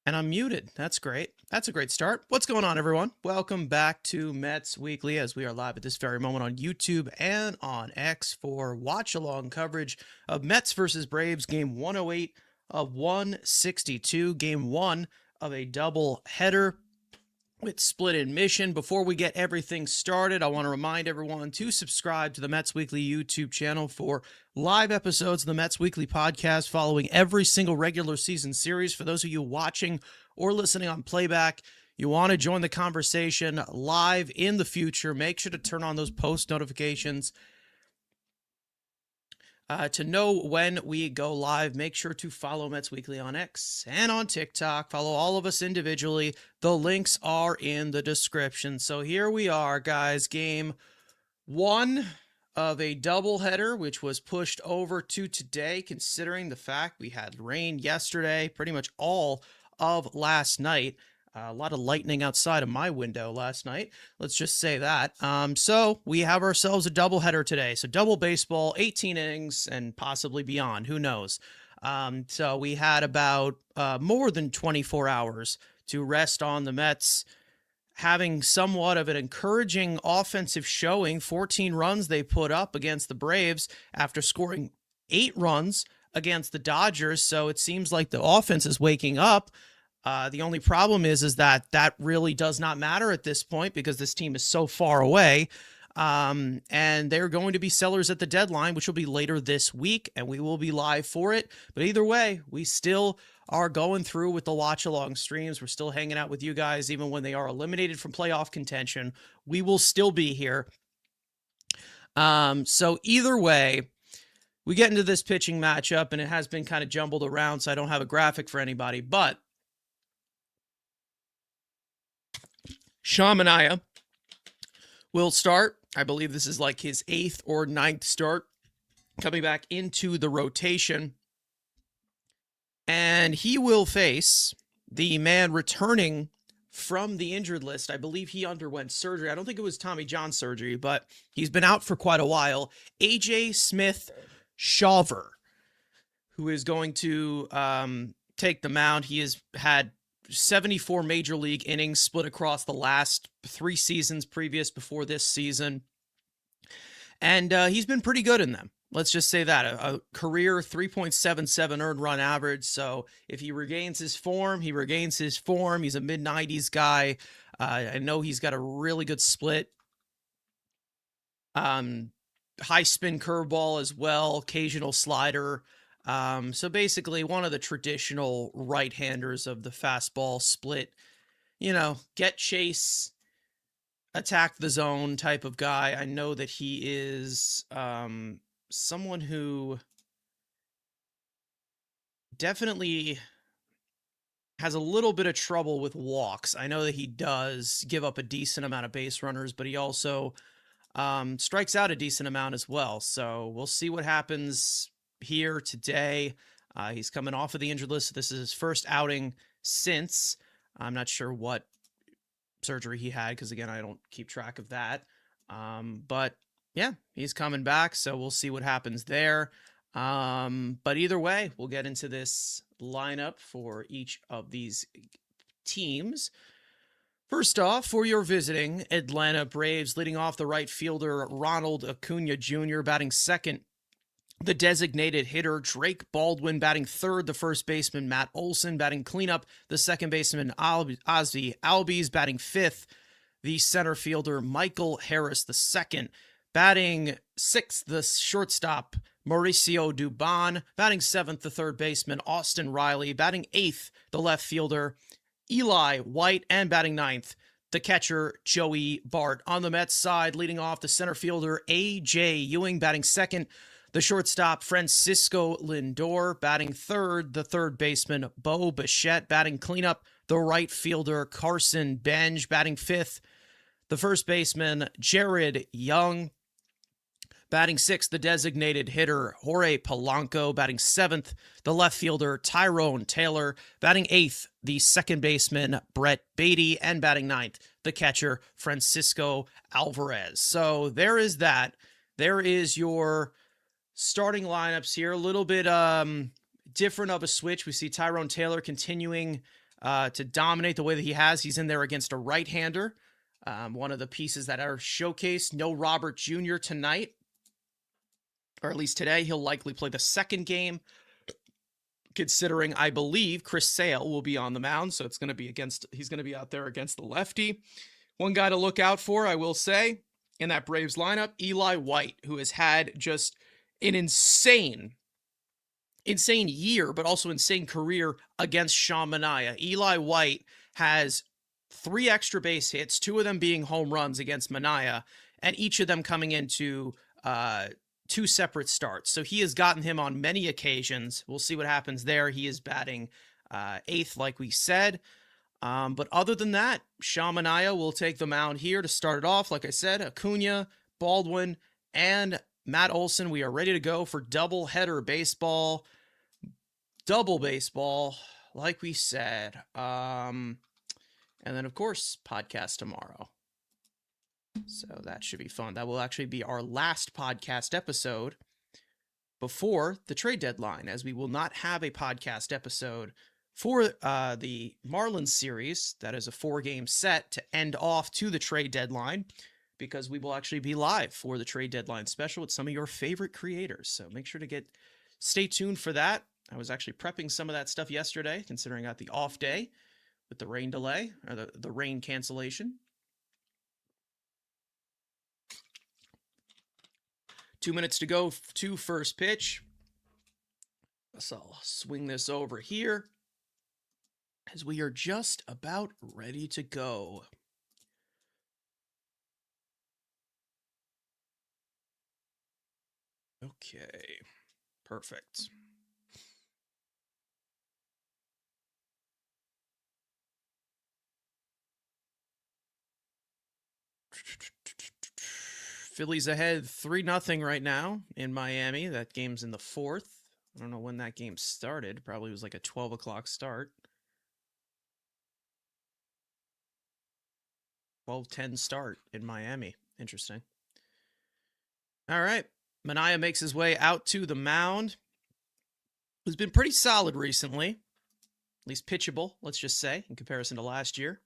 And I'm muted. That's great. That's a great start. What's going on, everyone? Welcome back to Mets Weekly as we are live at this very moment on YouTube and on X for watch along coverage of Mets versus Braves game 108 of 162, game one of a double header with split admission. Before we get everything started, I want to remind everyone to subscribe to the Mets Weekly YouTube channel for live episodes of the Mets Weekly podcast following every single regular season series. For those of you watching or listening on playback, you want to join the conversation live in the future, make sure to turn on those post notifications. To know when we go live, make sure to follow Mets Weekly on X and on TikTok. Follow all of us individually. The links are in the description. So here we are, guys. Game one of a doubleheader, which was pushed over to today, considering the fact we had rain yesterday, pretty much all of last night. A lot of lightning outside of my window last night. Let's just say that. So we have ourselves a doubleheader today. So double baseball, 18 innings, and possibly beyond. Who knows? So we had about more than 24 hours to rest on the Mets, having somewhat of an encouraging offensive showing. 14 runs they put up against the Braves after scoring 8 runs against the Dodgers. So it seems like the offense is waking up. The only problem is that really does not matter at this point because this team is so far away. And they're going to be sellers at the deadline, which will be later this week, and we will be live for it. But either way, we still are going through with the watch-along streams. We're still hanging out with you guys, even when they are eliminated from playoff contention. We will still be here. So either way, we get into this pitching matchup, and it has been kind of jumbled around, so I don't have a graphic for anybody, but Shamania will start. I believe this is like his 8th or 9th start coming back into the rotation. And he will face the man returning from the injured list. I believe he underwent surgery. I don't think it was Tommy John surgery, but he's been out for quite a while. AJ Smith-Shawver, who is going to take the mound. He has had 74 major league innings split across the last 3 seasons previous before this season. And he's been pretty good in them. Let's just say that. A career 3.77 earned run average. So if he regains his form, he regains his form. He's a mid-90s guy. I know he's got a really good split. High spin curveball as well. Occasional slider. So basically one of the traditional right-handers of the fastball split, get chase, attack the zone type of guy. I know that he is someone who definitely has a little bit of trouble with walks. I know that he does give up a decent amount of base runners, but he also strikes out a decent amount as well. So we'll see what happens here today. He's coming off of the injured list. This is his first outing since. I'm not sure what surgery he had because, again, I don't keep track of that. But, yeah, he's coming back, so we'll see what happens there. But either way, we'll get into this lineup for each of these teams. First off, for your visiting Atlanta Braves, leading off the right fielder, Ronald Acuna Jr., batting second. The designated hitter, Drake Baldwin, batting third. The first baseman, Matt Olson, batting cleanup. The second baseman, Ozzy Albies, batting fifth. The center fielder, Michael Harris II. Batting sixth, the shortstop, Mauricio Dubon. Batting seventh, the third baseman, Austin Riley. Batting eighth, the left fielder, Eli White. And batting ninth, the catcher, Joey Bart. On the Mets side, leading off, the center fielder, A.J. Ewing, batting second. The shortstop, Francisco Lindor. Batting third, the third baseman, Bo Bichette. Batting cleanup, the right fielder, Carson Benj. Batting fifth, the first baseman, Jared Young. Batting sixth, the designated hitter, Jorge Polanco. Batting seventh, the left fielder, Tyrone Taylor. Batting eighth, the second baseman, Brett Beatty. And batting ninth, the catcher, Francisco Alvarez. So there is that. There is your starting lineups here. A little bit different of a switch. We see Tyrone Taylor continuing to dominate the way that he has. He's in there against a right-hander. One of the pieces that are showcased. No Robert Jr. tonight, or at least today. He'll likely play the second game, considering I believe Chris Sale will be on the mound, so he's going to be out there against the lefty. One guy to look out for, I will say, in that Braves lineup, Eli White, who has had just an insane year, but also insane career against Sean Manaea. Eli White has 3 extra base hits, 2 of them being home runs against Manaea, and each of them coming into 2 separate starts. So he has gotten him on many occasions. We'll see what happens there. He is batting 8th, like we said. But other than that, Sean Manaea will take the mound here to start it off. Like I said, Acuna, Baldwin, and Matt Olson. We are ready to go for double header baseball. Double baseball, like we said. And then, of course, podcast tomorrow. So that should be fun. That will actually be our last podcast episode before the trade deadline, as we will not have a podcast episode for the Marlins series. That is a 4-game set to end off to the trade deadline, because we will actually be live for the trade deadline special with some of your favorite creators. So make sure to stay tuned for that. I was actually prepping some of that stuff yesterday, considering I got the off day with the rain delay, or the rain cancellation. 2 minutes to go to first pitch. So I'll swing this over here, as we are just about ready to go. Okay, perfect. Phillies ahead 3-0 right now in Miami. That game's in the 4th. I don't know when that game started. Probably was like a 12 o'clock start. 12:10 start in Miami. Interesting. All right. Manaea makes his way out to the mound. Who's been pretty solid recently. At least pitchable, let's just say, in comparison to last year.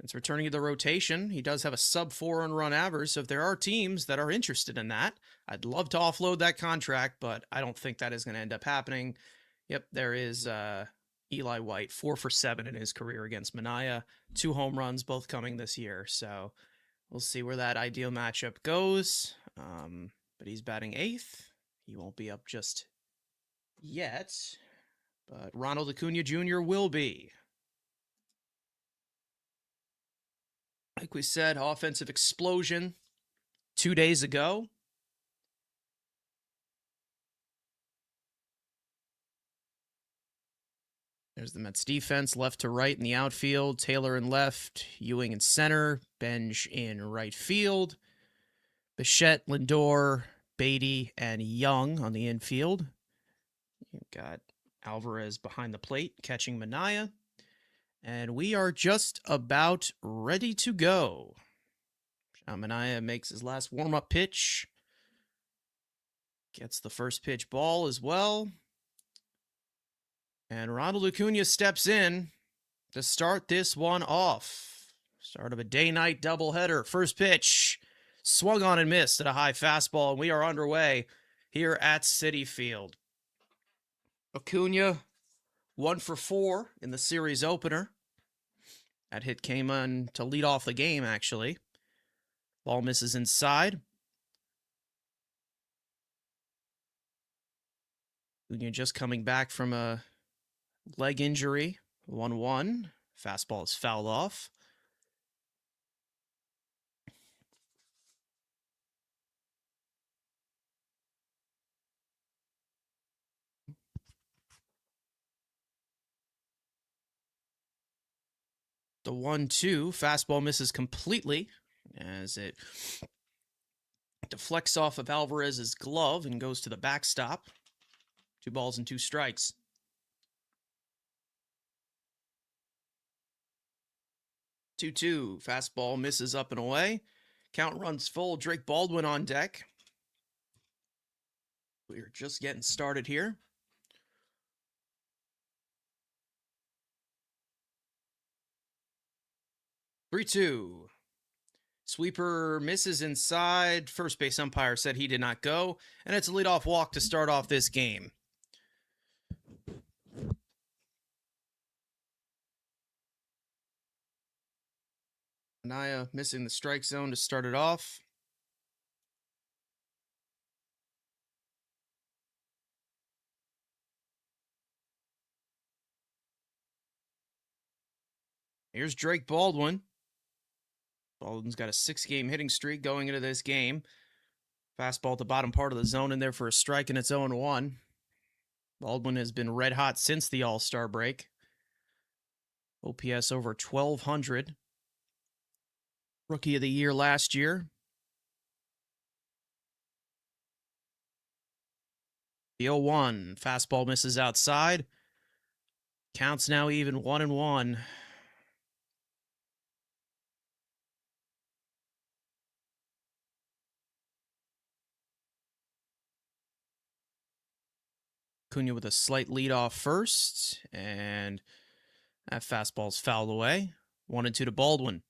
It's returning to the rotation. He does have a sub-4 run average, so if there are teams that are interested in that, I'd love to offload that contract, but I don't think that is going to end up happening. Yep, there is Eli White, 4 for 7 in his career against Manaea. 2 home runs, both coming this year, so we'll see where that ideal matchup goes. But he's batting 8th. He won't be up just yet, but Ronald Acuna Jr. will be. Like we said, offensive explosion 2 days ago. There's the Mets defense, left to right in the outfield. Taylor in left, Ewing in center, Benj in right field. Bichette, Lindor, Beatty, and Young on the infield. You've got Alvarez behind the plate, catching Manaea. And we are just about ready to go. Manaea makes his last warm-up pitch. Gets the first pitch ball as well. And Ronald Acuna steps in to start this one off. Start of a day-night doubleheader. First pitch. Swung on and missed at a high fastball. And we are underway here at Citi Field. Acuna, 1 for 4 in the series opener. That hit came on to lead off the game, actually. Ball misses inside. Acuna just coming back from a leg injury. 1-1. Fastball is fouled off. The 1-2, fastball misses completely as it deflects off of Alvarez's glove and goes to the backstop. 2 balls and 2 strikes. Two, fastball misses up and away. Count runs full. Drake Baldwin on deck. We are just getting started here. 3-2. Sweeper misses inside. First base umpire said he did not go, and it's a leadoff walk to start off this game. Naya missing the strike zone to start it off. Here's Drake Baldwin. Baldwin's got a 6-game hitting streak going into this game. Fastball at the bottom part of the zone in there for a strike, and it's 0-1. Baldwin has been red hot since the All-Star break. OPS over 1,200. Rookie of the year last year. The 0-1. Fastball misses outside. Counts now even 1-1. Cunha with a slight lead off first, and that fastball's fouled away. 1-2 to Baldwin.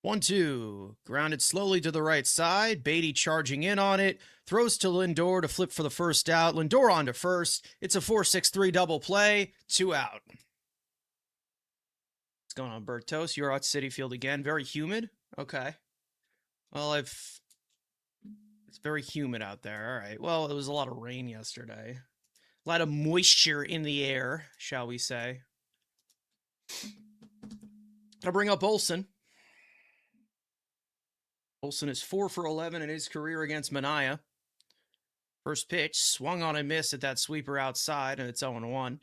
One, two, grounded slowly to the right side. Beatty charging in on it. Throws to Lindor to flip for the first out. Lindor on to first. It's a 4-6-3 double play. 2 out. What's going on, Bertos? You're at Citi Field again. Very humid? Okay. Well, it's very humid out there. All right. Well, it was a lot of rain yesterday. A lot of moisture in the air, shall we say. Gotta bring up Olson. Olson is 4 for 11 in his career against Manaea. First pitch, swung on a miss at that sweeper outside, and it's 0-1.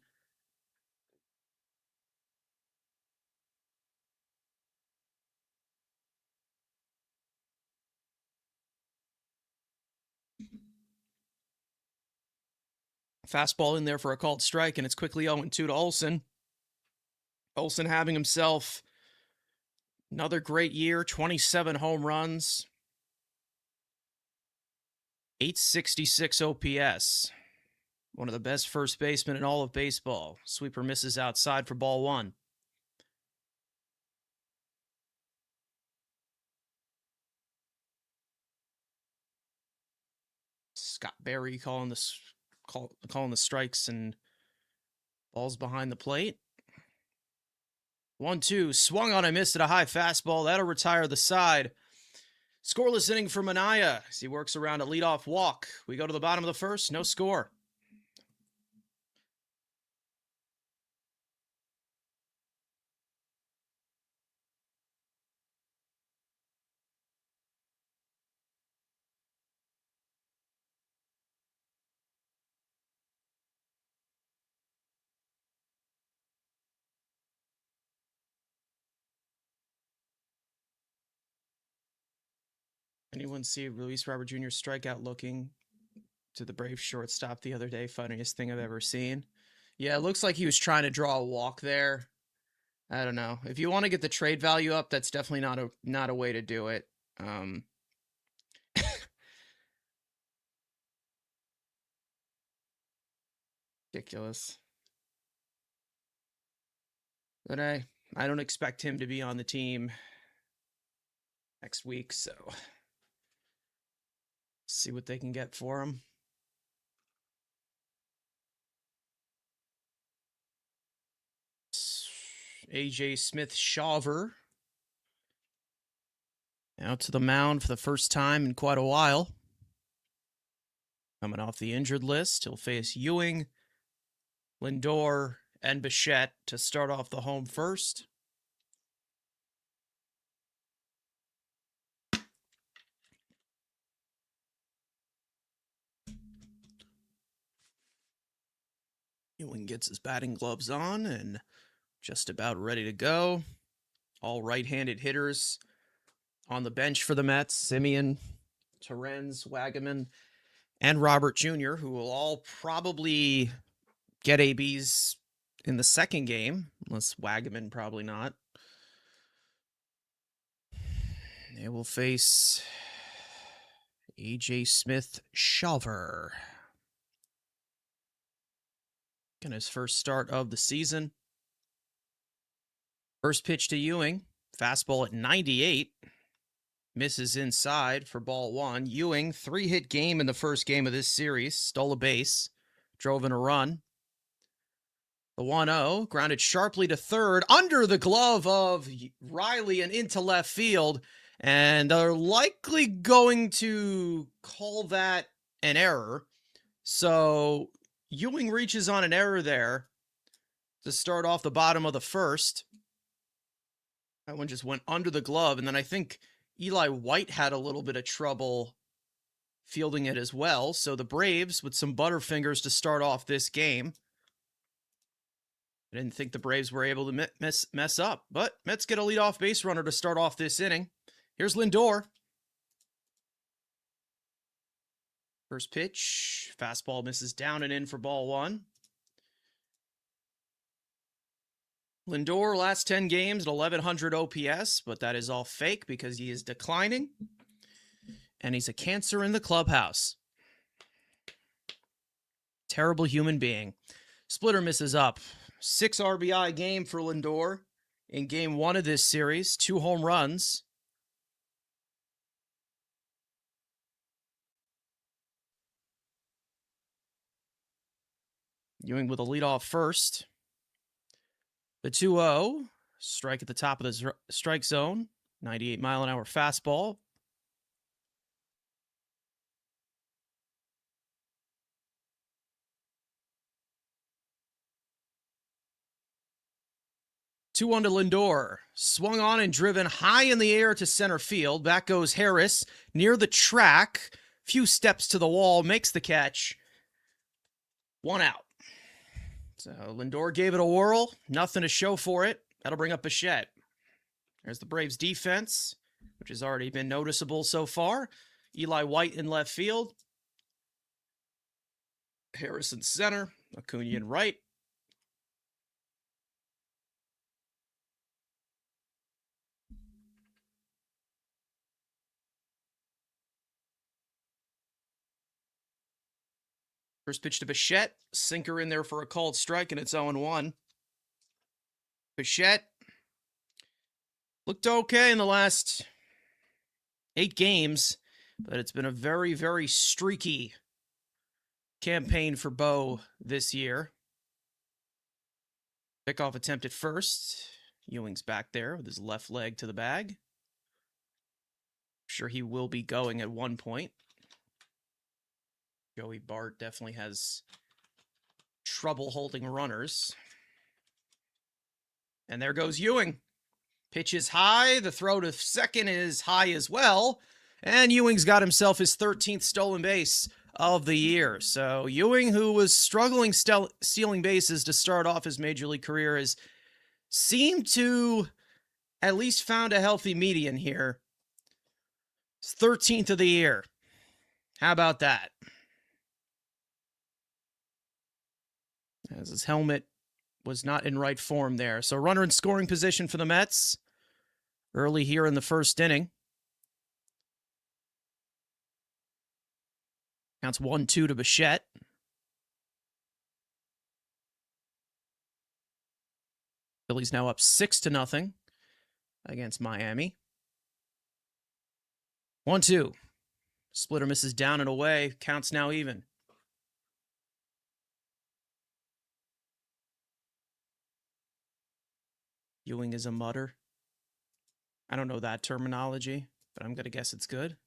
Fastball in there for a called strike, and it's quickly 0-2 to Olson. Olson having himself another great year, 27 home runs, 866 OPS. One of the best first basemen in all of baseball. Sweeper misses outside for ball 1. Scott Berry calling the strikes and balls behind the plate. 1-2, swung on and missed at a high fastball. That'll retire the side. Scoreless inning for Manaea as he works around a leadoff walk. We go to the bottom of the first, no score. Anyone see Luis Robert Jr.'s strikeout looking to the Braves shortstop the other day? Funniest thing I've ever seen. Yeah, it looks like he was trying to draw a walk there. I don't know. If you want to get the trade value up, that's definitely not a way to do it. Ridiculous. But I don't expect him to be on the team next week, so see what they can get for him. AJ Smith-Shawver out to the mound for the first time in quite a while. Coming off the injured list, he'll face Ewing, Lindor, and Bichette to start off the home first. Ewing gets his batting gloves on and just about ready to go. All right-handed hitters on the bench for the Mets. Simeon, Torrens, Wagaman, and Robert Jr., who will all probably get ABs in the second game, unless Wagaman probably not. They will face AJ Smith-Shawver. In his first start of the season. First pitch to Ewing. Fastball at 98. Misses inside for ball one. Ewing, 3-hit game in the first game of this series. Stole a base. Drove in a run. The 1-0. Grounded sharply to third. Under the glove of Riley and into left field. And they're likely going to call that an error. So Ewing reaches on an error there to start off the bottom of the first. That one just went under the glove. And then I think Eli White had a little bit of trouble fielding it as well. So the Braves with some butterfingers to start off this game. I didn't think the Braves were able to mess up. But Mets get a leadoff base runner to start off this inning. Here's Lindor. First pitch. Fastball misses down and in for ball one. Lindor, last 10 games at 1,100 OPS, but that is all fake because he is declining. And he's a cancer in the clubhouse. Terrible human being. Splitter misses up. 6 RBI game for Lindor in game 1 of this series. 2 home runs. Ewing with a leadoff first. The 2-0, strike at the top of the strike zone, 98-mile-an-hour fastball. Two-1 to Lindor, swung on and driven high in the air to center field. Back goes Harris, near the track, few steps to the wall, makes the catch. 1 out. So Lindor gave it a whirl. Nothing to show for it. That'll bring up Bichette. There's the Braves defense, which has already been noticeable so far. Eli White in left field. Harrison center. Acuna in right. First pitch to Bichette. Sinker in there for a called strike, and it's 0-1. Bichette looked okay in the last 8 games, but it's been a very, very streaky campaign for Bo this year. Pickoff attempt at first. Ewing's back there with his left leg to the bag. I'm sure he will be going at one point. Joey Bart definitely has trouble holding runners. And there goes Ewing. Pitch is high. The throw to second is high as well. And Ewing's got himself his 13th stolen base of the year. So Ewing, who was struggling stealing bases to start off his major league career, has seemed to at least found a healthy median here. His 13th of the year. How about that? As his helmet was not in right form there. So runner in scoring position for the Mets early here in the first inning. Counts 1-2 to Bichette. Phillies now up 6-0 against Miami. 1-2. Splitter misses down and away. Counts now even. Ewing is a mutter. I don't know that terminology, but I'm going to guess it's good.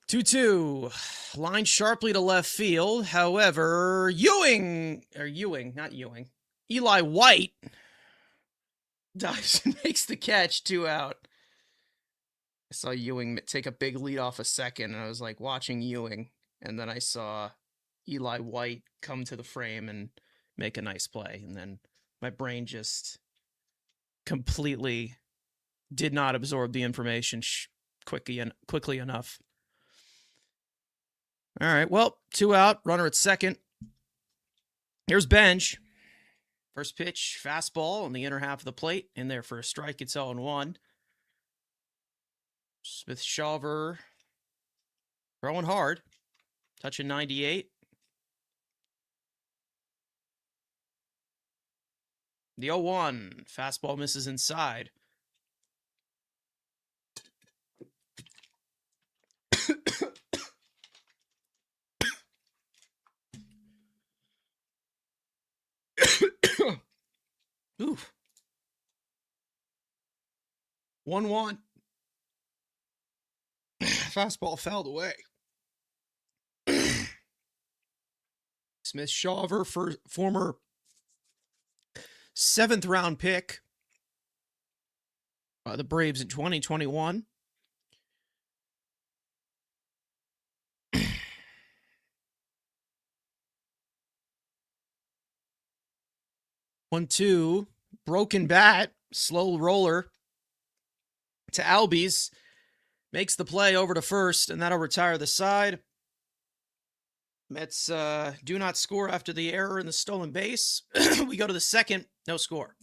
Two. Line sharply to left field. However, Eli White dives and makes the catch. 2 out. I saw Ewing take a big lead off a second, and I was like watching Ewing, and then I saw Eli White come to the frame and make a nice play. And then my brain just completely did not absorb the information quickly enough. All right, well, 2 out, runner at second. Here's Benj. First pitch, fastball on the inner half of the plate. In there for a strike. It's 0-1. Smith-Shawver throwing hard. Touching 98. The 0-1. Fastball misses inside. Oof. 1-1. Fastball fouled away. Smith-Shawver, for former 7th round pick by the Braves in 2021. One, two, broken bat, slow roller to Albies. Makes the play over to first, and that'll retire the side. Mets do not score after the error in the stolen base. We go to the second, no score.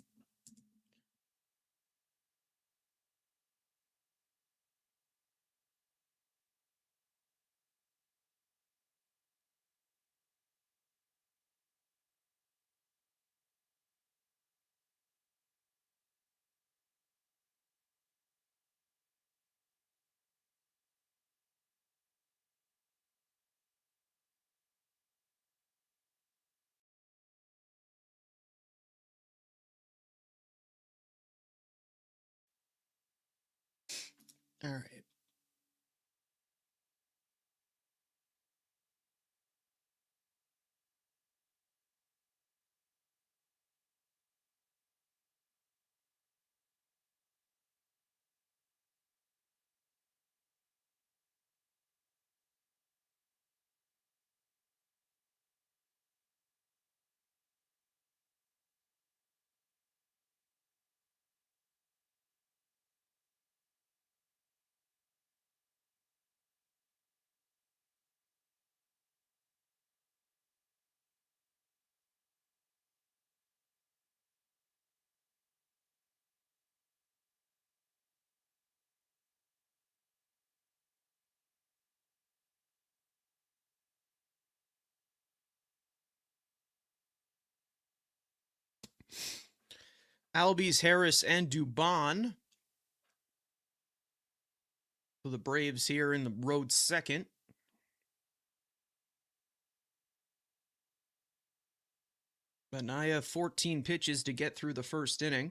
All right. Albies, Harris, and Dubon. So the Braves here in the road second. Manaea, 14 pitches to get through the first inning.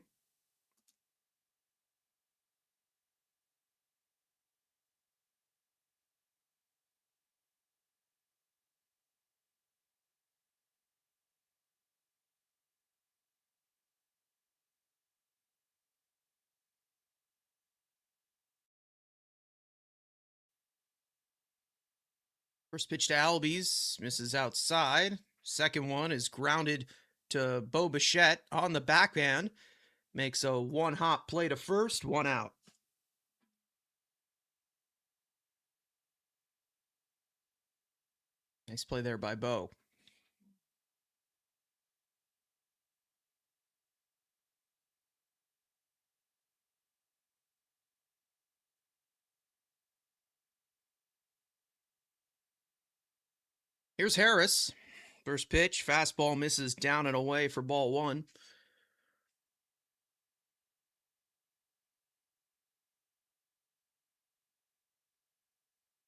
First pitch to Albies, misses outside. Second one is grounded to Bo Bichette on the backhand. Makes a one-hop play to first, one out. Nice play there by Bo. Here's Harris. First pitch, fastball misses down and away for ball one.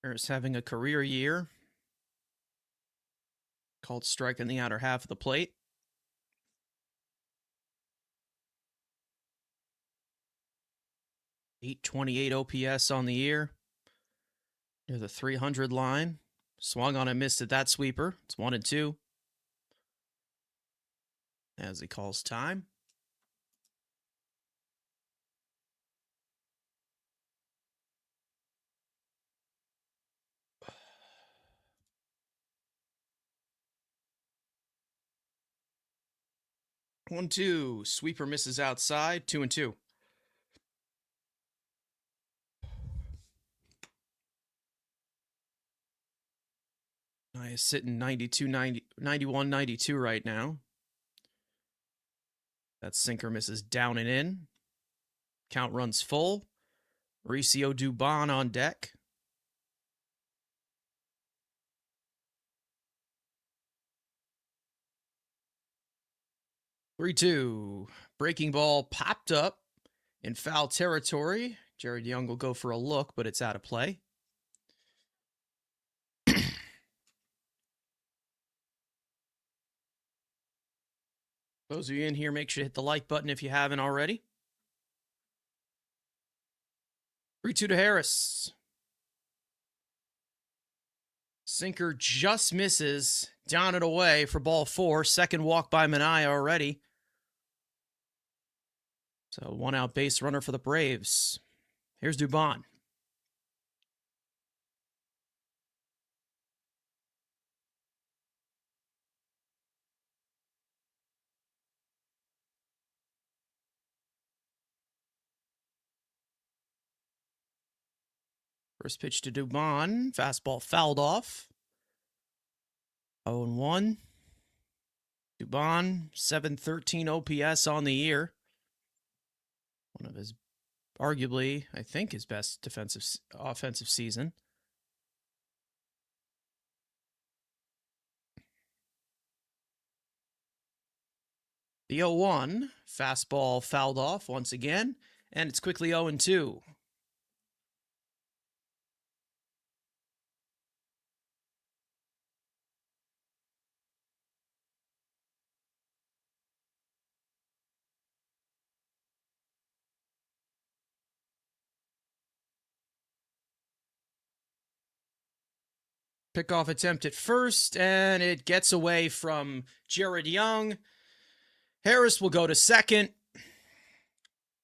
Harris having a career year. Called strike in the outer half of the plate. .828 OPS on the year. Near the 300 line. Swung on and missed at that sweeper. It's 1-2. As he calls time. One, two. Sweeper misses outside. 2-2. Is sitting 91, 92 right now. That sinker misses down and in. Count runs full. Mauricio Dubon on deck. Three-two. Breaking ball popped up in foul territory. Jared Young will go for a look, but it's out of play. Those of you in here, make sure to hit the like button if you haven't already. 3-2 to Harris. Sinker just misses. Down and away for ball 4. Second walk by Manaea already. So 1 out base runner for the Braves. Here's Dubon. First pitch to Dubon. Fastball fouled off. 0-1. Dubon, 713 OPS on the year. One of his, arguably, I think his best offensive season. The 0-1. Fastball fouled off once again. And it's quickly 0-2. Pickoff attempt at first, and it gets away from Jared Young. Harris will go to second,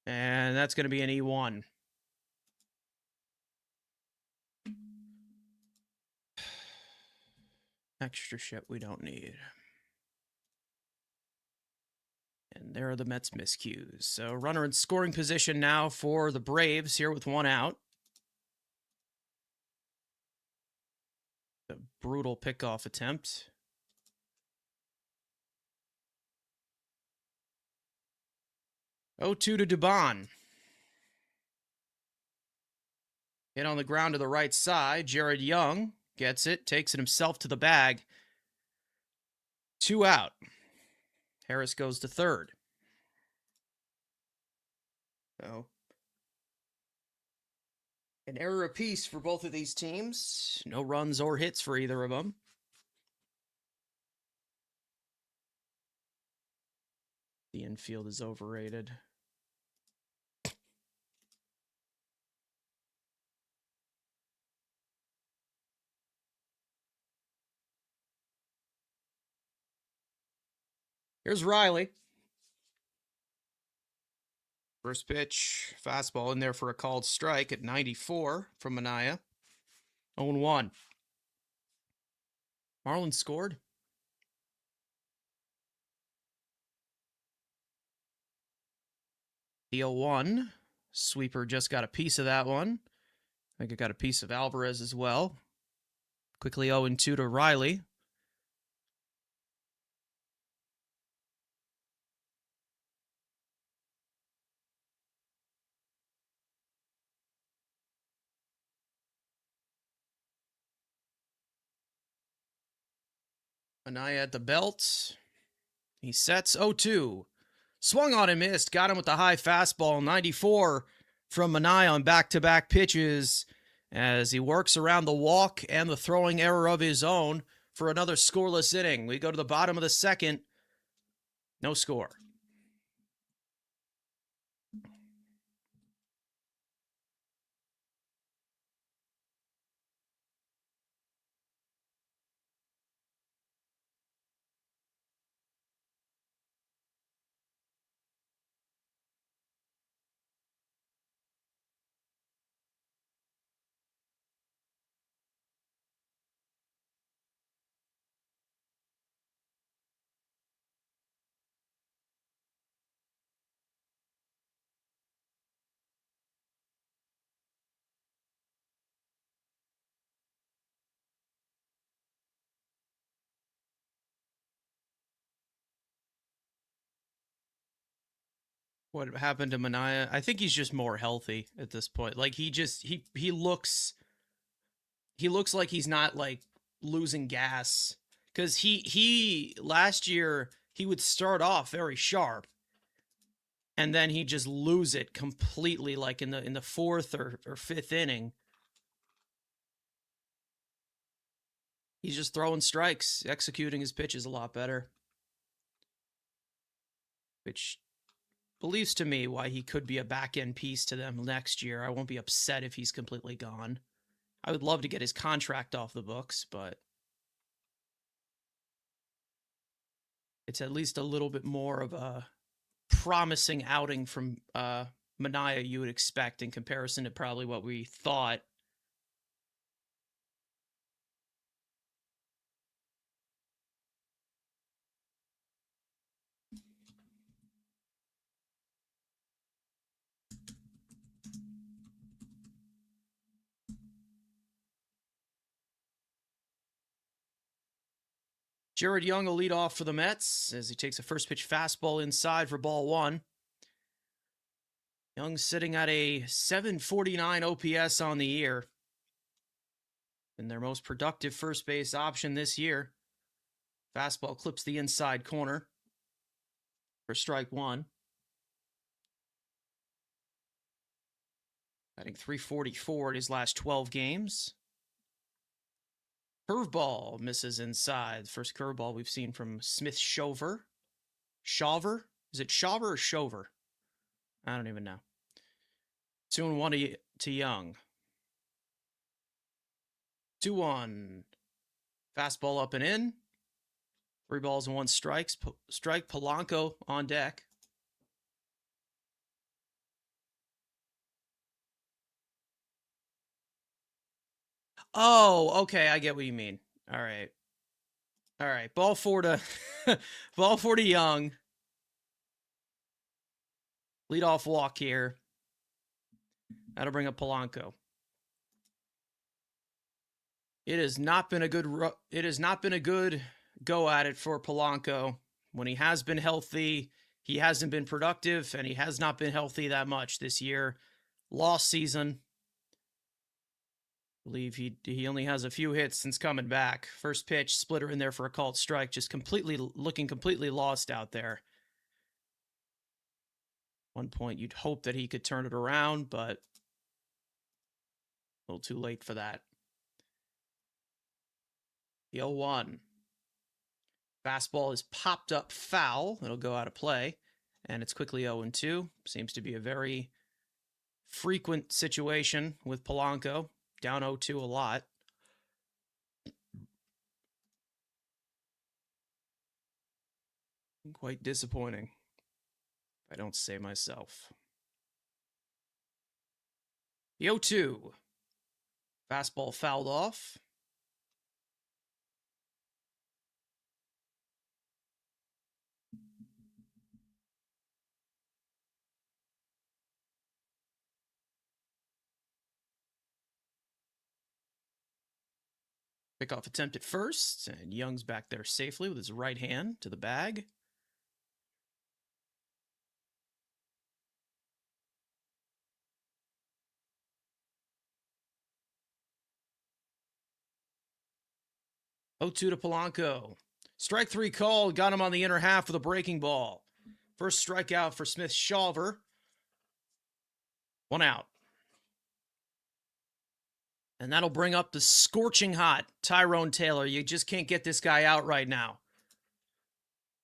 and that's going to be an E1. Extra shit we don't need. And there are the Mets miscues. So runner in scoring position now for the Braves here with 1 out. A brutal pickoff attempt. Oh, 2 to Dubon. Hit on the ground to the right side. Jared Young gets it, takes it himself to the bag. 2 out. Harris goes to third. So, an error apiece for both of these teams. No runs or hits for either of them. The infield is overrated. Here's Riley. First pitch, fastball in there for a called strike at 94 from Manaea. 0-1. Marlins scored. The 0-1. Sweeper just got a piece of that one. I think it got a piece of Alvarez as well. Quickly 0-2 to Riley. Manaea at the belt. He sets 0-2. Swung on and missed. Got him with the high fastball. 94 from Manaea on back-to-back pitches as he works around the walk and the throwing error of his own for another scoreless inning. We go to the bottom of the second. No score. what happened to Manaea. I think he's just more healthy at this point. Like he looks like he's not like losing gas because he last year he would start off very sharp and then he just lose it completely like in the fourth or fifth inning. He's just throwing strikes, executing his pitches a lot better, which believes to me why he could be a back end piece to them next year. I won't be upset if he's completely gone. I would love to get his contract off the books, but it's at least a little bit more of a promising outing from Manaea you would expect in comparison to probably what we thought. Jared Young will lead off for the Mets as he takes a first pitch fastball inside for ball one. Young sitting at a 749 OPS on the year. And their most productive first base option this year. Fastball clips the inside corner for strike one. Batting .344 in his last 12 games. Curveball misses inside. First curveball we've seen from Smith Shawver. Shawver? Is it Shawver or Shover? I don't even know. 2-1 to Young. 2-1. Fastball up and in. 3 balls and 1 strike. Polanco on deck. Oh, okay. I get what you mean. All right. All right. Ball 4 to ball 4 to Young. Leadoff walk here. That'll bring up Polanco. It has not been a good go at it for Polanco. When he has been healthy, he hasn't been productive, and he has not been healthy that much this year. Lost season. I believe he only has a few hits since coming back. First pitch, splitter in there for a called strike, just looking completely lost out there. One point you'd hope that he could turn it around, but a little too late for that. The 0-1. Fastball is popped up foul. It'll go out of play, and it's quickly 0-2. Seems to be a very frequent situation with Polanco. Down 0-2 a lot. Quite disappointing, if I don't say myself. The 0-2. Fastball fouled off. Pickoff attempt at first, and Young's back there safely with his right hand to the bag. Oh, 2 to Polanco. Strike 3 called, got him on the inner half with a breaking ball. First strikeout for Smith Shawver. 1 out. And that'll bring up the scorching hot Tyrone Taylor. You just can't get this guy out right now.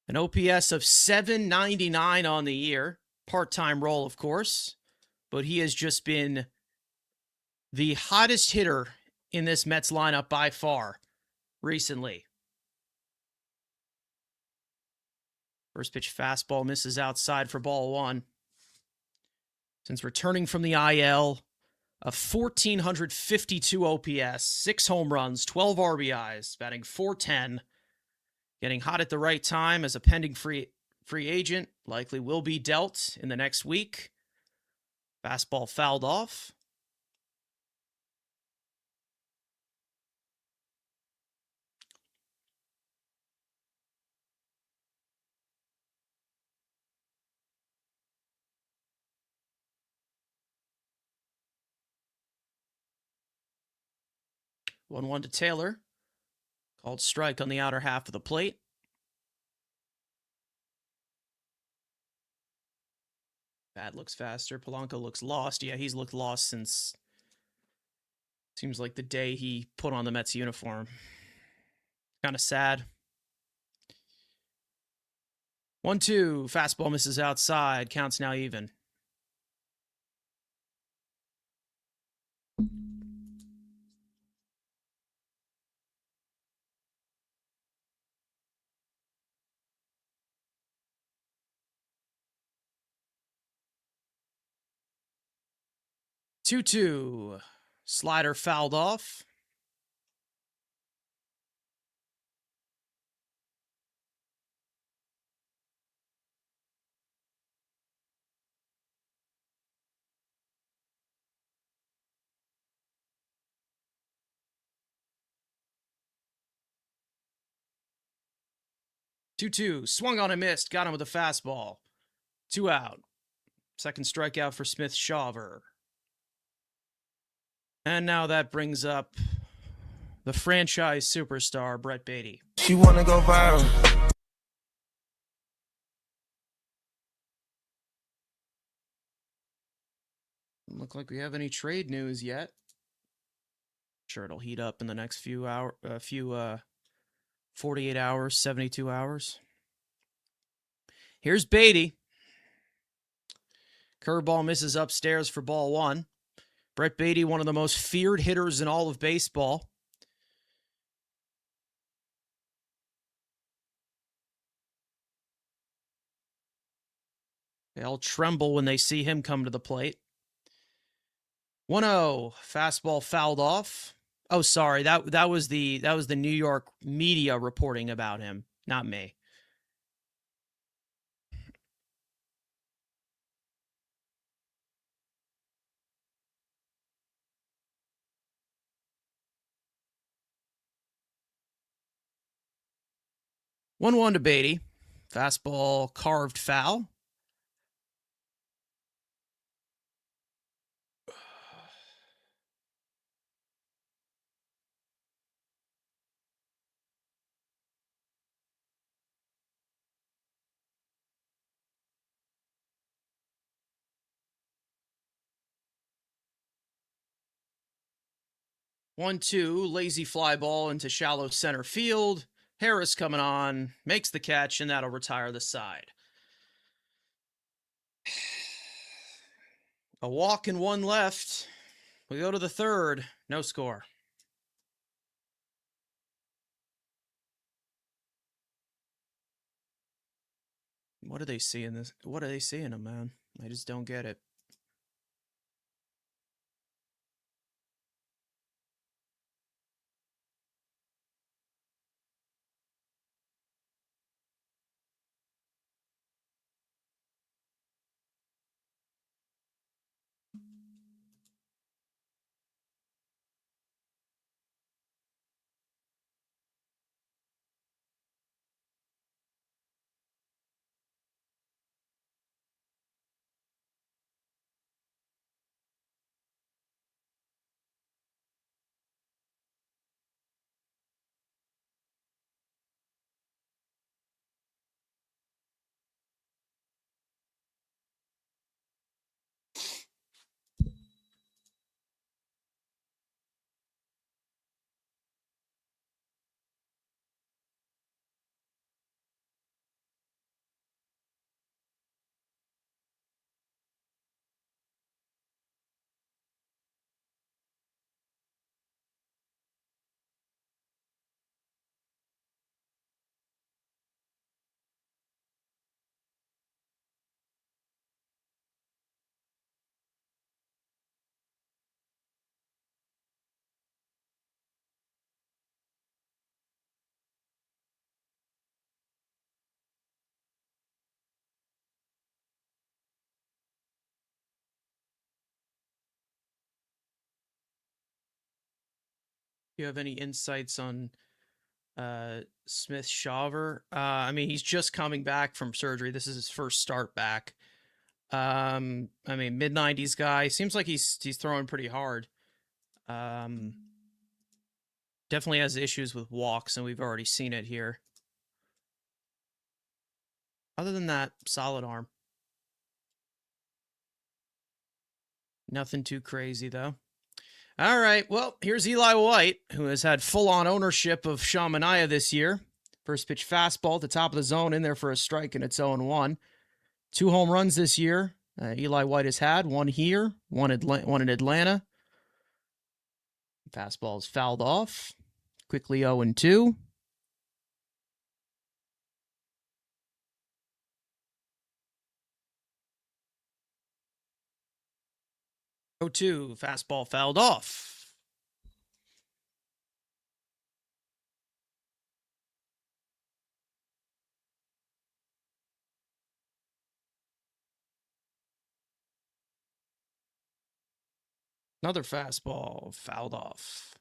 An OPS of 799 on the year. Part-time role, of course. But he has just been the hottest hitter in this Mets lineup by far recently. First pitch fastball misses outside for ball 1. Since returning from the IL, a 1,452 OPS, 6 home runs, 12 RBIs, batting .410, getting hot at the right time as a pending free agent, likely will be dealt in the next week. Fastball fouled off. 1-1 to Taylor. Called strike on the outer half of the plate. Bat looks faster. Polanco looks lost. Yeah, he's looked lost since, seems like the day he put on the Mets uniform. Kind of sad. 1-2. Fastball misses outside. Counts now even. Two. Slider fouled off. Two. Swung on and missed. Got him with a fastball. 2 out. Second strikeout for Smith Shawver. And now that brings up the franchise superstar, Brett Baty. She wanna go viral. Doesn't look like we have any trade news yet. Sure, it'll heat up in the next few 48 hours, 72 hours. Here's Baty. Curveball misses upstairs for ball 1. Brett Baty, one of the most feared hitters in all of baseball. They all tremble when they see him come to the plate. 1-0. Fastball fouled off. Oh, sorry. That was the New York media reporting about him, not me. One to Baty. Fastball carved foul. One, two, lazy fly ball into shallow center field. Harris coming on, makes the catch, and that'll retire the side. A walk and 1 left. We go to the third. No score. What do they see in this? What do they see in him, man? I just don't get it. You have any insights on Smith Shawver? I mean, he's just coming back from surgery. This is his first start back. I mean, mid-90s guy. Seems like he's throwing pretty hard. Definitely has issues with walks, and we've already seen it here. Other than that, solid arm. Nothing too crazy, though. All right, well, here's Eli White, who has had full-on ownership of Sean Manaea this year. First pitch fastball at the top of the zone, in there for a strike, and it's 0-1. 2 home runs this year. Eli White has had one here, one in Atlanta. Fastball is fouled off. Quickly 0-2. 0-2. Fastball fouled off. Another fastball fouled off.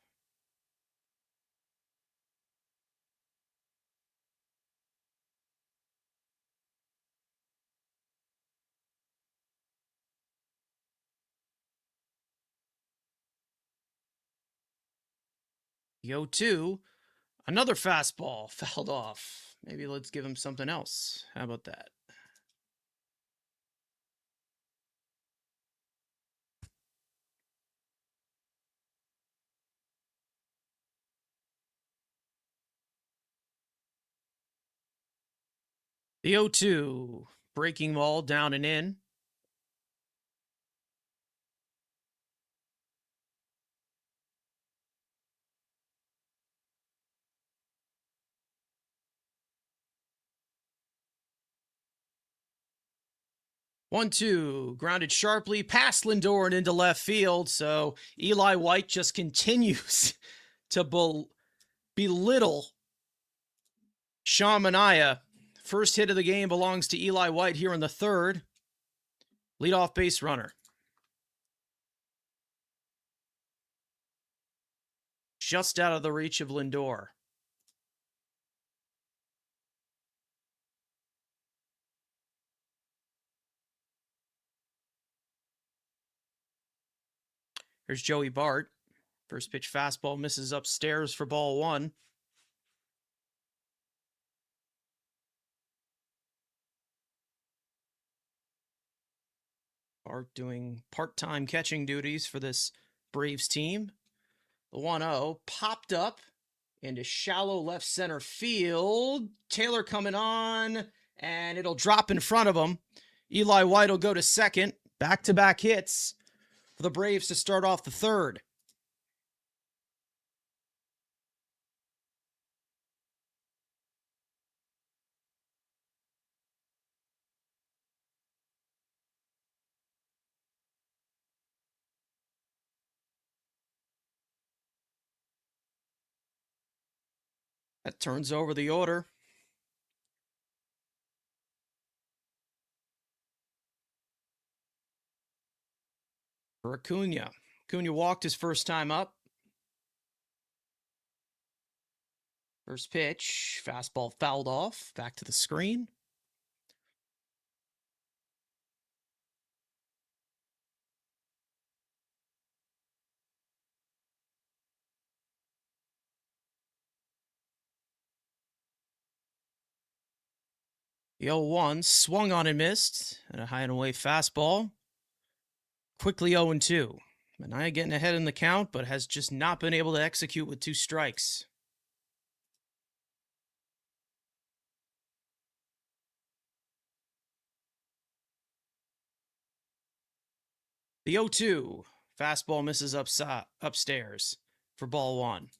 The 0-2. Another fastball fouled off. Maybe let's give him something else. How about that? The 0-2. Breaking ball down and in. One, two, grounded sharply past Lindor and into left field. So Eli White just continues to belittle Sean Manaea. First hit of the game belongs to Eli White here in the third. Leadoff base runner. Just out of the reach of Lindor. Here's Joey Bart. First pitch fastball misses upstairs for ball 1. Bart doing part-time catching duties for this Braves team. The 1-0 popped up into shallow left center field. Taylor coming on, and it'll drop in front of him. Eli White will go to second. Back-to-back hits for the Braves to start off the third. That turns over the order. For Acuna. Acuna walked his first time up. First pitch, fastball fouled off. Back to the screen. The 0-1 swung on and missed, and a high and away fastball. Quickly 0-2. Manaea getting ahead in the count, but has just not been able to execute with 2 strikes. The 0-2. Fastball misses upstairs for ball 1.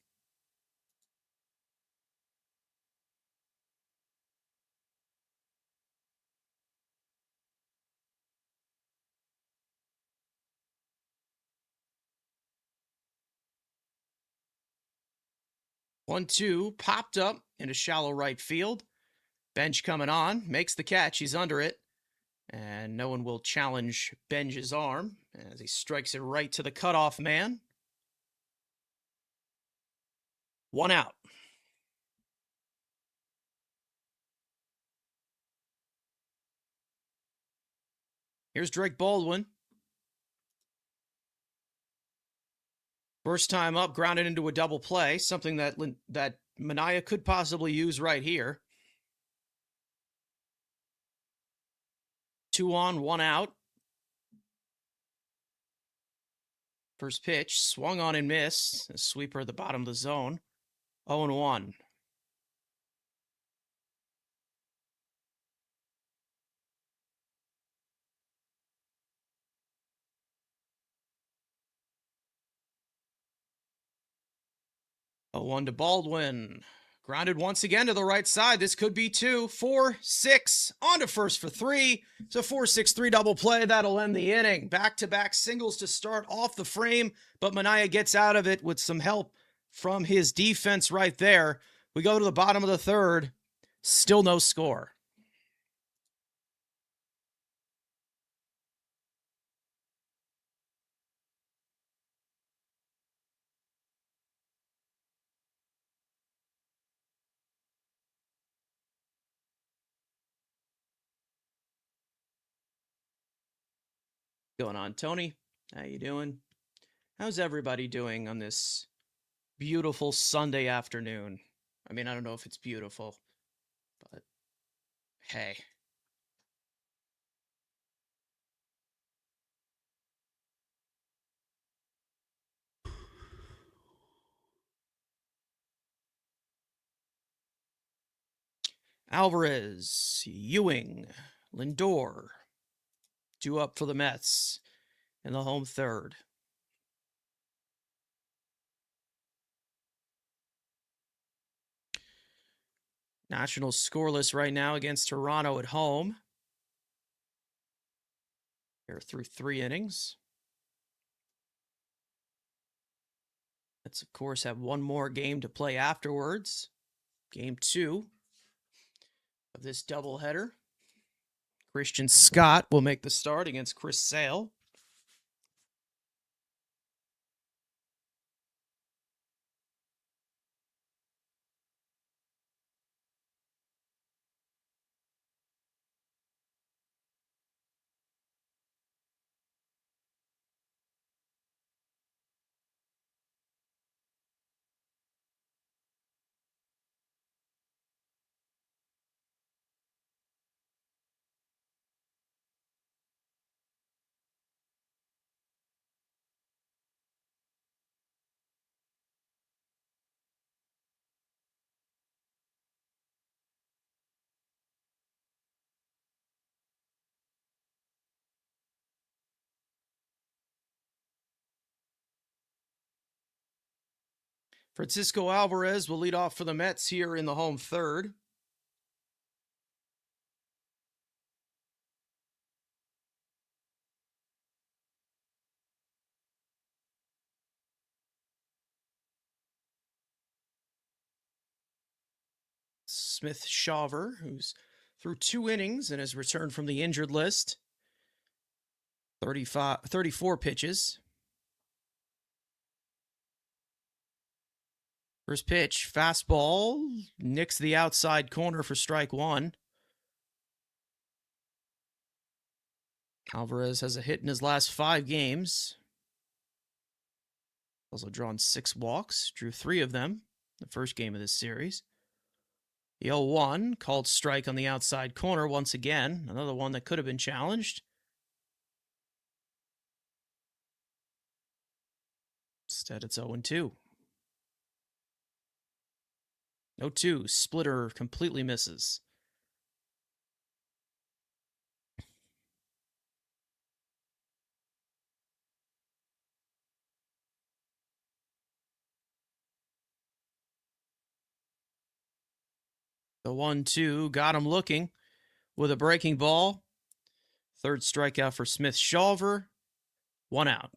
One, two, popped up into shallow right field. Bench coming on, makes the catch. He's under it. And no one will challenge Benj's arm as he strikes it right to the cutoff man. 1 out. Here's Drake Baldwin. First time up, grounded into a double play, something that Manaea could possibly use right here. 2 on, 1 out. First pitch, swung on and missed. A sweeper at the bottom of the zone. 0-1. A 1 to Baldwin. Grounded once again to the right side. This could be 2, 4, 6. On to first for 3. It's a 4-6-3 double play. That'll end the inning. Back-to-back singles to start off the frame, but Manaea gets out of it with some help from his defense right there. We go to the bottom of the third. Still no score. Going on, Tony? How you doing? How's everybody doing on this beautiful Sunday afternoon? I mean, I don't know if it's beautiful, but hey. Alvarez, Ewing, Lindor, due up for the Mets in the home third. Nationals scoreless right now against Toronto at home. They're through 3 innings. Let's, of course, have one more game to play afterwards. Game 2 of this doubleheader. Christian Scott will make the start against Chris Sale. Francisco Alvarez will lead off for the Mets here in the home third. Smith Shawver, who's through 2 innings and has returned from the injured list. 34 pitches. First pitch, fastball, nicks the outside corner for strike 1. Alvarez has a hit in his last 5 games. Also drawn 6 walks, drew 3 of them the first game of this series. The 0-1, called strike on the outside corner once again. Another one that could have been challenged. Instead, it's 0-2. 0-2, splitter completely misses. The 1-2 got him looking with a breaking ball. Third strikeout for Smith Shawver. 1 out.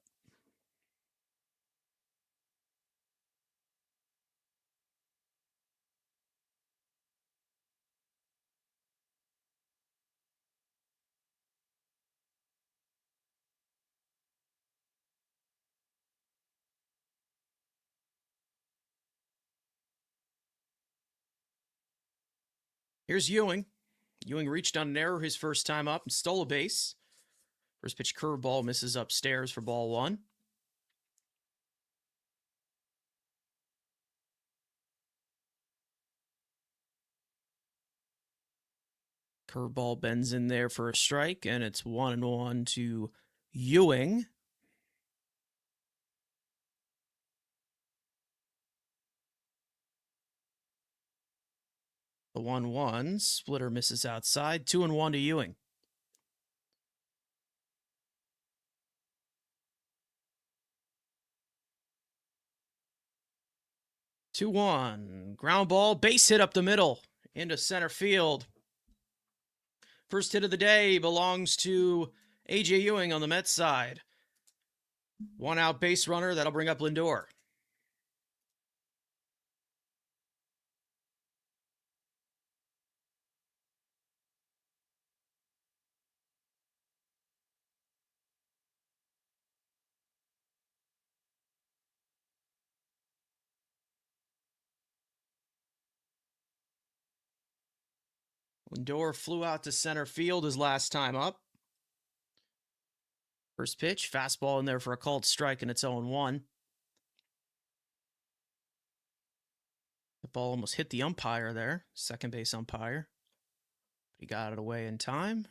Here's Ewing. Ewing reached on an error his first time up and stole a base. First pitch curveball misses upstairs for ball 1. Curveball bends in there for a strike, and it's 1-1 to Ewing. The 1-1 splitter misses outside. 2-1 to Ewing. Two one ground ball, base hit up the middle into center field. First hit of the day belongs to AJ Ewing on the Mets side. 1 out base runner, that'll bring up Lindor. Lindor flew out to center field his last time up. First pitch, fastball in there for a called strike, and it's 0-1. The ball almost hit the umpire there, second base umpire. He got it away in time.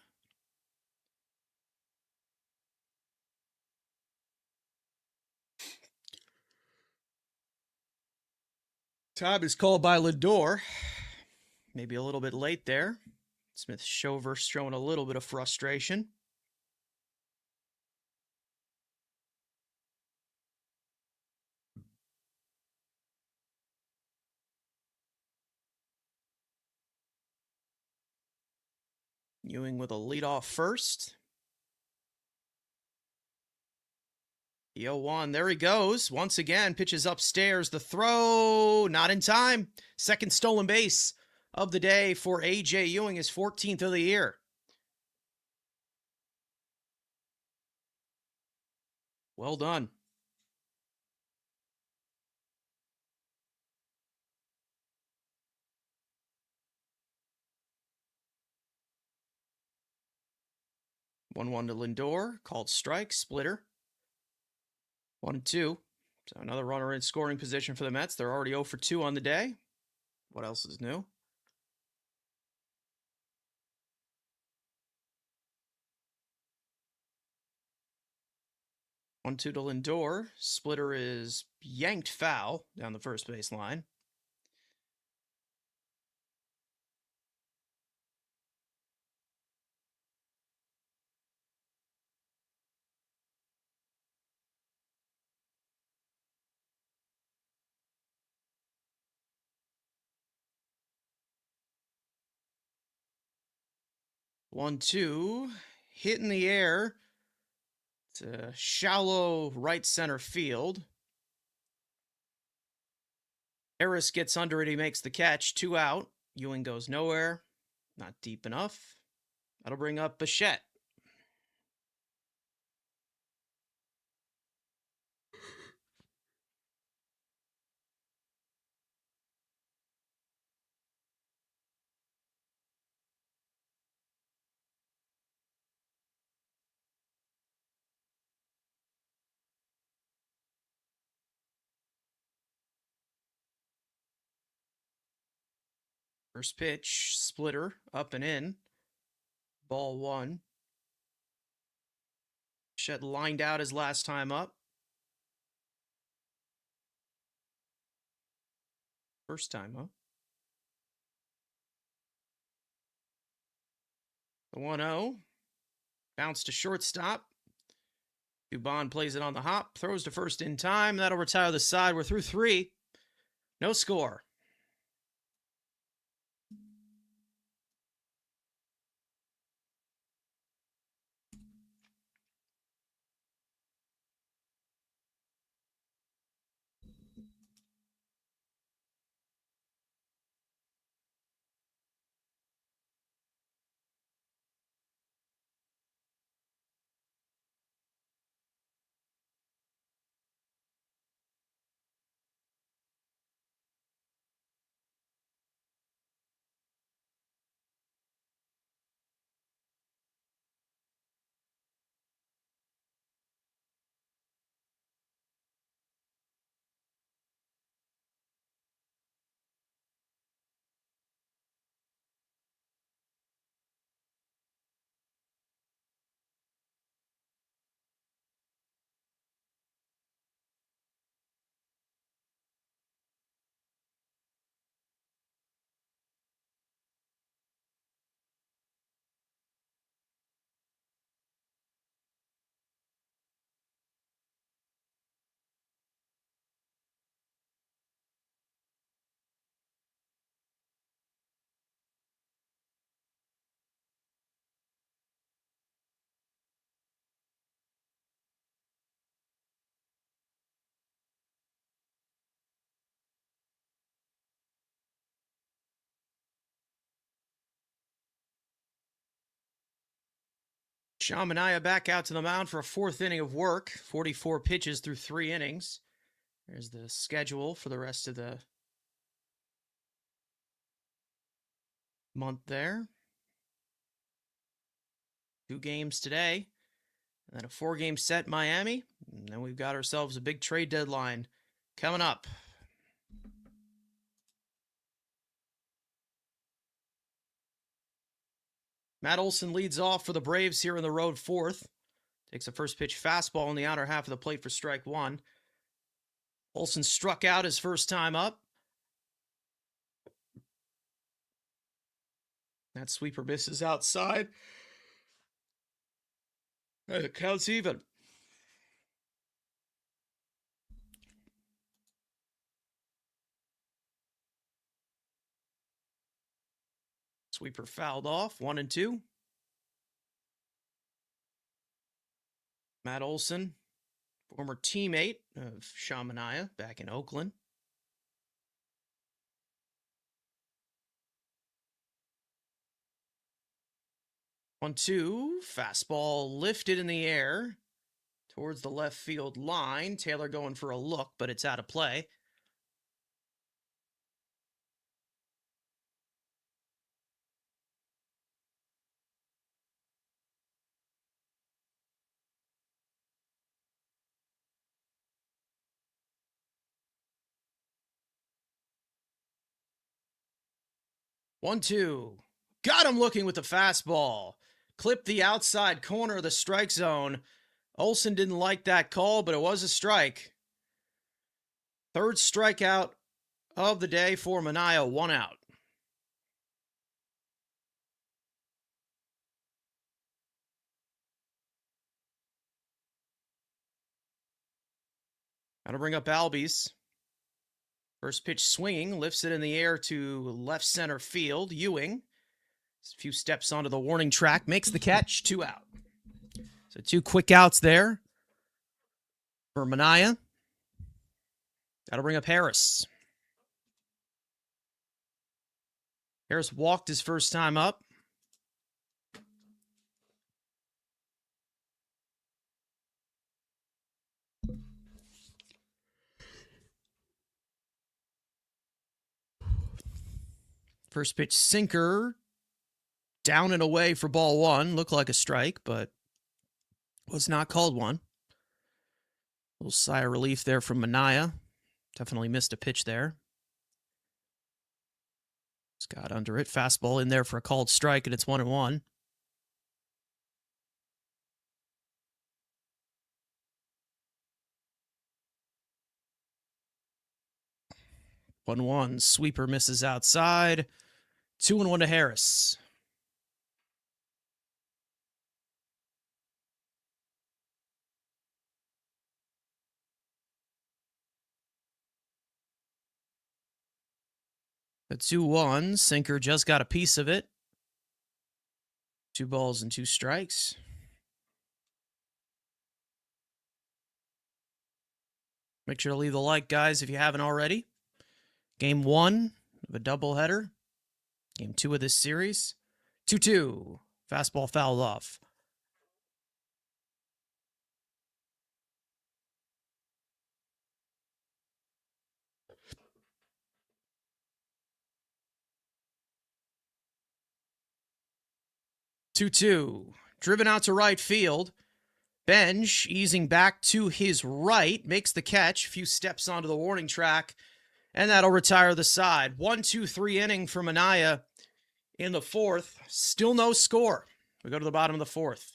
Time is called by Lindor. Maybe a little bit late there. Smith-Shawver showing a little bit of frustration. Ewing with a leadoff first. The 0-1, there he goes. Once again, pitches upstairs. The throw, not in time. Second stolen base of the day for AJ Ewing, his 14th of the year. Well done. One to Lindor, called strike, splitter. 1-2. So another runner in scoring position for the Mets. They're already 0 for 2 on the day. What else is new? One two to Lindor. Splitter is yanked foul down the first base line. One two, hit in the air. It's a shallow right center field. Harris gets under it. He makes the catch. 2 out. Ewing goes nowhere. Not deep enough. That'll bring up Bichette. First pitch, splitter, up and in. Ball 1. Bichette lined out his last time up. First time up. The 1-0. Bounce to shortstop. Dubon plays it on the hop. Throws to first in time. That'll retire the side. We're through 3. No score. Sean Manaea back out to the mound for a fourth inning of work. 44 pitches through 3 innings. There's the schedule for the rest of the month there. 2 games today. And then a 4-game set in Miami. And then we've got ourselves a big trade deadline coming up. Matt Olson leads off for the Braves here in the road 4th. Takes a first pitch fastball in the outer half of the plate for strike 1. Olson struck out his first time up. That sweeper misses outside. And it counts even. Sweeper fouled off, 1-2. Matt Olson, former teammate of Sean Manaea back in Oakland. 1-2, fastball lifted in the air towards the left field line. Taylor going for a look, but it's out of play. One, two. Got him looking with the fastball. Clipped the outside corner of the strike zone. Olson didn't like that call, but it was a strike. 3rd strikeout of the day for Manaea, 1 out. Gotta bring up Albies. First pitch swinging, lifts it in the air to left center field. Ewing, a few steps onto the warning track, makes the catch, 2 out. So 2 quick outs there for Manaea. Gotta bring up Harris. Harris walked his first time up. First pitch sinker, down and away for ball 1. Looked like a strike, but was not called one. A little sigh of relief there from Manaea. Definitely missed a pitch there. Just got under it. Fastball in there for a called strike, and it's 1-1. One, sweeper misses outside. 2-1 to Harris. The 2-1, sinker just got a piece of it. 2 balls and 2 strikes. Make sure to leave the like, guys, if you haven't already. Game 1 of a doubleheader. Game 2 of this series. 2-2. Fastball fouled off. Two. Driven out to right field. Benj, easing back to his right, makes the catch. A few steps onto the warning track, and that'll retire the side. 1-2-3 inning for Manaea in the 4th. Still no score. We go to the bottom of the 4th.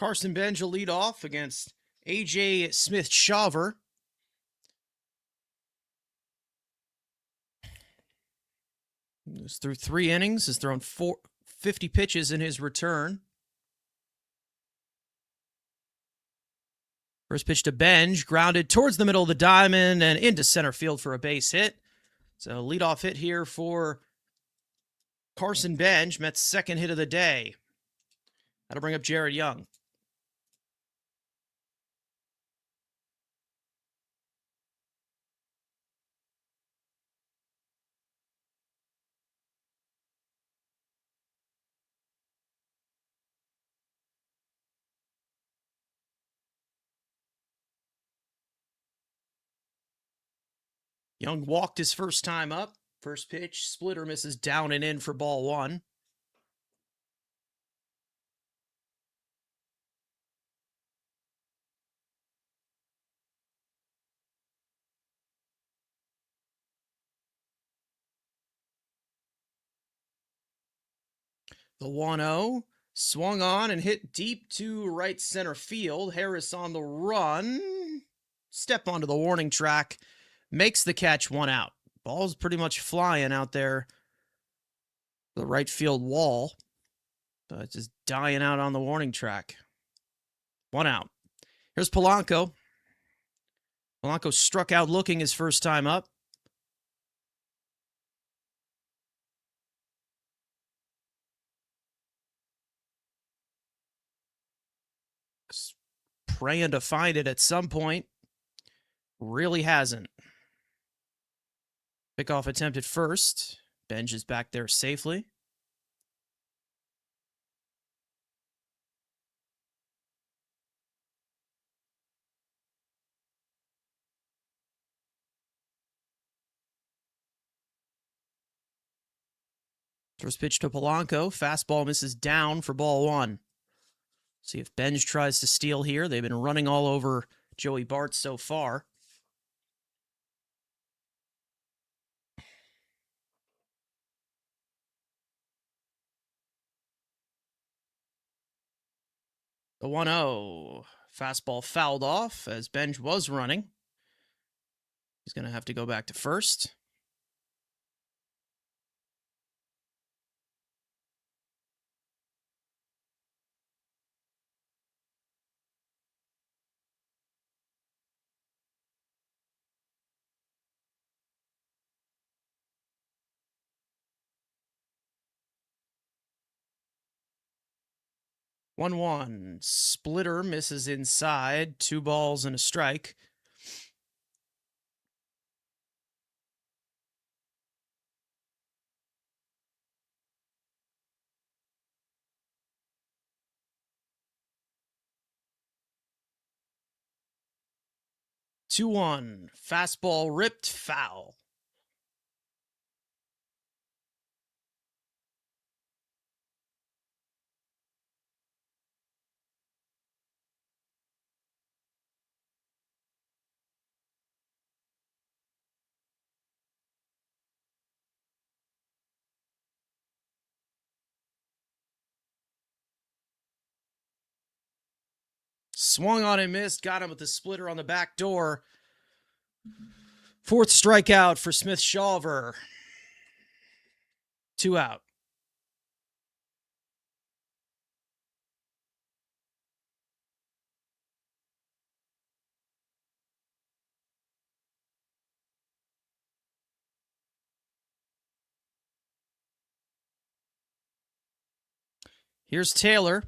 Carson Benj will lead off against A.J. Smith-Shawver. He's through 3 innings, has thrown 50 pitches in his return. First pitch to Benj, grounded towards the middle of the diamond and into center field for a base hit. So leadoff hit here for Carson Benj, Mets' second hit of the day. That'll bring up Jared Young. Young walked his first time up. First pitch, splitter misses down and in for ball 1. The 1-0 swung on and hit deep to right center field. Harris on the run. Step onto the warning track. Makes the catch, 1 out. Ball's pretty much flying out there. The right field wall. But just dying out on the warning track. 1 out. Here's Polanco. Polanco struck out looking his first time up. Praying to find it at some point. Really hasn't. Pickoff attempt at first. Benj is back there safely. First pitch to Polanco. Fastball misses down for ball 1. See if Benj tries to steal here. They've been running all over Joey Bart so far. The 1-0. Fastball fouled off as Benj was running. He's going to have to go back to first. One splitter misses inside. 2 balls and a strike. Two one. Fastball ripped foul. Swung on and missed. Got him with the splitter on the back door. 4th strikeout for Smith-Shawver. 2 out. Here's Taylor.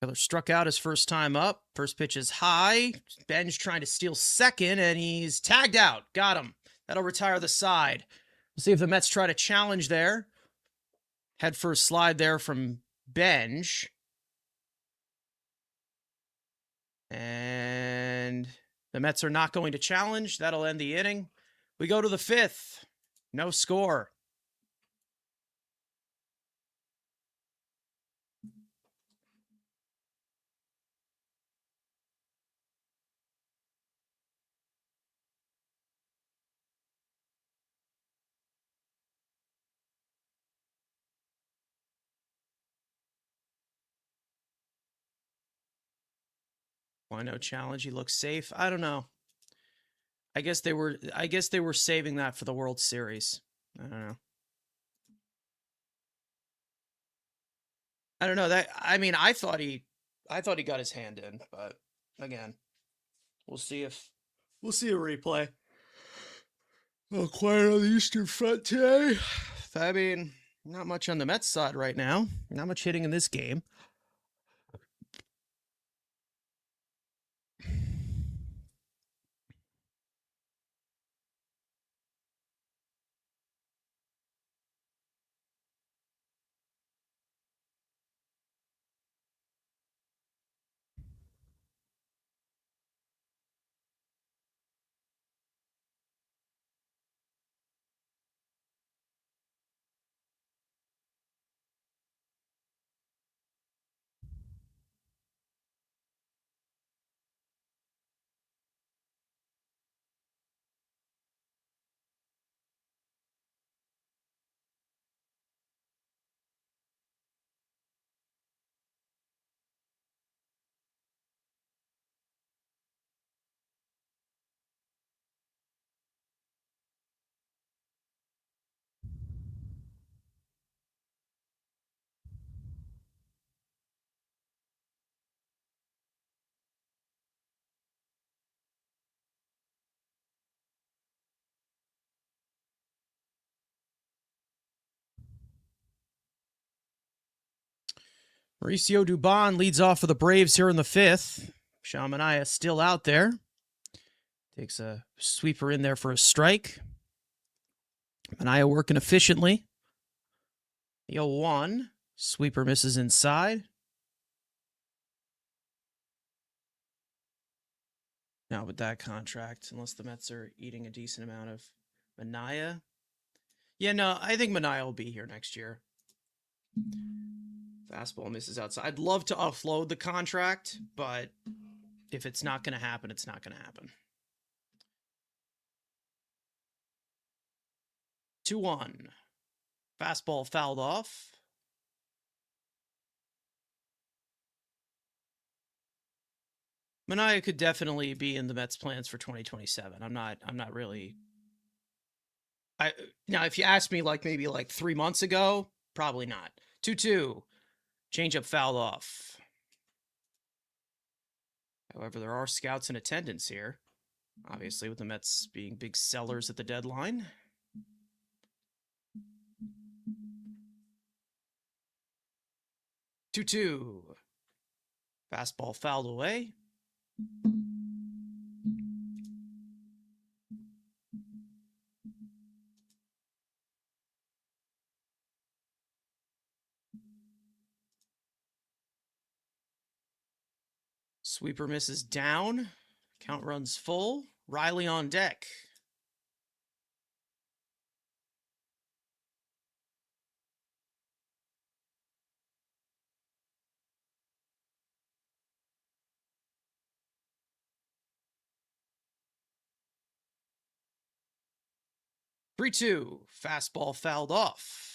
Taylor struck out his first time up. First pitch is high. Benj trying to steal second, and he's tagged out. Got him. That'll retire the side. We'll see if the Mets try to challenge there. Head first slide there from Benj. And the Mets are not going to challenge. That'll end the inning. We go to the 5th. No score. 2.0 challenge. He looks safe. I don't know. I guess they were saving that for the World Series. I don't know. I don't know that. I mean, I thought he got his hand in, but again, we'll see a replay. Oh, quiet on the Eastern Front today. I mean, not much on the Mets side right now. Not much hitting in this game. Mauricio Dubon leads off for the Braves here in the 5th. Sean Manaea still out there. Takes a sweeper in there for a strike. Manaea working efficiently. The 0-1. Sweeper misses inside. Now with that contract, unless the Mets are eating a decent amount of Manaea. Yeah, no, I think Manaea will be here next year. Fastball misses outside. I'd love to offload the contract, but if it's not going to happen, it's not going to happen. 2-1. Fastball fouled off. Manaea could definitely be in the Mets plans for 2027. I'm not really. Now, if you asked me maybe 3 months ago, probably not. 2-2. Changeup fouled off. However, there are scouts in attendance here. Obviously, with the Mets being big sellers at the deadline. Two. Fastball fouled away. Sweeper misses down. Count runs full. Riley on deck. Three, 2. Fastball fouled off.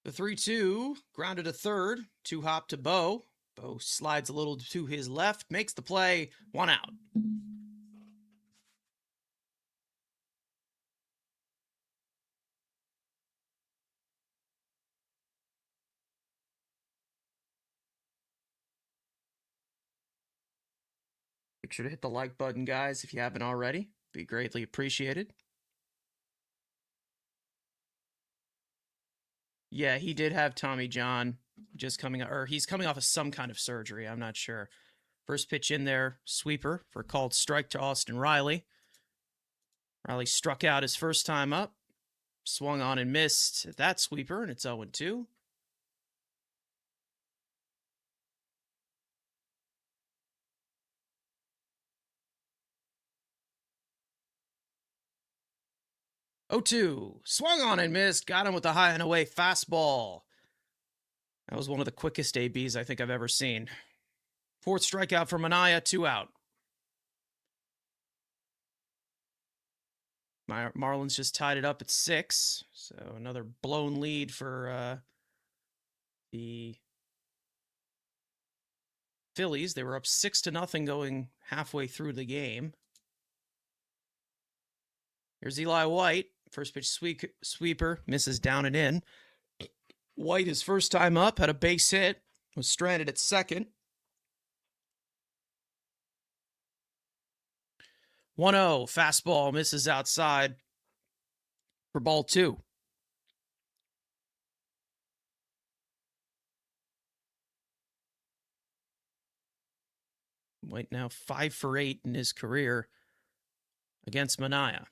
The 3-2 grounded to third. 2-hop to Bo. Bo slides a little to his left, makes the play. 1 out. Make sure to hit the like button, guys, if you haven't already. Be greatly appreciated. Yeah, he did have Tommy John just coming, or he's coming off of some kind of surgery. I'm not sure. First pitch in there, sweeper for a called strike to Austin Riley. Riley struck out his first time up, swung on and missed at that sweeper, and it's 0-2. 0-2. Swung on and missed. Got him with the high and away fastball. That was one of the quickest ABs I think I've ever seen. Fourth strikeout for Manaea, 2 out. Marlins just tied it up at 6. So another blown lead for the Phillies. They were up 6-0 going halfway through the game. Here's Eli White. First pitch sweeper. Misses down and in. White, his first time up, had a base hit. Was stranded at second. 1-0. Fastball misses outside for ball 2. White now 5 for 8 in his career against Manaea.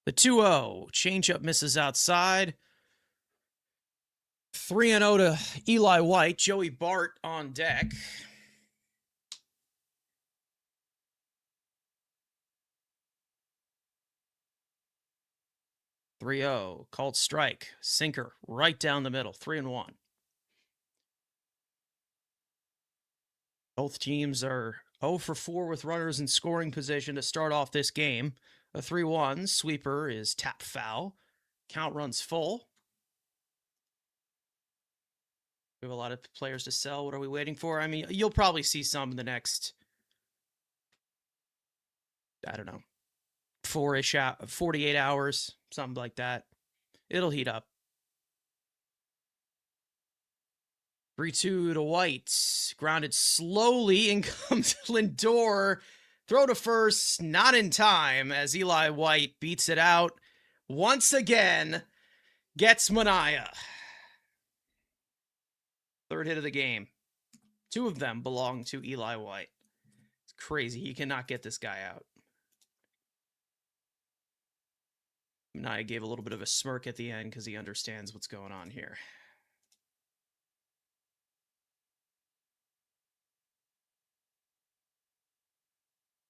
The 2-0. Changeup misses outside. 3-0 to Eli White. Joey Bart on deck. Called strike. Sinker right down the middle. 3-1. Both teams are 0 for 4 with runners in scoring position to start off this game. A 3-1 sweeper is tap foul. Count runs full. We have a lot of players to sell. What are we waiting for? I mean, you'll probably see some in the next, I don't know, 48 hours, something like that. It'll heat up. 3-2 to White. Grounded slowly. In comes Lindor. Throw to first. Not in time as Eli White beats it out. Once again, gets Manaea. Third hit of the game. 2 of them belong to Eli White. It's crazy. He cannot get this guy out. Manaea gave a little bit of a smirk at the end because he understands what's going on here.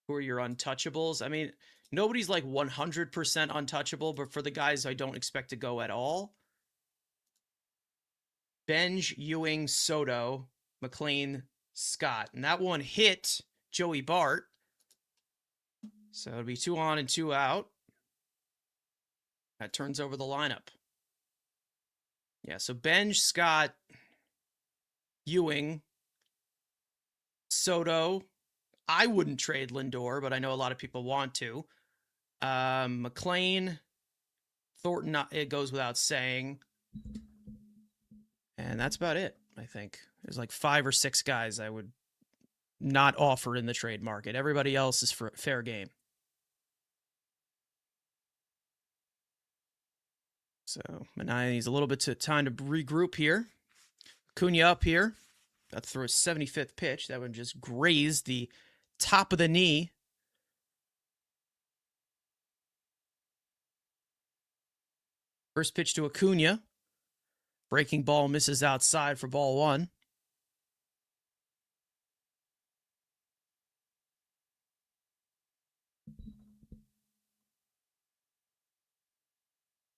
Who are your untouchables? I mean, nobody's like 100% untouchable, but for the guys I don't expect to go at all, Benj, Ewing, Soto, McLean, Scott. And that one hit Joey Bart. So it'll be 2 on and 2 out. That turns over the lineup. Yeah, so Benj, Scott, Ewing, Soto. I wouldn't trade Lindor, but I know a lot of people want to. McLean, Thornton, it goes without saying. And that's about it, I think. There's like 5 or 6 guys I would not offer in the trade market. Everybody else is for fair game. So Manaea needs a little bit of time to regroup here. Acuna up here. About to throw a 75th pitch. That would just graze the top of the knee. First pitch to Acuna. Breaking ball misses outside for ball 1.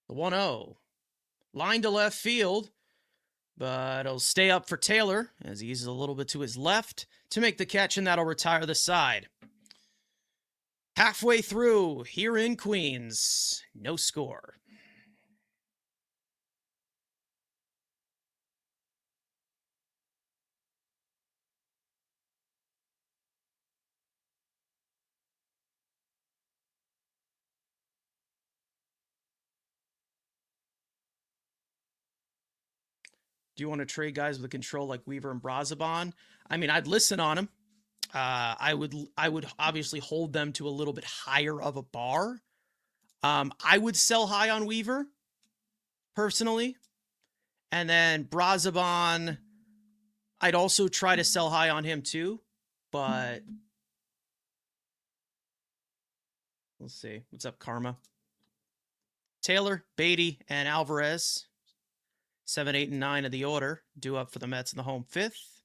The 1-0. Line to left field, but it'll stay up for Taylor as he eases a little bit to his left to make the catch, and that'll retire the side. Halfway through here in Queens, no score. Do you want to trade guys with control like Weaver and Brazoban? I mean, I'd listen on them. I would obviously hold them to a little bit higher of a bar. I would sell high on Weaver, personally. And then Brazoban, I'd also try to sell high on him too. But let's see. What's up, Karma? Taylor, Beatty, and Alvarez. 7, 8, and 9 of the order. Due up for the Mets in the home 5th.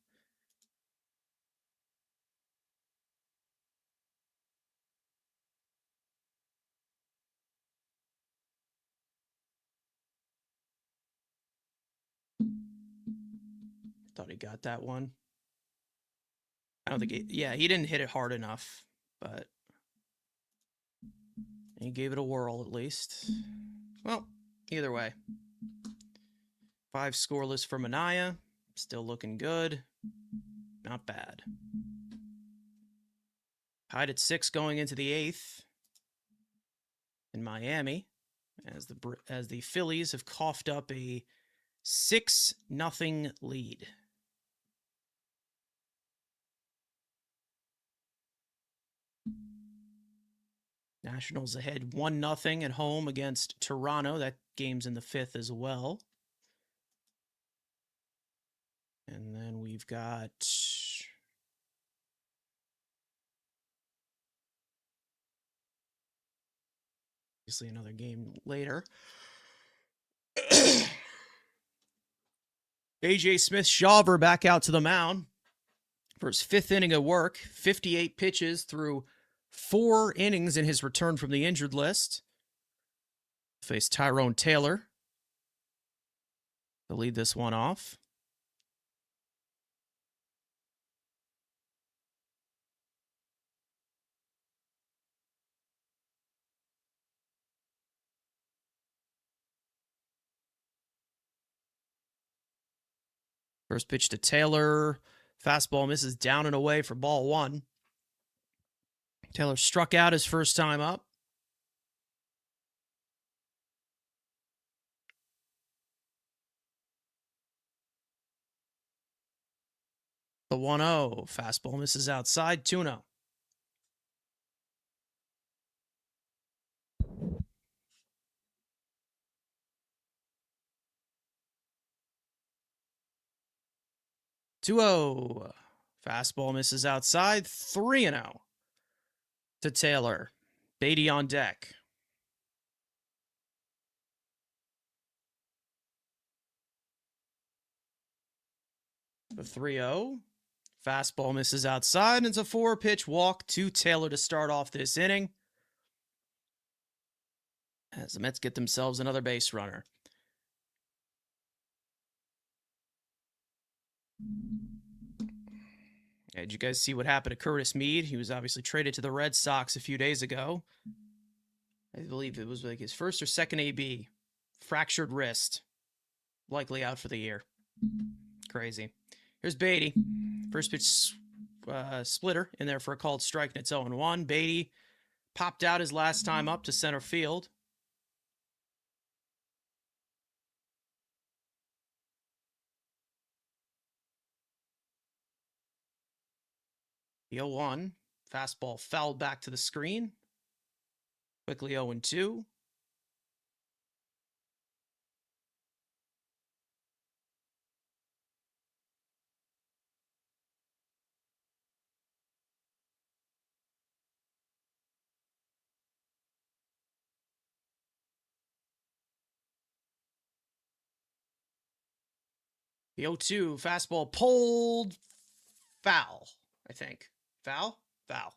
Thought he got that one. I don't think he didn't hit it hard enough, but he gave it a whirl at least. Well, either way. 5 scoreless for Minaya. Still looking good. Not bad. Tied at 6 going into the 8th in Miami, as the Phillies have coughed up a 6-0 lead. Nationals ahead 1-0 at home against Toronto. That game's in the 5th as well. And then we've got obviously another game later. AJ Smith-Shawver back out to the mound for his 5th inning of work. 58 pitches through 4 innings in his return from the injured list. Face Tyrone Taylor to lead this one off. First pitch to Taylor. Fastball misses down and away for ball 1. Taylor struck out his first time up. The 1-0. Fastball misses outside. 2-0. Fastball misses outside. 3-0 to Taylor. Beatty on deck. The 3-0. Fastball misses outside, and it's a 4-pitch walk to Taylor to start off this inning, as the Mets get themselves another base runner. Did you guys see what happened to Curtis Mead? He was obviously traded to the Red Sox a few days ago. I believe it was like his first or second AB. Fractured wrist. Likely out for the year. Crazy. Here's Beatty. First pitch splitter in there for a called strike, and it's 0-1. Beatty popped out his last time up to center field. The 0-1. Fastball fouled back to the screen. Quickly 0-2. The 0-2. Fastball pulled. Foul, I think. Foul? Foul.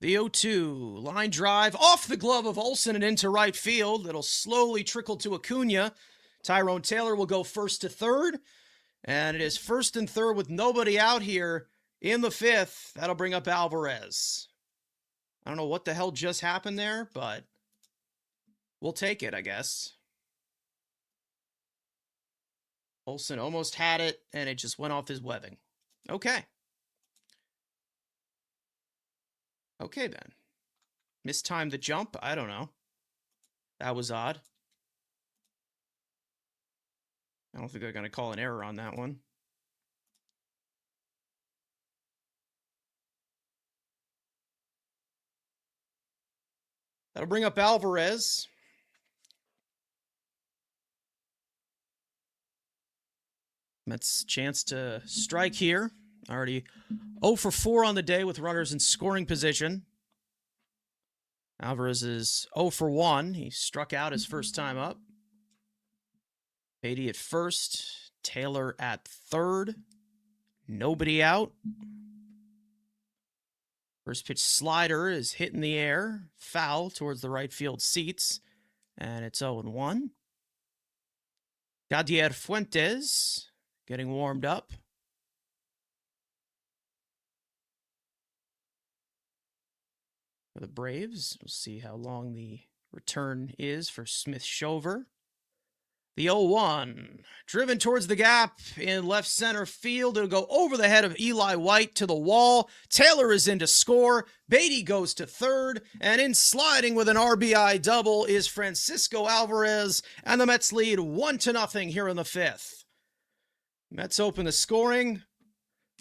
The 0-2, line drive off the glove of Olson and into right field. It'll slowly trickle to Acuna. Tyrone Taylor will go first to third. And it is first and third with nobody out here in the 5th. That'll bring up Alvarez. I don't know what the hell just happened there, but we'll take it, I guess. Olson almost had it, and it just went off his webbing. Okay. Okay, then. Mistimed the jump? I don't know. That was odd. I don't think they're going to call an error on that one. That'll bring up Alvarez. Mets chance to strike here. Already 0 for 4 on the day with runners in scoring position. Alvarez is 0 for 1. He struck out his first time up. Beatty at first. Taylor at third. Nobody out. First pitch slider is hit in the air. Foul towards the right field seats. And it's 0-1. Yadier Fuentes getting warmed up. For the Braves, we'll see how long the return is for Smith-Shawver. The 0-1, driven towards the gap in left center field. It'll go over the head of Eli White to the wall. Taylor is in to score. Beatty goes to third. And in sliding with an RBI double is Francisco Alvarez. And the Mets lead 1-0 here in the fifth. Mets open the scoring.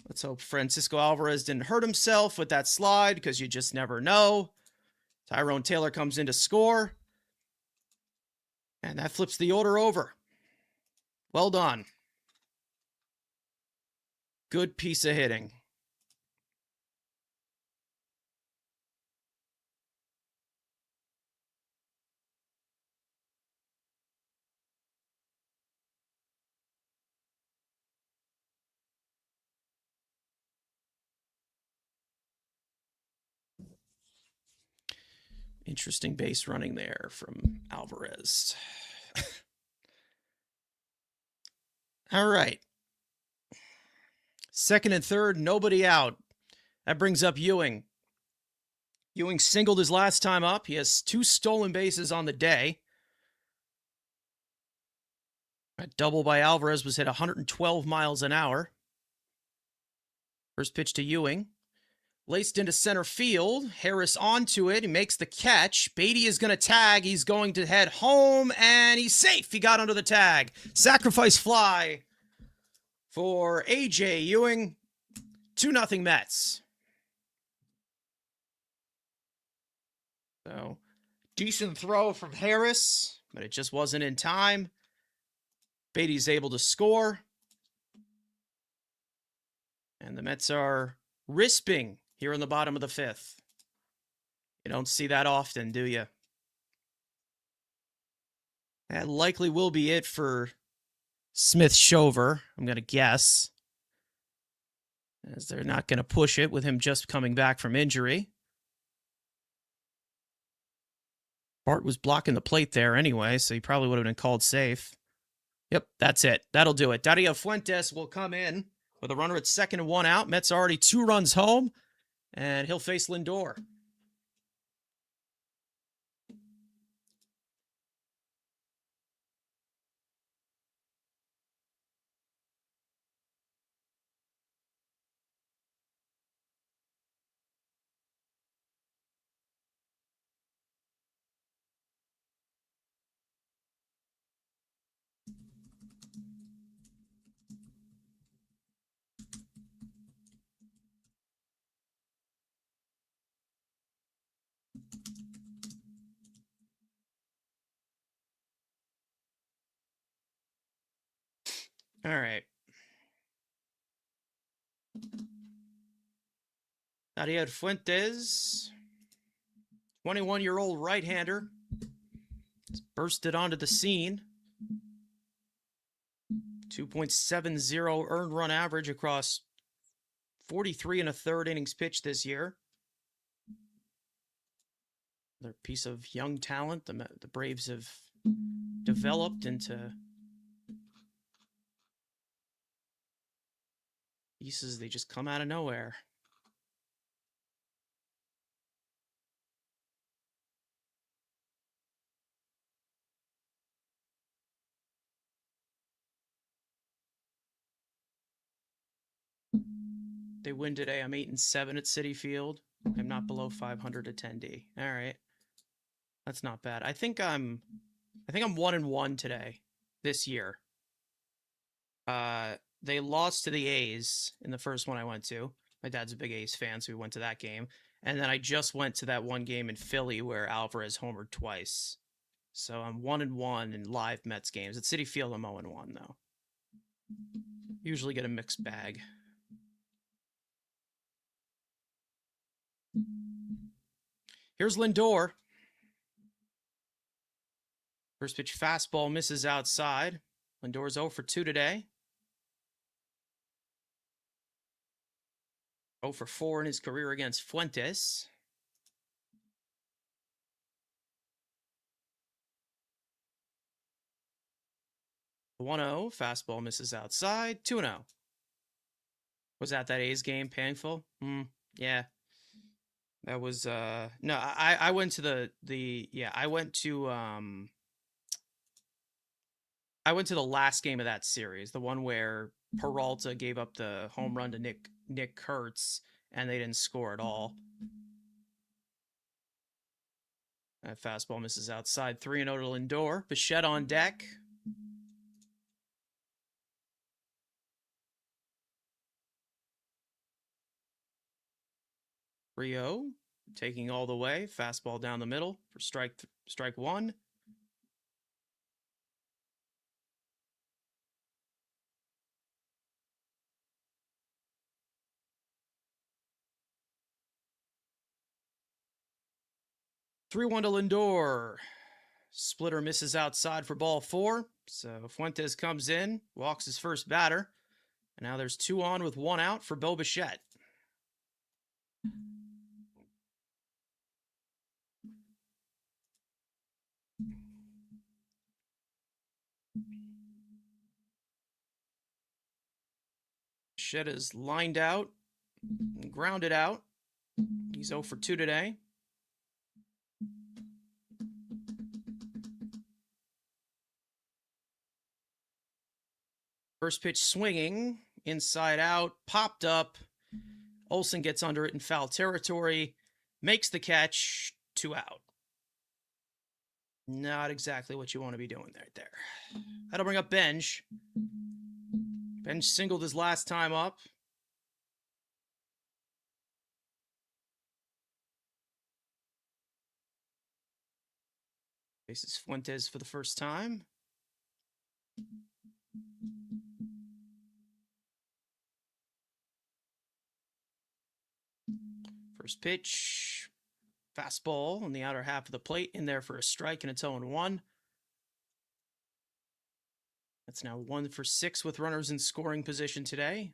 Let's hope Francisco Alvarez didn't hurt himself with that slide, because you just never know. Tyrone Taylor comes in to score. And that flips the order over. Well done. Good piece of hitting. Interesting base running there from Alvarez. All right. Second and third, nobody out. That brings up Ewing. Ewing singled his last time up. He has 2 stolen bases on the day. A double by Alvarez was hit 112 miles an hour. First pitch to Ewing. Laced into center field. Harris onto it. He makes the catch. Beatty is going to tag. He's going to head home, and he's safe. He got under the tag. Sacrifice fly for A.J. Ewing. 2-0 Mets. So, decent throw from Harris, but it just wasn't in time. Beatty's able to score. And the Mets are risping here in the bottom of the fifth. You don't see that often, do you? That likely will be it for Smith-Shawver, I'm going to guess, as they're not going to push it with him just coming back from injury. Bart was blocking the plate there anyway, so he probably would have been called safe. Yep, that's it. That'll do it. Dario Fuentes will come in with a runner at second and 1 out. Mets already 2 runs home, and he'll face Lindor. All right. Dario Fuentes, 21-year-old right-hander, has bursted onto the scene. 2.70 earned run average across 43 1/3 innings pitched this year. Another piece of young talent the Braves have developed into pieces. They just come out of nowhere. They win today. I'm 8-7 at Citi Field. I'm not below 500 attendee. All right, that's not bad. I think I'm 1-1 today this year. They lost to the A's in the first one I went to. My dad's a big A's fan, so we went to that game. And then I just went to that one game in Philly where Alvarez homered twice. So I'm 1-1 in live Mets games. At Citi Field, I'm 0-1 though. Usually get a mixed bag. Here's Lindor. First pitch fastball misses outside. Lindor's 0 for 2 today. 0 for 4 in his career against Fuentes. The 1-0, fastball misses outside. 2-0. Was that A's game painful? Yeah. That was no, I went to I went to the last game of that series, the one where Peralta gave up the home run to Nick Kurtz and they didn't score at all. That fastball misses outside. 3-0 to Lindor. Bichette on deck. Rio taking all the way. Fastball down the middle for strike one. Three 1 to Lindor. Splitter misses outside for ball 4. So Fuentes comes in, walks his first batter. And now there's 2 on with 1 out for Bo Bichette. Bichette is lined out and grounded out. He's 0 for 2 today. First pitch swinging, inside out, popped up. Olson gets under it in foul territory, makes the catch, 2 out. Not exactly what you want to be doing there. That'll bring up Benj. Benj singled his last time up. Faces Fuentes for the first time. First pitch, fastball on the outer half of the plate, in there for a strike, and it's 0-1. That's now 1 for 6 with runners in scoring position today.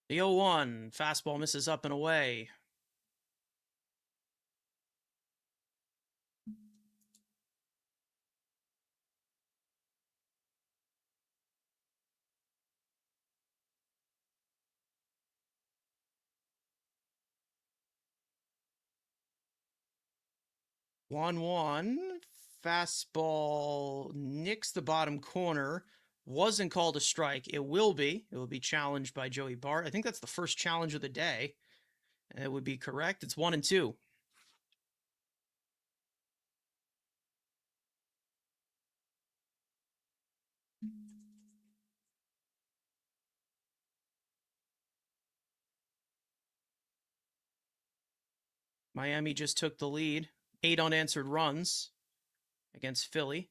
The 0-1, fastball misses up and away. One, fastball nicks the bottom corner. Wasn't called a strike. It will be. It will be challenged by Joey Bart. I think that's the first challenge of the day. It would be correct. It's 1-2. Miami just took the lead. 8 unanswered runs against Philly.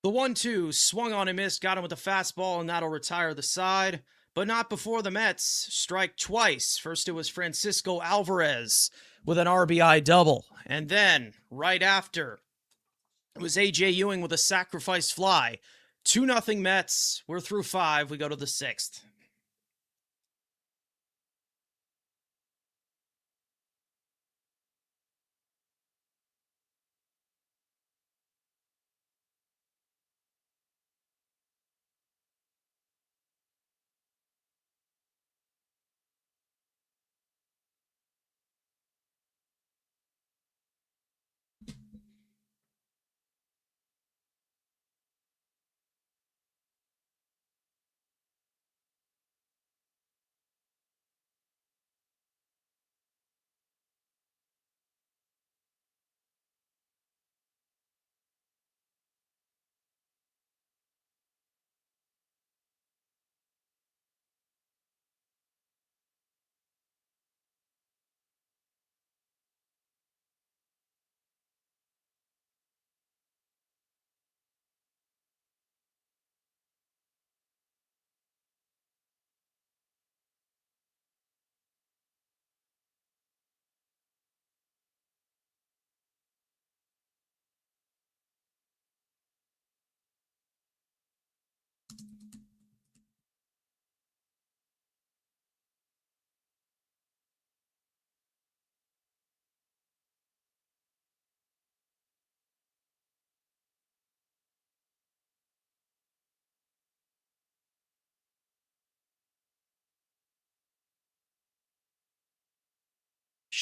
The 1-2 swung on and missed, got him with the fastball, and that'll retire the side. But not before the Mets strike twice. First, it was Francisco Alvarez with an RBI double. And then, right after, it was A.J. Ewing with a sacrifice fly. 2-0 Mets. We're through 5. We go to the 6th.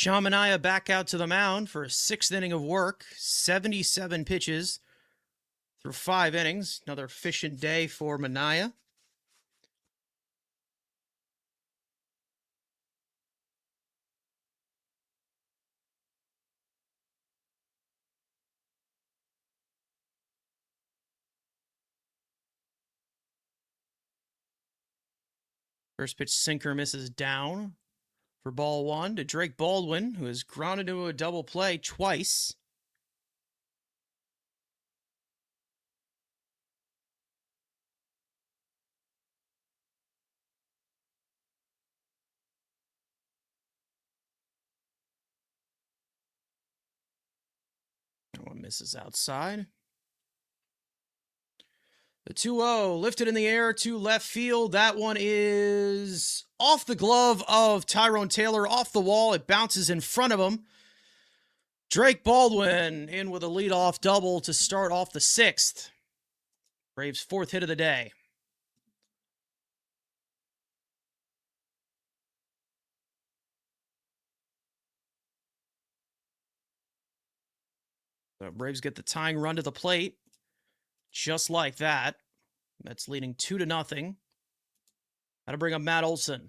Sean Manaea back out to the mound for a 6th inning of work. 77 pitches through 5 innings. Another efficient day for Manaea. First pitch sinker misses down for ball 1 to Drake Baldwin, who has grounded into a double play twice. That one misses outside. The 2-0 lifted in the air to left field. That one is off the glove of Tyrone Taylor, off the wall. It bounces in front of him. Drake Baldwin in with a leadoff double to start off the 6th. Braves' 4th hit of the day. The Braves get the tying run to the plate. Just like that. That's leading 2-0. That'll bring up Matt Olson.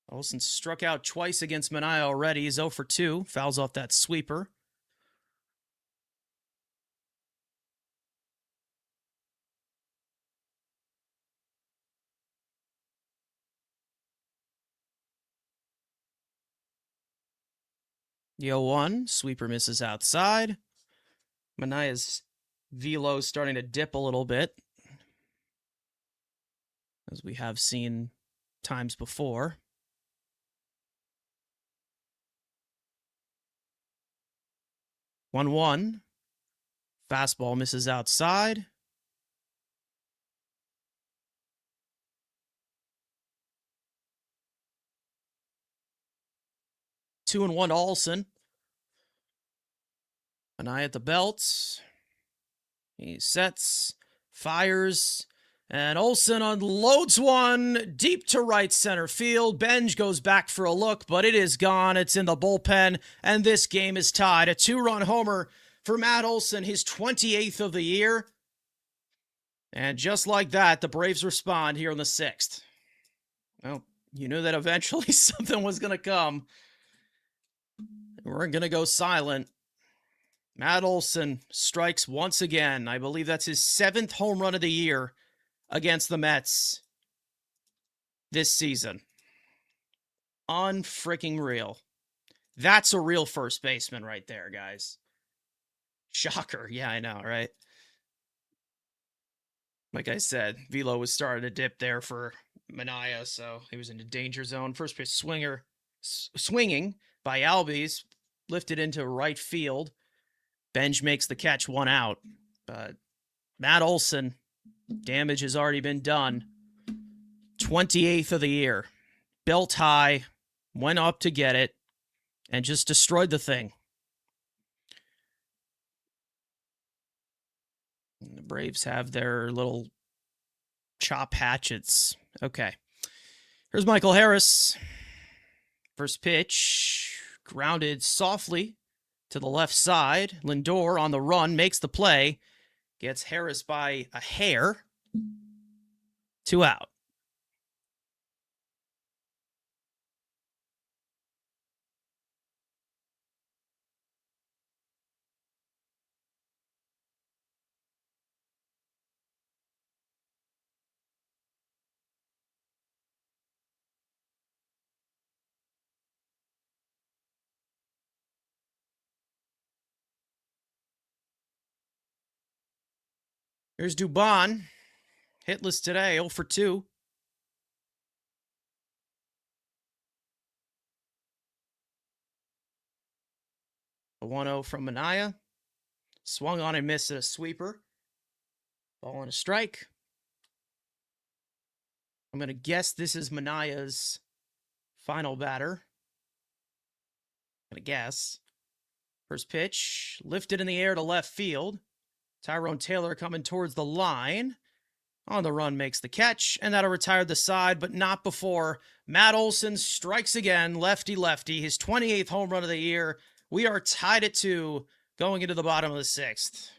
Olson struck out twice against Manaea already. He's 0 for 2. Fouls off that sweeper. The 0-1. Sweeper misses outside. Manaea's velo starting to dip a little bit, as we have seen times before. 1-1. Fastball misses outside. Two and 1 to Olson. Manaea at the belt. He sets, fires, and Olson unloads one deep to right center field. Benj goes back for a look, but it is gone. It's in the bullpen, and this game is tied. A 2-run homer for Matt Olson, his 28th of the year. And just like that, the Braves respond here in the 6th. Well, you knew that eventually something was going to come. We're going to go silent. Matt Olson strikes once again. I believe that's his 7th home run of the year against the Mets this season. Unfreaking real. That's a real first baseman right there, guys. Shocker. Yeah, I know, right? Like I said, velo was starting to dip there for Manaea, so he was in the danger zone. First pitch swinging by Albies, lifted into right field. Benj makes the catch, 1 out. But Matt Olson, damage has already been done. 28th of the year. Belt high, went up to get it, and just destroyed the thing. And the Braves have their little chop hatchets. Okay. Here's Michael Harris. First pitch, grounded softly to the left side. Lindor on the run, makes the play. Gets Harris by a hair. 2 out. Here's Dubon. Hitless today, 0 for 2. A 1-0 from Manaea. Swung on and missed at a sweeper. Ball and a strike. I'm going to guess this is Manaea's final batter. I'm going to guess. First pitch, lifted in the air to left field. Tyrone Taylor coming towards the line. On the run makes the catch, and that'll retire the side, but not before Matt Olson strikes again, lefty, his 28th home run of the year. We are tied at 2 going into the bottom of the 6th.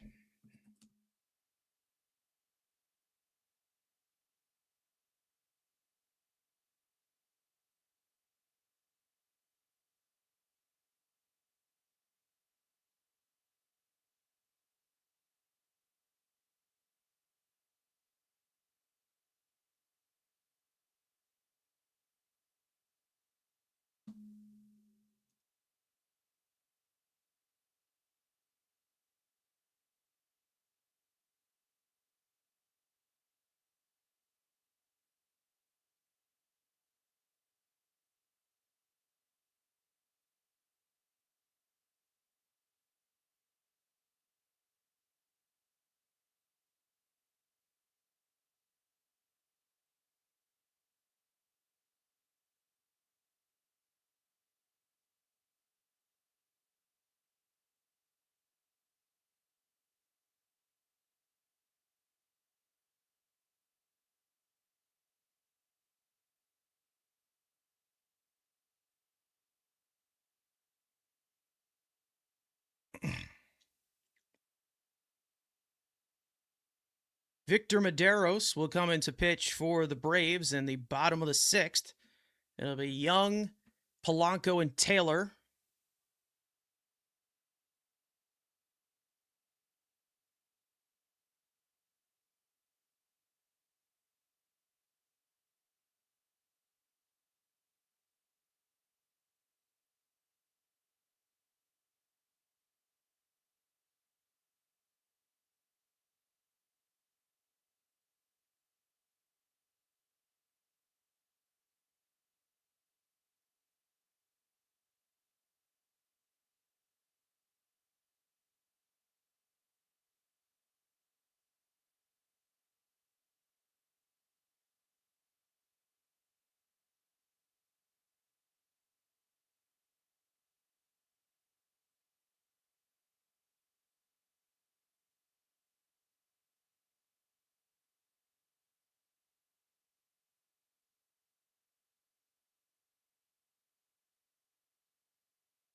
Victor Mederos will come into pitch for the Braves in the bottom of the 6th. It'll be Young, Polanco, and Taylor.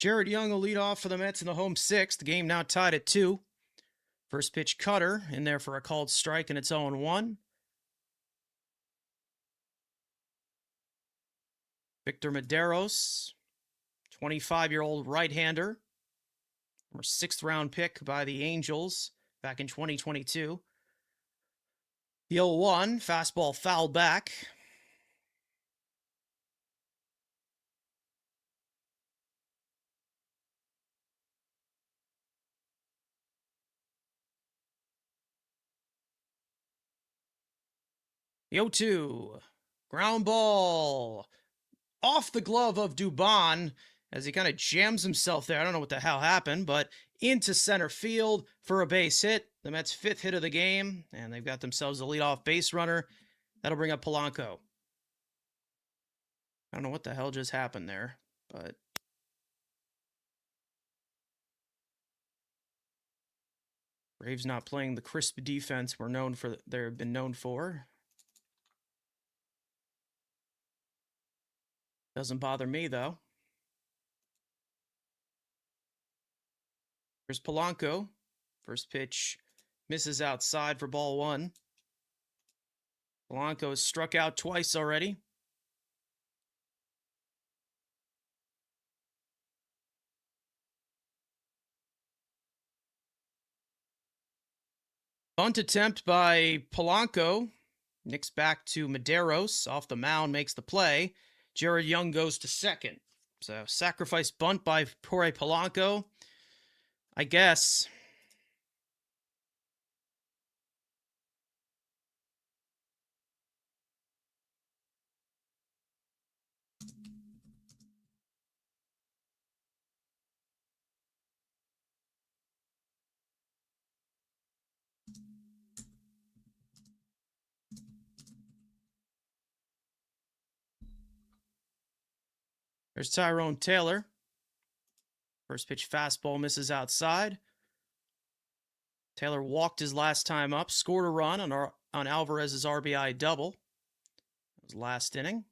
Jared Young will lead off for the Mets in the home 6th. The game now tied at 2. First pitch cutter in there for a called strike, and it's 0-1. Victor Mederos, 25-year-old right-hander, former 6th-round pick by the Angels back in 2022. The 0-1, fastball fouled back. The 0-2, ground ball off the glove of Dubon as he kind of jams himself there. I don't know what the hell happened, but into center field for a base hit. The Mets' 5th hit of the game, and they've got themselves a leadoff base runner. That'll bring up Polanco. I don't know what the hell just happened there, but Braves not playing the crisp defense they've been known for. Doesn't bother me, though. Here's Polanco. First pitch misses outside for ball 1. Polanco has struck out twice already. Bunt attempt by Polanco. Nicks back to Mederos. Off the mound, makes the play. Jared Young goes to second. So, sacrifice bunt by Jorge Polanco. I guess. There's Tyrone Taylor. First pitch fastball misses outside. Taylor walked his last time up, scored a run on on Alvarez's RBI double. It was last inning.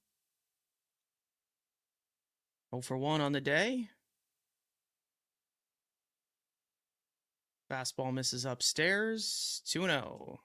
0 for 1 on the day. Fastball misses upstairs. 2-0.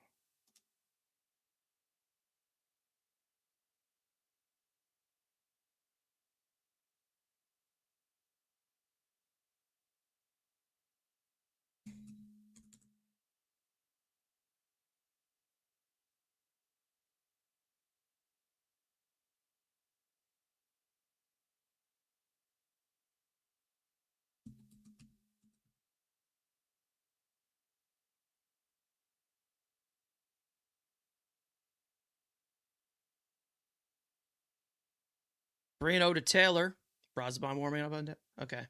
Three 0 to Taylor. Brosbon warming up on that. Okay.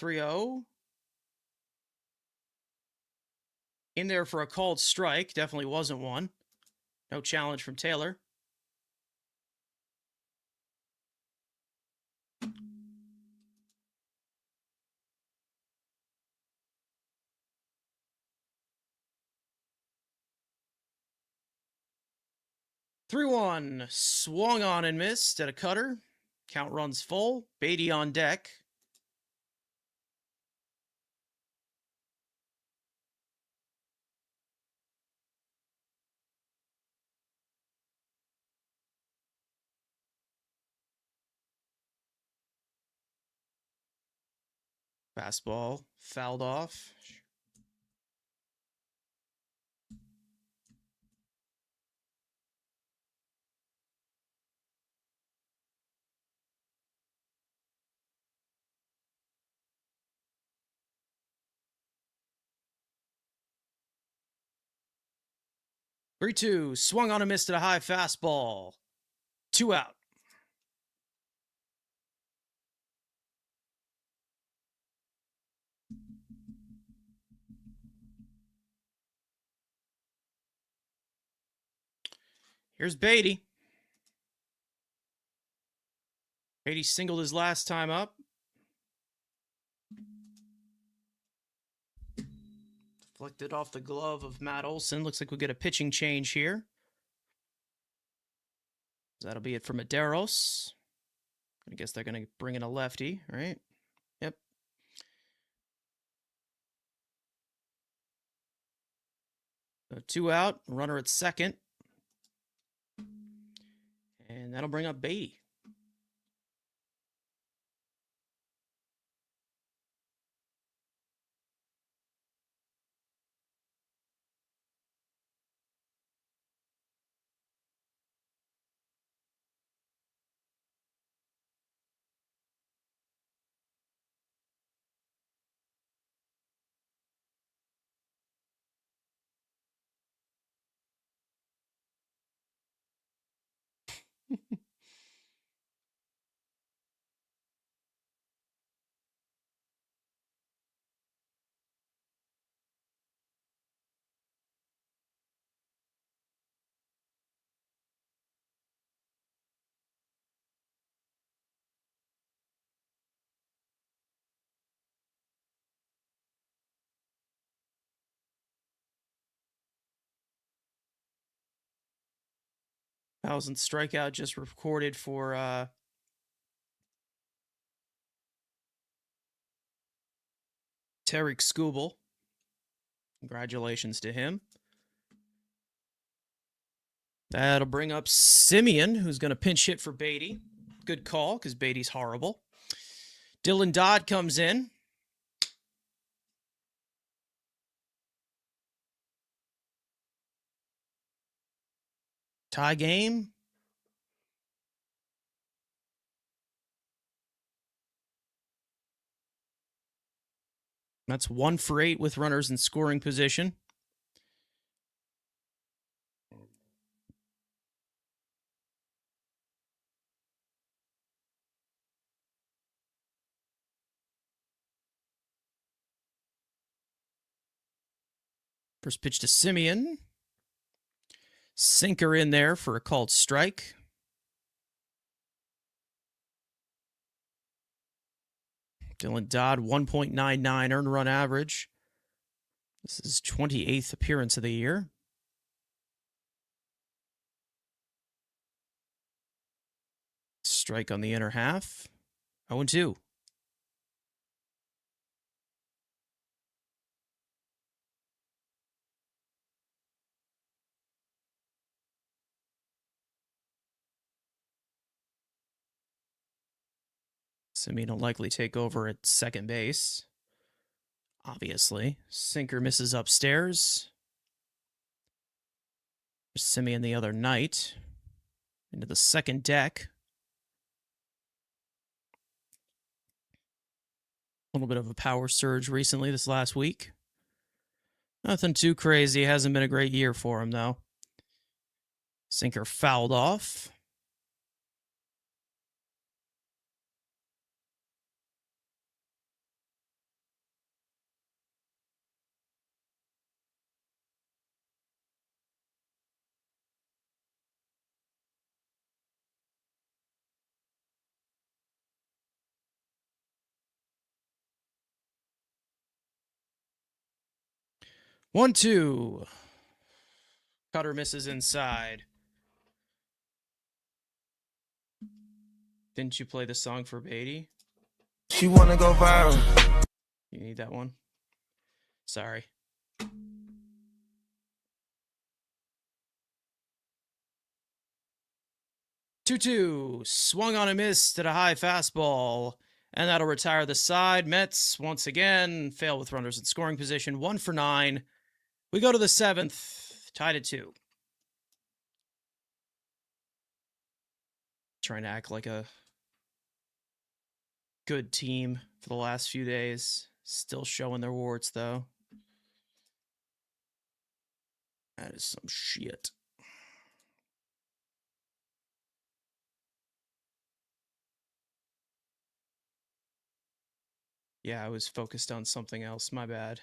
3-0. In there for a called strike. Definitely wasn't one. No challenge from Taylor. Three 1. Swung on and missed at a cutter. Count runs full. Beatty on deck. Fastball fouled off. 3-2. Swung on and missed at a high fastball. 2 out. Here's Beatty. Beatty singled his last time up. Deflected off the glove of Matt Olson. Looks like we'll get a pitching change here. That'll be it for Medeiros. I guess they're going to bring in a lefty, right? Yep. So 2 out, runner at second. And that'll bring up Beatty. Thousandth strikeout just recorded for Tarik Skubal. Congratulations to him. That'll bring up Simeon, who's going to pinch hit for Beatty. Good call, because Beatty's horrible. Dylan Dodd comes in. Tie game. That's 1 for 8 with runners in scoring position. First pitch to Simeon. Sinker in there for a called strike. Dylan Dodd, 1.99 earned run average. This is 28th appearance of the year. Strike on the inner half. 0-2. Semien will likely take over at second base. Obviously. Sinker misses upstairs. Semien the other night. Into the second deck. A little bit of a power surge recently this last week. Nothing too crazy. Hasn't been a great year for him, though. Sinker fouled off. One, two. Cutter misses inside. Didn't you play the song for Beatty? She wanna go viral. You need that one? Sorry. Two. Swung on a miss at a high fastball. And that'll retire the side. Mets, once again, fail with runners in scoring position. 1 for 9. We go to the 7th. Tied at 2. Trying to act like a good team for the last few days. Still showing their warts, though. That is some shit. Yeah, I was focused on something else. My bad.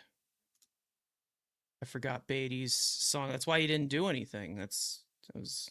I forgot Beatty's song. That's why he didn't do anything. That was...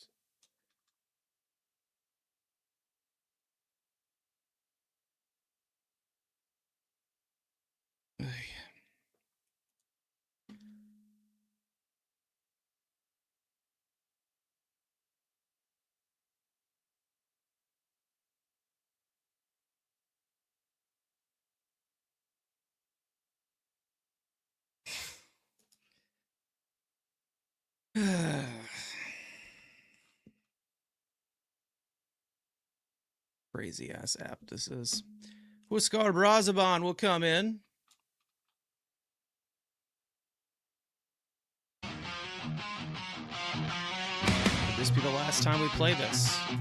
Crazy ass app this is. Huascar Brazaban will come in. Could this be the last time we play this? Who knows?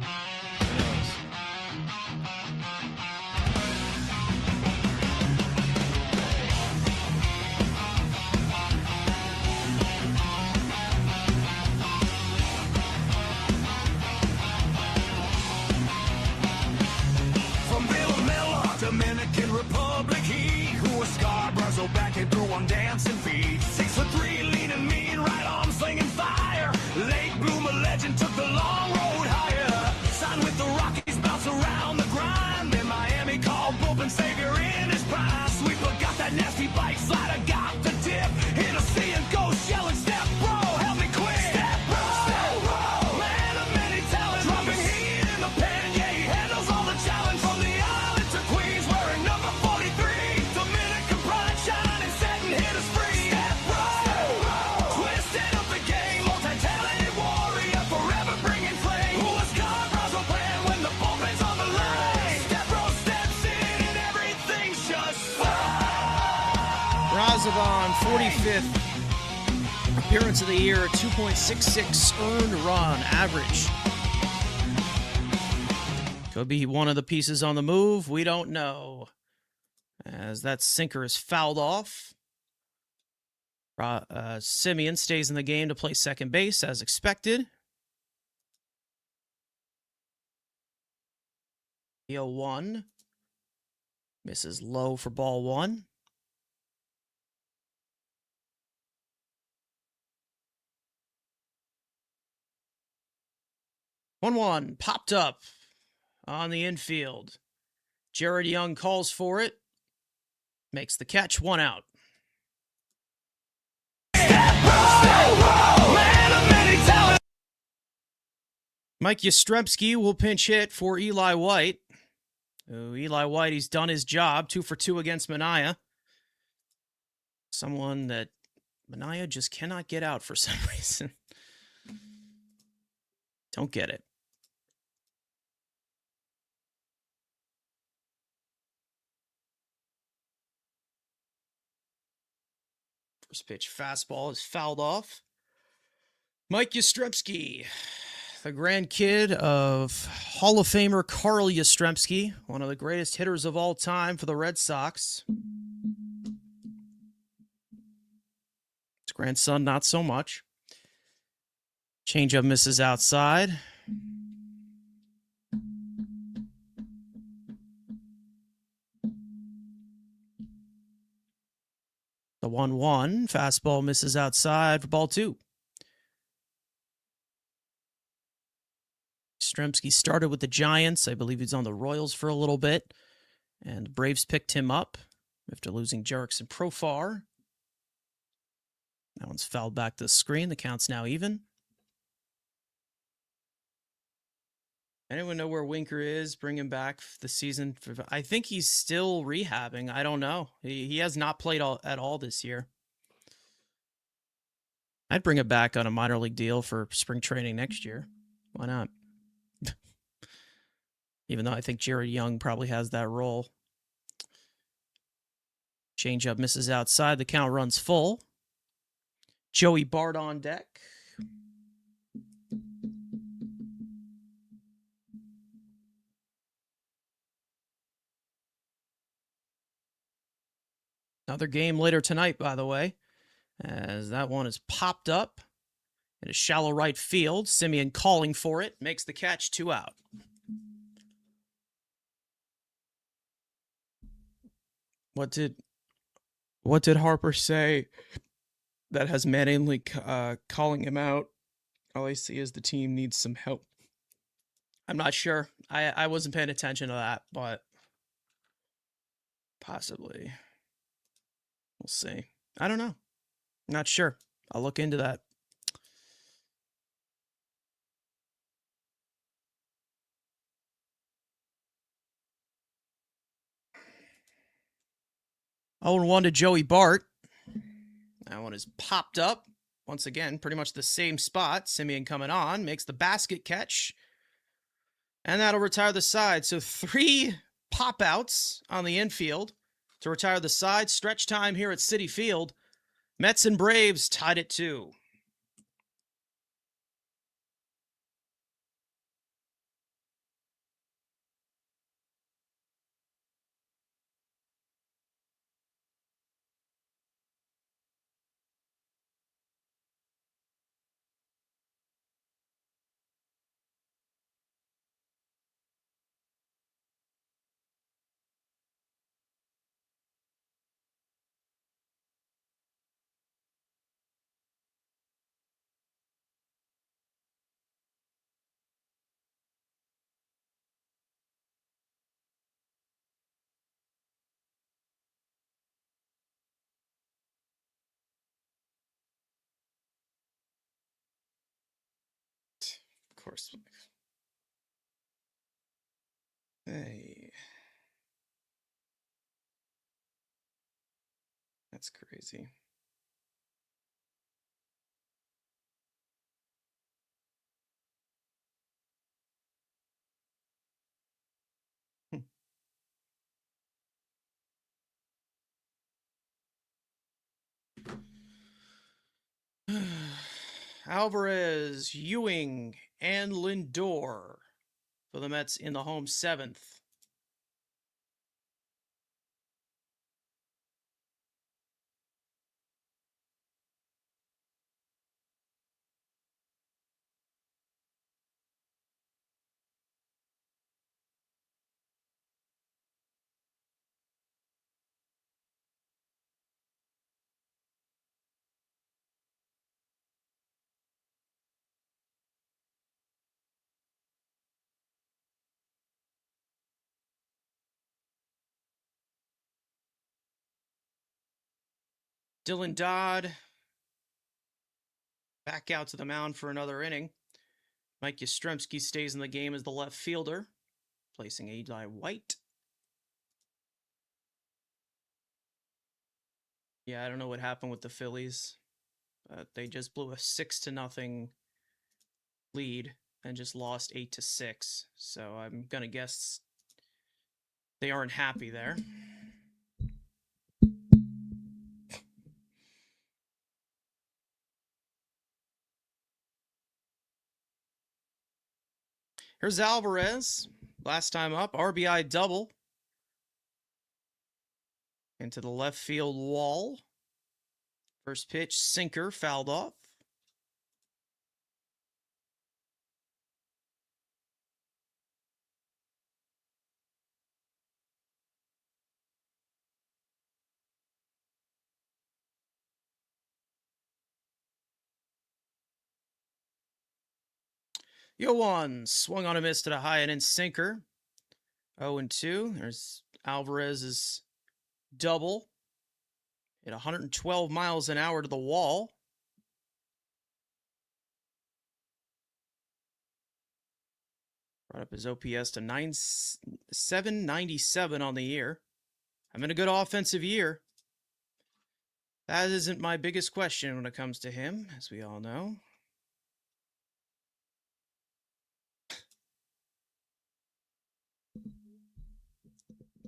Dominican Republic, he who was Scarborough back and through on dancing feet. 6'3", leaning mean, right arm slinging fire. Late bloomer legend took the long road higher. Signed with the Rockies, bounce around the grind. In Miami, called bullpen savior in his prime. Sweeper got that nasty bite, slider got the tip. Hit a C and go shelling, step bro, help me quick. Step bro, man of many talents, dropping heat in the pen. Yeah, he handles all the challenge from the island to Queens, wearing number 43. Dominican pride, shining, setting hitters free. Step bro, twisting up the game, multi-talented warrior, forever bringing flame. Who was Scarborough playing when the bullpen's on the line? Step bro steps in and everything's just fine. Brazaban, 45th appearance of the year, 2.66 earned run average. Could be one of the pieces on the move. We don't know. As that sinker is fouled off. Semien stays in the game to play second base as expected. 0-1. Misses low for ball 1. One popped up on the infield. Jared Young calls for it. Makes the catch, 1 out. Man of many talents. Mike Yastrzemski will pinch hit for Eli White. Eli White, he's done his job. 2 for 2 against Manaea. Someone that Manaea just cannot get out for some reason. Don't get it. First pitch fastball is fouled off. Mike Yastrzemski, the grandkid of Hall of Famer Carl Yastrzemski, one of the greatest hitters of all time for the Red Sox. His grandson, not so much. Changeup misses outside. The 1-1. Fastball misses outside for ball 2. Yastrzemski started with the Giants. I believe he's on the Royals for a little bit. And the Braves picked him up after losing Jerickson Profar. That one's fouled back to the screen. The count's now even. Anyone know where Winker is? Bring him back this season. I think he's still rehabbing. I don't know. He has not played at all this year. I'd bring him back on a minor league deal for spring training next year. Why not? Even though I think Jared Young probably has that role. Changeup misses outside. The count runs full. Joey Bart on deck. Another game later tonight, by the way, as that one is popped up in a shallow right field. Simeon calling for it, makes the catch, 2 out. What did Harper say that has Mattingly calling him out? All I see is the team needs some help. I'm not sure. I wasn't paying attention to that, but possibly. We'll see. I don't know. Not sure. I'll look into that. Oh, and 1 to Joey Bart. That one is popped up. Once again, pretty much the same spot. Simeon coming on, makes the basket catch. And that'll retire the side. So 3 pop-outs on the infield to retire the side. Stretch time here at Citi Field. Mets and Braves tied at 2. Of course. Hey. That's crazy. Alvarez, Ewing, and Lindor for the Mets in the home 7th. Dylan Dodd back out to the mound for another inning. Mike Yastrzemski stays in the game as the left fielder, placing Eli White. Yeah, I don't know what happened with the Phillies. They just blew a 6-0 lead and just lost 8-6. So I'm gonna guess they aren't happy there. Here's Alvarez. Last time up, RBI double. Into the left field wall. First pitch, sinker, fouled off. Yoan swung on a miss to the high and in sinker. 0-2. There's Alvarez's double. At 112 miles an hour to the wall. Brought up his OPS to 797 on the year. I'm in a good offensive year. That isn't my biggest question when it comes to him, as we all know.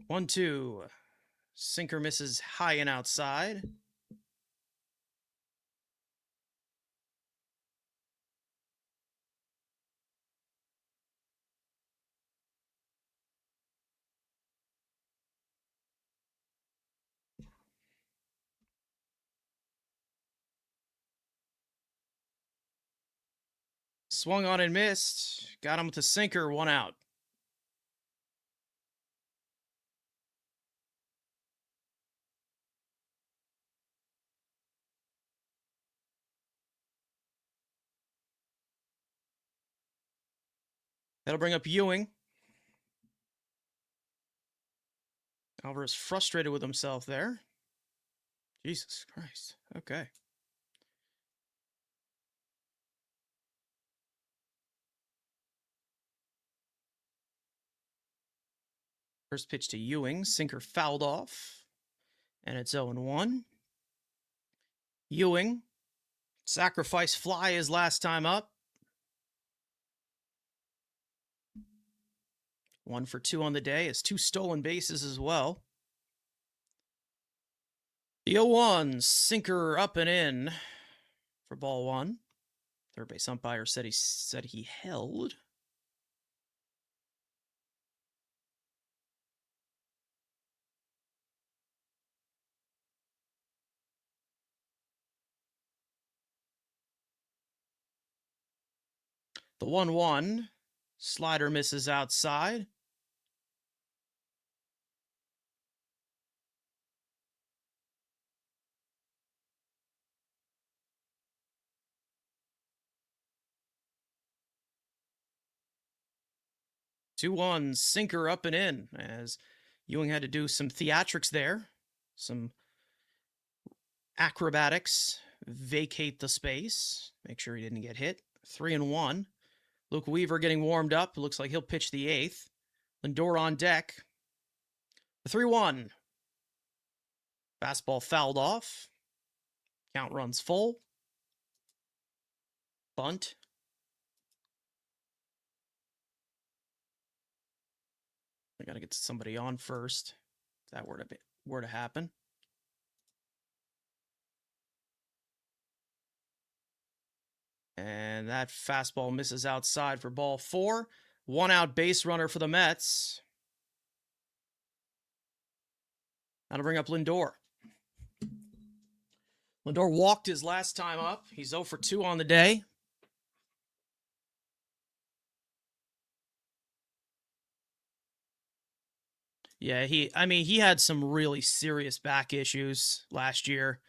One, two. Sinker misses high and outside. Swung on and missed. Got him with a sinker, 1 out. That'll bring up Ewing. Alvarez frustrated with himself there. Jesus Christ. Okay. First pitch to Ewing. Sinker fouled off. And it's 0-1. Ewing. Sacrifice fly his last time up. 1 for 2 on the day. Has 2 stolen bases as well. The 0-1. Sinker up and in for ball 1. Third base umpire said he held. The 1-1. Slider misses outside. Two 1 sinker up and in, as Ewing had to do some theatrics there, some acrobatics, vacate the space, make sure he didn't get hit. 3-1. Luke Weaver getting warmed up. It looks like he'll pitch the 8th. Lindor on deck. The 3-1. Fastball fouled off. Count runs full. Bunt. I got to get somebody on first. If that were to happen. And that fastball misses outside for ball 4. 1 out base runner for the Mets. That'll bring up Lindor. Lindor walked his last time up. He's 0 for 2 on the day. Yeah, he had some really serious back issues last year.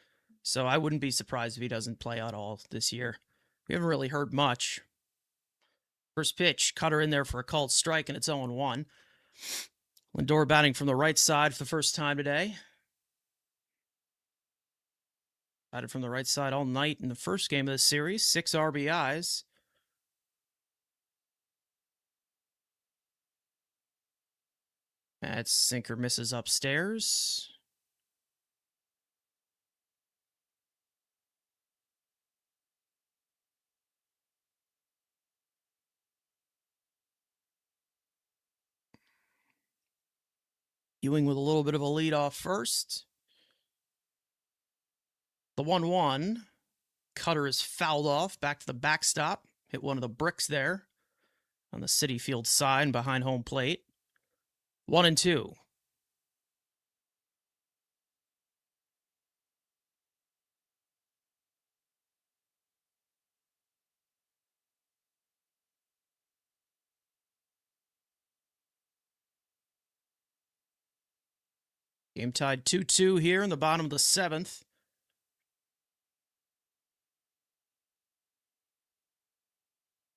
So I wouldn't be surprised if he doesn't play at all this year. We haven't really heard much. First pitch, cutter in there for a called strike, and it's 0-1. Lindor batting from the right side for the first time today. Batted from the right side all night in the first game of the series. 6 RBIs. That sinker misses upstairs. Ewing with a little bit of a lead off first. The 1-1. Cutter is fouled off. Back to the backstop. Hit one of the bricks there on the Citi Field side behind home plate. 1-2. Game tied 2-2 here in the bottom of the 7th.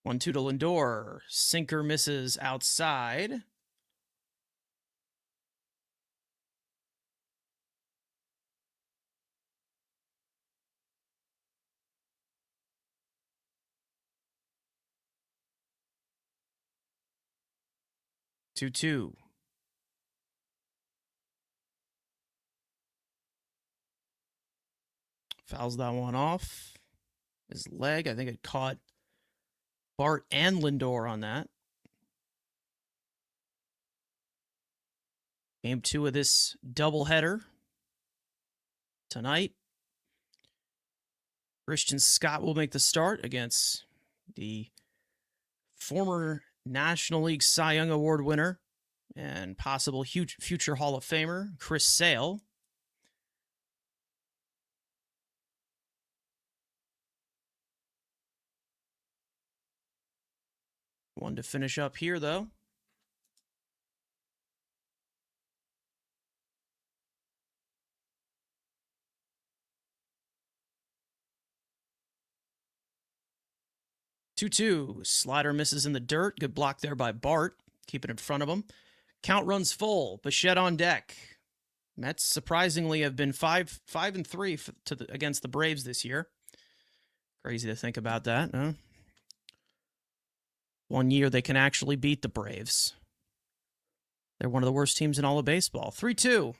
One-two to Lindor. Sinker misses outside. Two-two. Fouls that one off. His leg, I think it caught Bart and Lindor on that. Game 2 of this doubleheader tonight. Christian Scott will make the start against the former National League Cy Young Award winner and possible future Hall of Famer, Chris Sale. One to finish up here, though. Two-two. Slider misses in the dirt. Good block there by Bart. Keep it in front of him. Count runs full. Bichette on deck. Mets surprisingly have been 5-3 against the Braves this year. Crazy to think about that, huh? One year they can actually beat the Braves. They're one of the worst teams in all of baseball. 3-2.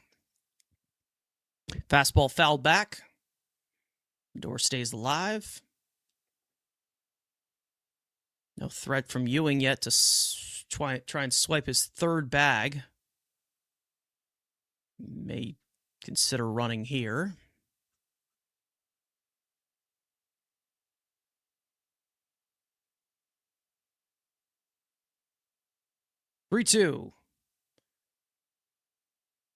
Fastball fouled back. Door stays alive. No threat from Ewing yet to try and swipe his third bag. May consider running here. Three-two.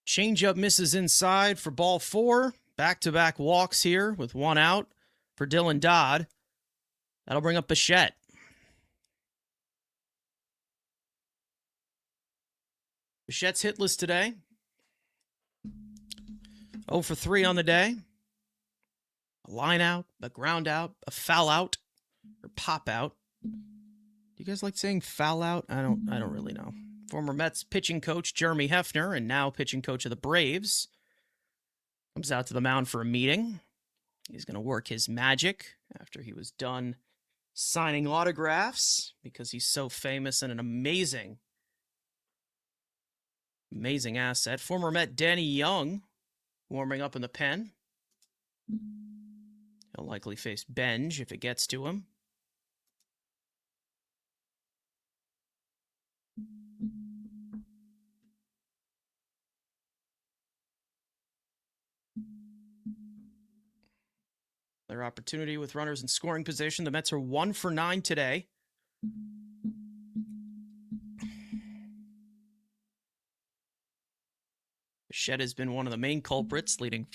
Changeup misses inside for ball 4. Back-to-back walks here with one out for Dylan Dodd. That'll bring up Bichette. Bichette's hitless today. 0 for 3 on the day. A line out, a ground out, a foul out, or pop out. Do you guys like saying foul out? I don't really know. Former Mets pitching coach Jeremy Hefner and now pitching coach of the Braves comes out to the mound for a meeting. He's going to work his magic after he was done signing autographs because he's so famous and an amazing asset. Former Met Danny Young warming up in the pen. He'll likely face Benj if it gets to him. Their opportunity with runners in scoring position. The Mets are 1 for 9 today. Bichette has been one of the main culprits, leaving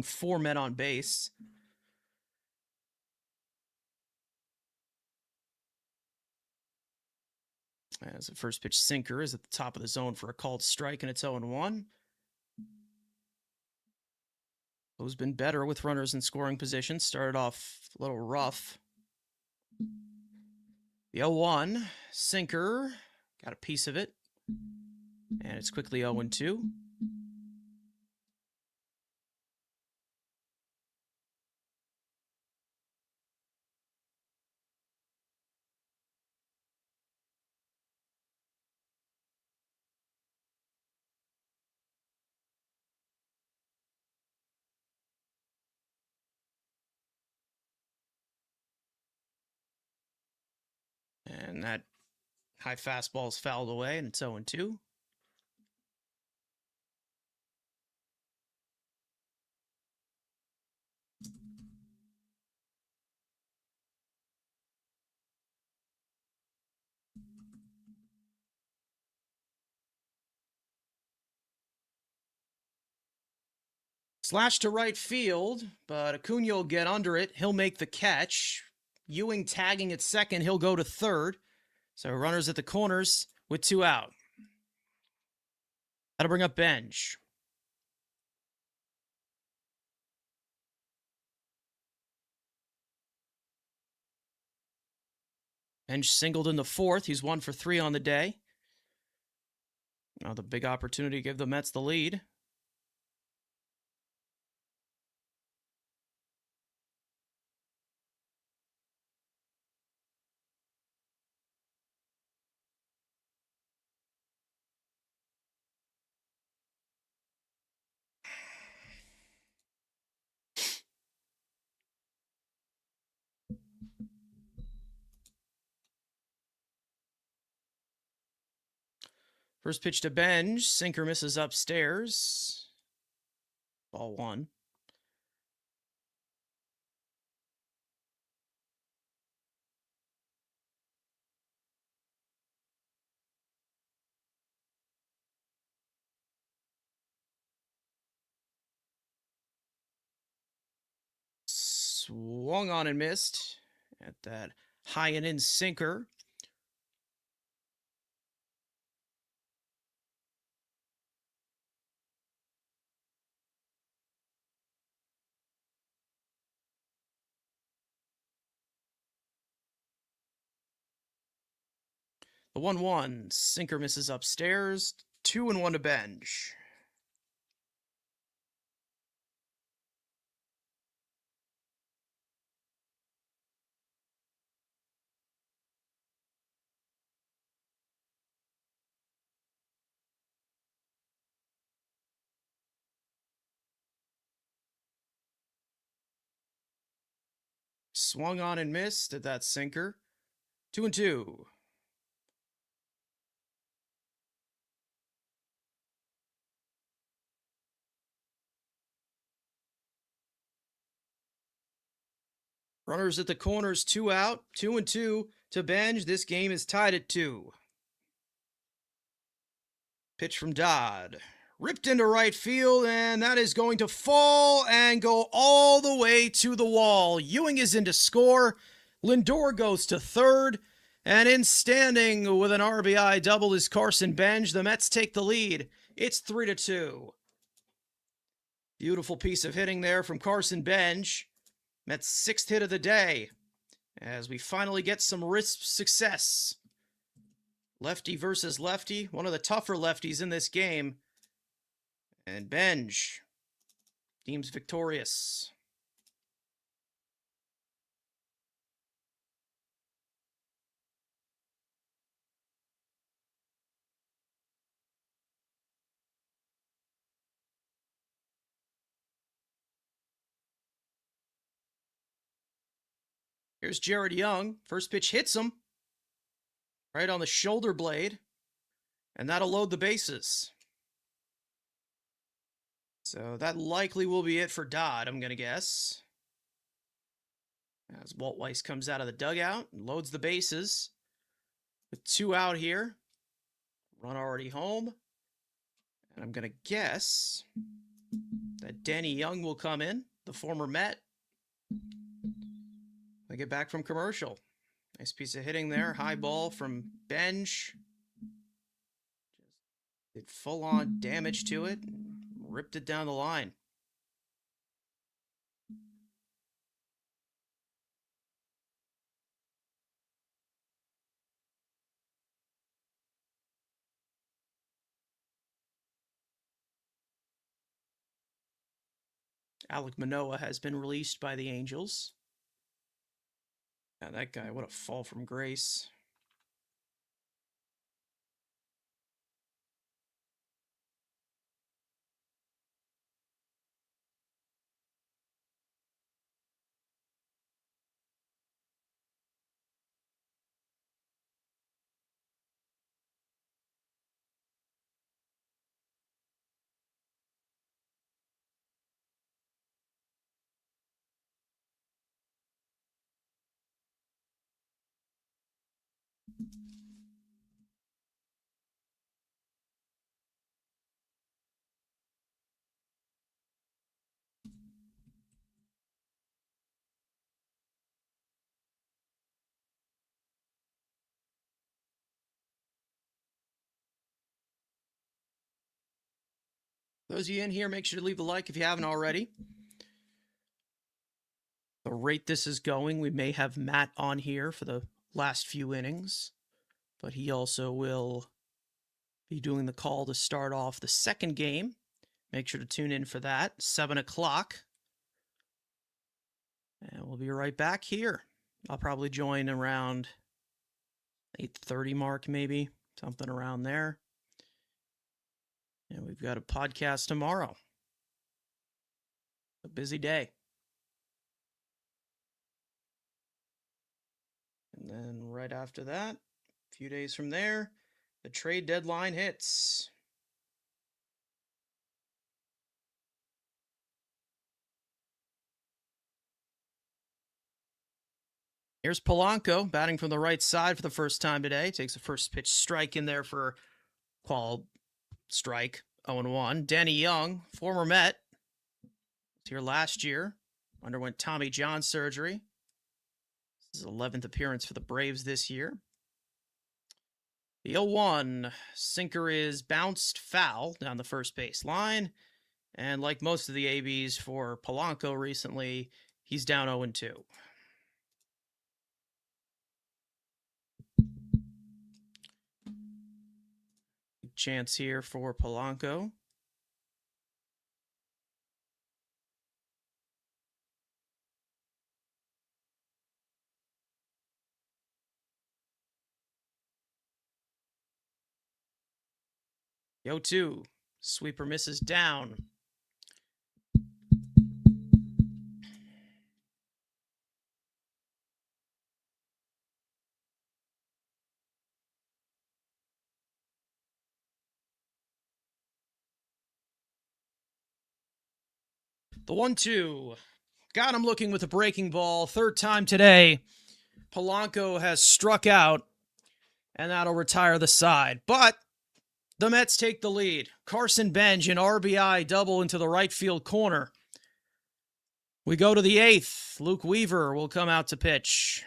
4 men on base. As the first pitch sinker is at the top of the zone for a called strike, and it's 0-1. Who's been better with runners in scoring position? Started off a little rough. The 0-1 sinker got a piece of it, and it's quickly 0-2. And that high fastball is fouled away, and it's 0-2. Slash to right field, but Acuna will get under it. He'll make the catch. Ewing tagging at second. He'll go to third. So runners at the corners with 2 out. That'll bring up Benj. Benj singled in the fourth. He's 1 for 3 on the day. Now the big opportunity to give the Mets the lead. First pitch to Benj. Sinker misses upstairs. Ball 1. Swung on and missed at that high and in sinker. The 1-1. Sinker misses upstairs. 2-1 to Benj. Swung on and missed at that sinker. 2-2. Runners at the corners, 2 out, 2-2 to Benj. This game is tied at 2. Pitch from Dodd. Ripped into right field, and that is going to fall and go all the way to the wall. Ewing is in to score. Lindor goes to third. And in standing with an RBI double is Carson Benj. The Mets take the lead. It's 3-2. Beautiful piece of hitting there from Carson Benj. Mets' 6th hit of the day. As we finally get some wrist success. Lefty versus lefty. One of the tougher lefties in this game. And Benj deems victorious. Here's Jared Young. First pitch hits him right on the shoulder blade, and that'll load the bases. So that likely will be it for Dodd, I'm going to guess. As Walt Weiss comes out of the dugout and loads the bases. With 2 out here. Run already home. And I'm going to guess that Danny Young will come in, the former Met. I get back from commercial. Nice piece of hitting there. High ball from Benj. Just did full-on damage to it. Ripped it down the line. Alek Manoah has been released by the Angels. Yeah, that guy, what a fall from grace. Those of you in here, make sure to leave a like if you haven't already. The rate this is going, we may have Matt on here for the last few innings, but he also will be doing the call to start off the second game. Make sure to tune in for that, 7 o'clock. And we'll be right back here. I'll probably join around 8:30 mark, maybe, something around there. And we've got a podcast tomorrow. A busy day. And then right after that, a few days from there, the trade deadline hits. Here's Polanco batting from the right side for the first time today. Takes a first pitch strike in there for called strike, 0-1. Danny Young, former Met, was here last year, underwent Tommy John surgery. This is his 11th appearance for the Braves this year. The 0-1 sinker is bounced foul down the first base line. And like most of the ABs for Polanco recently, he's down 0-2. Chance here for Polanco. Yo, 2. Sweeper misses down. The 1-2. Got him looking with a breaking ball. Third time today. Polanco has struck out, and that'll retire the side. But the Mets take the lead. Carson Bench, an RBI double into the right field corner. We go to the 8th. Luke Weaver will come out to pitch.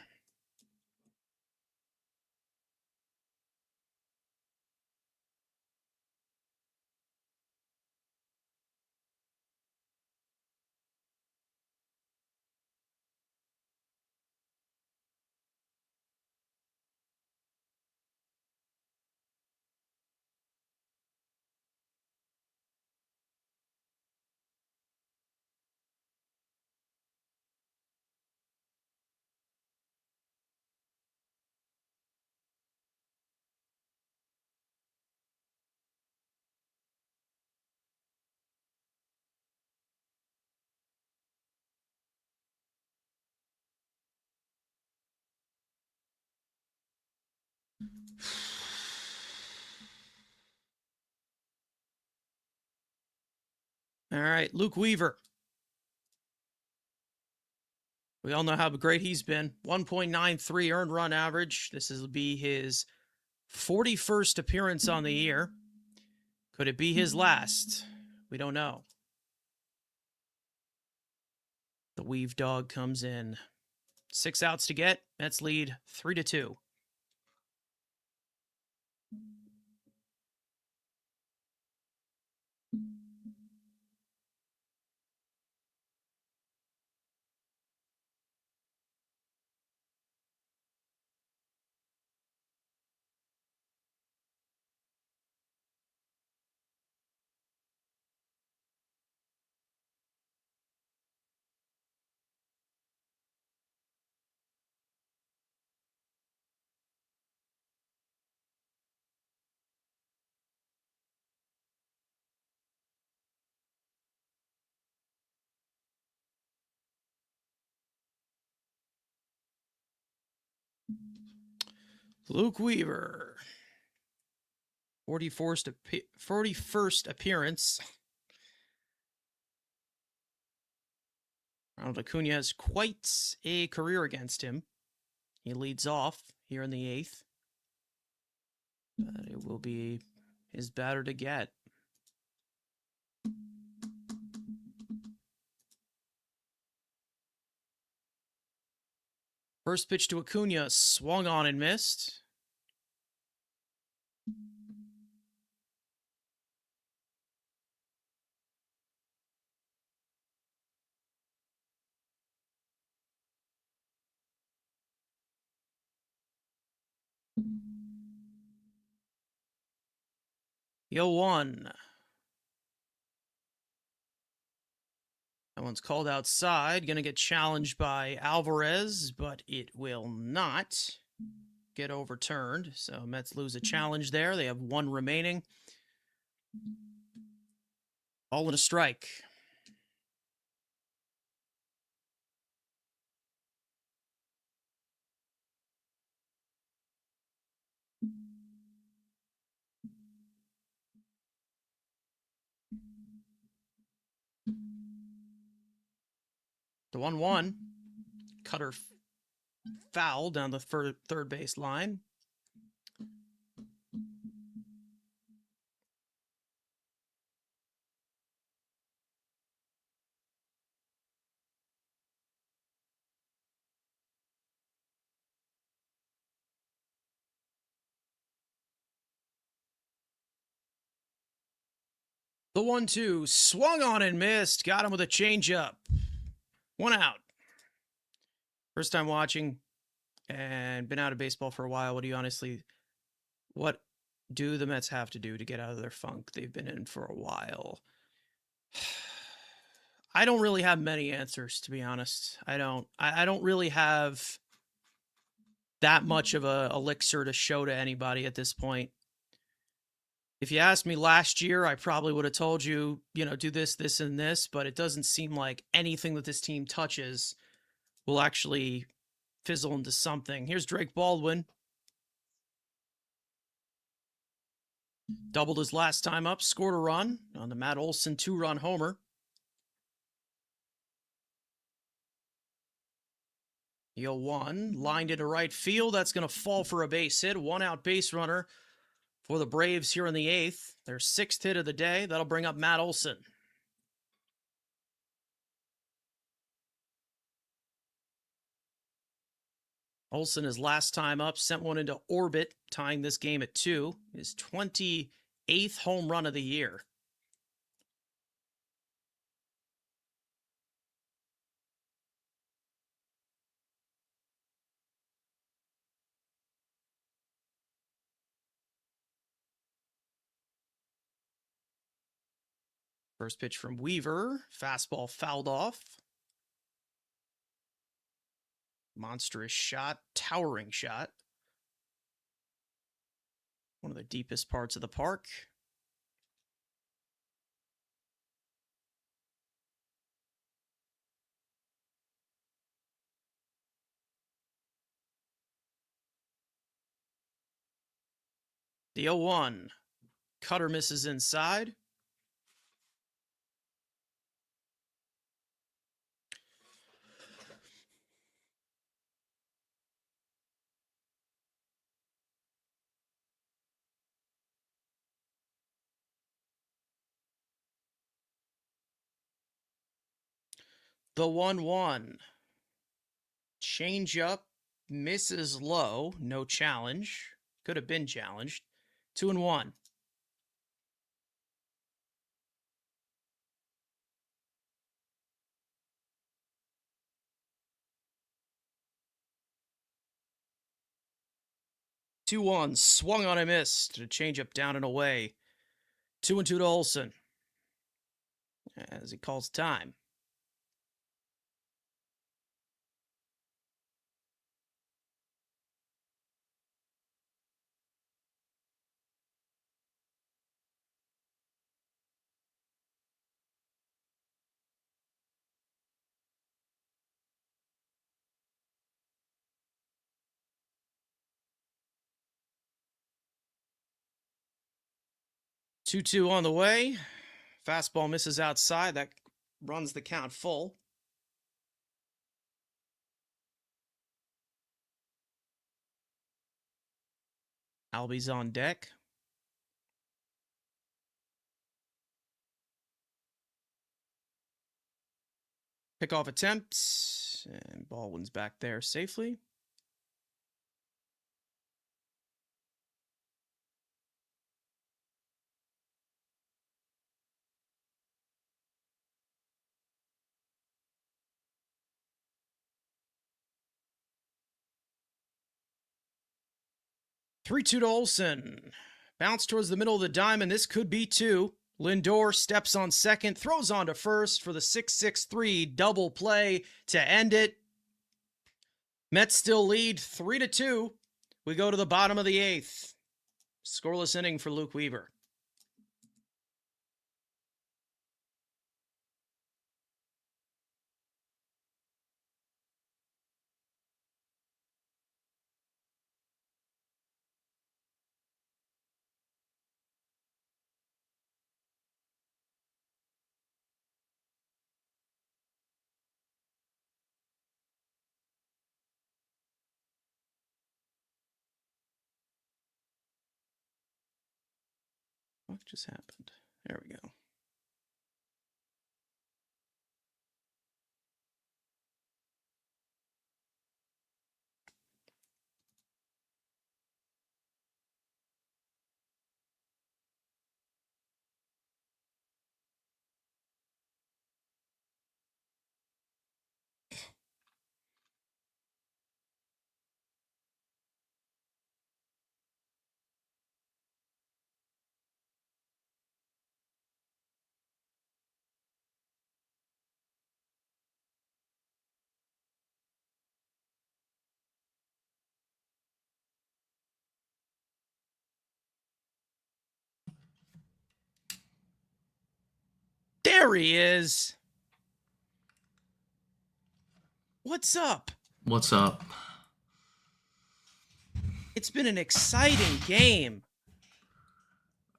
All right, Luke Weaver. We all know how great he's been. 1.93 earned run average. This will be his 41st appearance on the year. Could it be his last? We don't know. The Weave dog comes in. 6 outs to get. Mets lead 3-2. Luke Weaver. 41st appearance. Ronald Acuna has quite a career against him. He leads off here in the 8th. But it will be his batter to get. First pitch to Acuna, swung on and missed. Yo, 1. That one's called outside. Going to get challenged by Alvarez, but it will not get overturned. So Mets lose a challenge there. They have 1 remaining. All in a strike. The 1-1. Cutter foul down the third base line. The 1-2 swung on and missed. Got him with a changeup. 1 out. First time watching and been out of baseball for a while. What do the Mets have to do to get out of their funk they've been in for a while? I don't really have many answers, to be honest. I don't really have that much of a elixir to show to anybody at this point. If you asked me last year, I probably would have told you, do this, this, and this, but it doesn't seem like anything that this team touches will actually fizzle into something. Here's Drake Baldwin. Doubled his last time up, scored a run on the Matt Olson 2-run homer. Yo, 1 lined into right field. That's going to fall for a base hit. 1 out base runner for the Braves here in the 8th. Their 6th hit of the day. That'll bring up Matt Olson. Olson, his last time up, sent one into orbit, tying this game at 2. His 28th home run of the year. First pitch from Weaver. Fastball fouled off. Monstrous shot, towering shot. One of the deepest parts of the park. The 0-1. Cutter misses inside. The 1-1. Change up, misses low, no challenge. Could have been challenged. 2-1. Two one, swung on and missed. A change up down and away. 2-2 to Olson. As he calls time. Two on the way. Fastball misses outside. That runs the count full. Albie's on deck. Pickoff attempts, and Baldwin's back there safely. Three-two to Olsen. Bounce towards the middle of the diamond. This could be two. Lindor steps on second, throws on to first for the 6-6-3 double play to end it. Mets still lead 3-2. We go to the bottom of the eighth. Scoreless inning for Luke Weaver. What just happened? There we go. There he is. What's up? What's up? It's been an exciting game.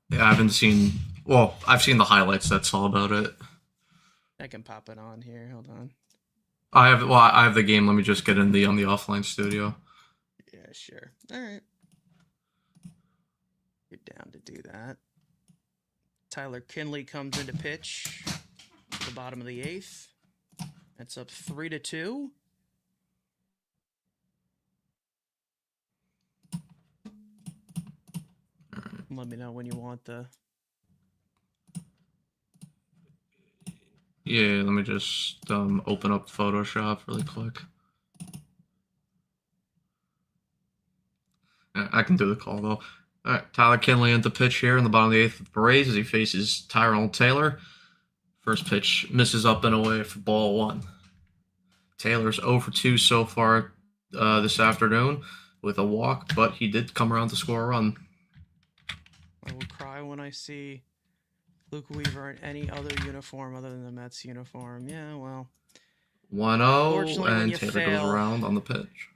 Yeah, I haven't seen. Well, I've seen the highlights. That's all about it. I can pop it on here. Hold on. I have the game. Let me just get in on the offline studio. Yeah, sure. All right. You're down to do that. Tyler Kinley comes into pitch at the bottom of the eighth. That's up 3-2. Let me know when you want the. Yeah, let me just open up Photoshop really quick. I can do the call though. All right, Tyler Kinley into pitch here in the bottom of the eighth with the Braves as he faces Tyrone Taylor. First pitch misses up and away for ball one. Taylor's 0 for 2 so far this afternoon with a walk, but he did come around to score a run. I will cry when I see Luke Weaver in any other uniform other than the Mets uniform. Yeah, well. 1-0, and you Taylor fail, goes around on the pitch.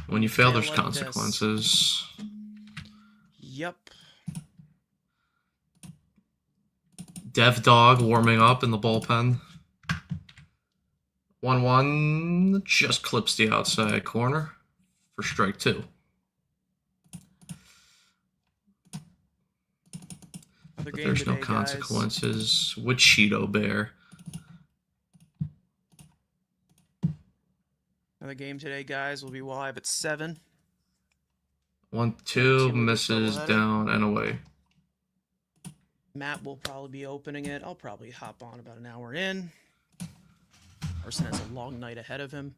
When you fail, there's like consequences. Yep. Dev Dog warming up in the bullpen. 1-1, just clips the outside corner for strike two. But there's no consequences with Cheeto Bear. Another game today, guys. Will be live at 7. 1-2, misses down and away. Matt will probably be opening it. I'll probably hop on about an hour in. Person has a long night ahead of him.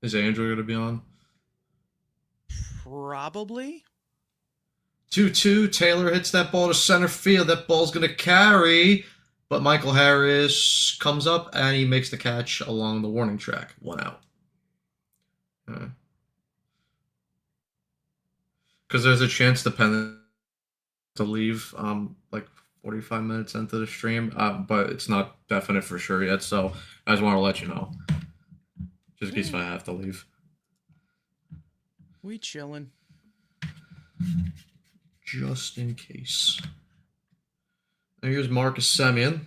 Is Andrew going to be on? Probably. 2-2, Taylor hits that ball to center field. That ball's going to carry, but Michael Harris comes up and he makes the catch along the warning track. 1 out. Because there's a chance the pennant to leave like 45 minutes into the stream, but it's not definite for sure yet, so I just want to let you know. Just in case I have to leave. We chillin'. Just in case. Now here's Marcus Semien.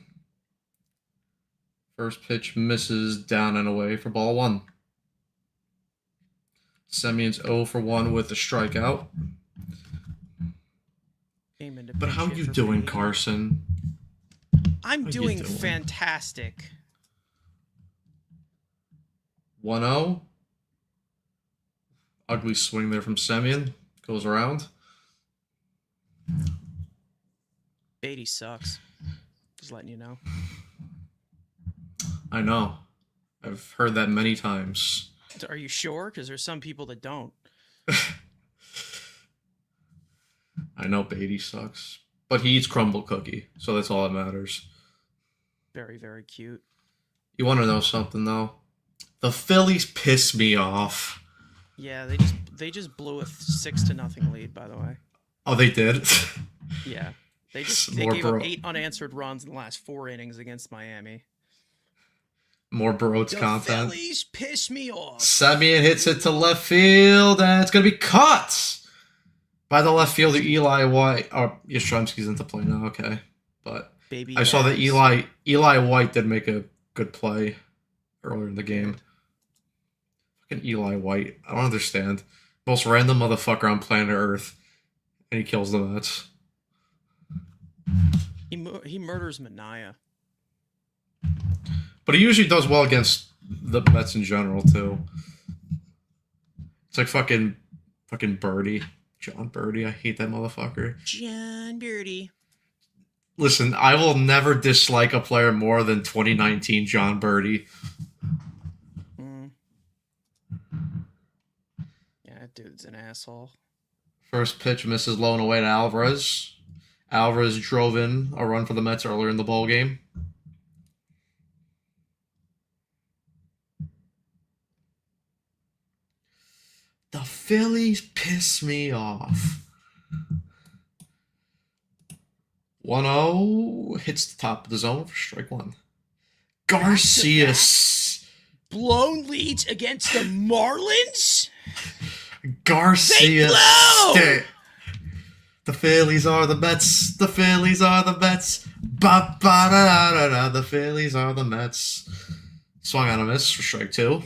First pitch misses down and away for ball one. Semyon's 0 for 1 with a strikeout. Came into But pinch how hit you for doing, Beatty. Carson? I'm How you doing doing? fantastic. 1-0. Ugly swing there from Semyon. Goes around. Beatty sucks. Just letting you know. I know. I've heard that many times. Are you sure? Because there's some people that don't. I know Beatty sucks. But he eats crumble cookie, so that's all that matters. Very, very cute. You want to know something, though? The Phillies piss me off. Yeah, they just blew a 6-0 lead, by the way. Oh, they did? Yeah. They More gave up bro- 8 unanswered runs in the last 4 innings against Miami. More Barotes The content. Phillies piss me off. Semyon hits it to left field, and it's going to be caught by the left fielder, Eli White. Oh, Yastrzemski's into play now, okay. But Baby I saw that Harris. Eli White did make a good play earlier in the game. Fucking Eli White. I don't understand. Most random motherfucker on planet Earth. And he kills the Mets. He murders Mania. But he usually does well against the Mets in general, too. It's like fucking Birdie. John Birdie. I hate that motherfucker. John Birdie. Listen, I will never dislike a player more than 2019 John Birdie. Yeah, that dude's an asshole. First pitch misses low and away to Alvarez. Alvarez drove in a run for the Mets earlier in the ball game. The Phillies piss me off. 1-0 hits the top of the zone for strike one. Garcia. Blown leads against the Marlins? Garcia. Blow! The Phillies are the Mets. The Phillies are the Mets. Ba ba da da da. The Phillies are the Mets. Swung on a miss for strike two.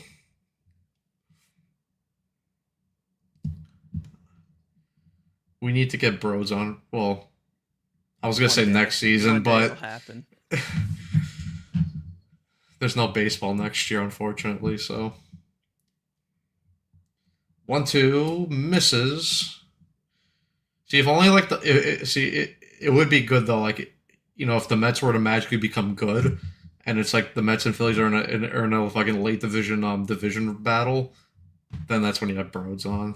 We need to get Bros on. Well, I was gonna say next season, but happen. there's no baseball next year, unfortunately. So 1-2 misses. See, if only like it would be good though. Like, you know, if the Mets were to magically become good, and it's like the Mets and Phillies are in a fucking late division battle, then that's when you have Bros on.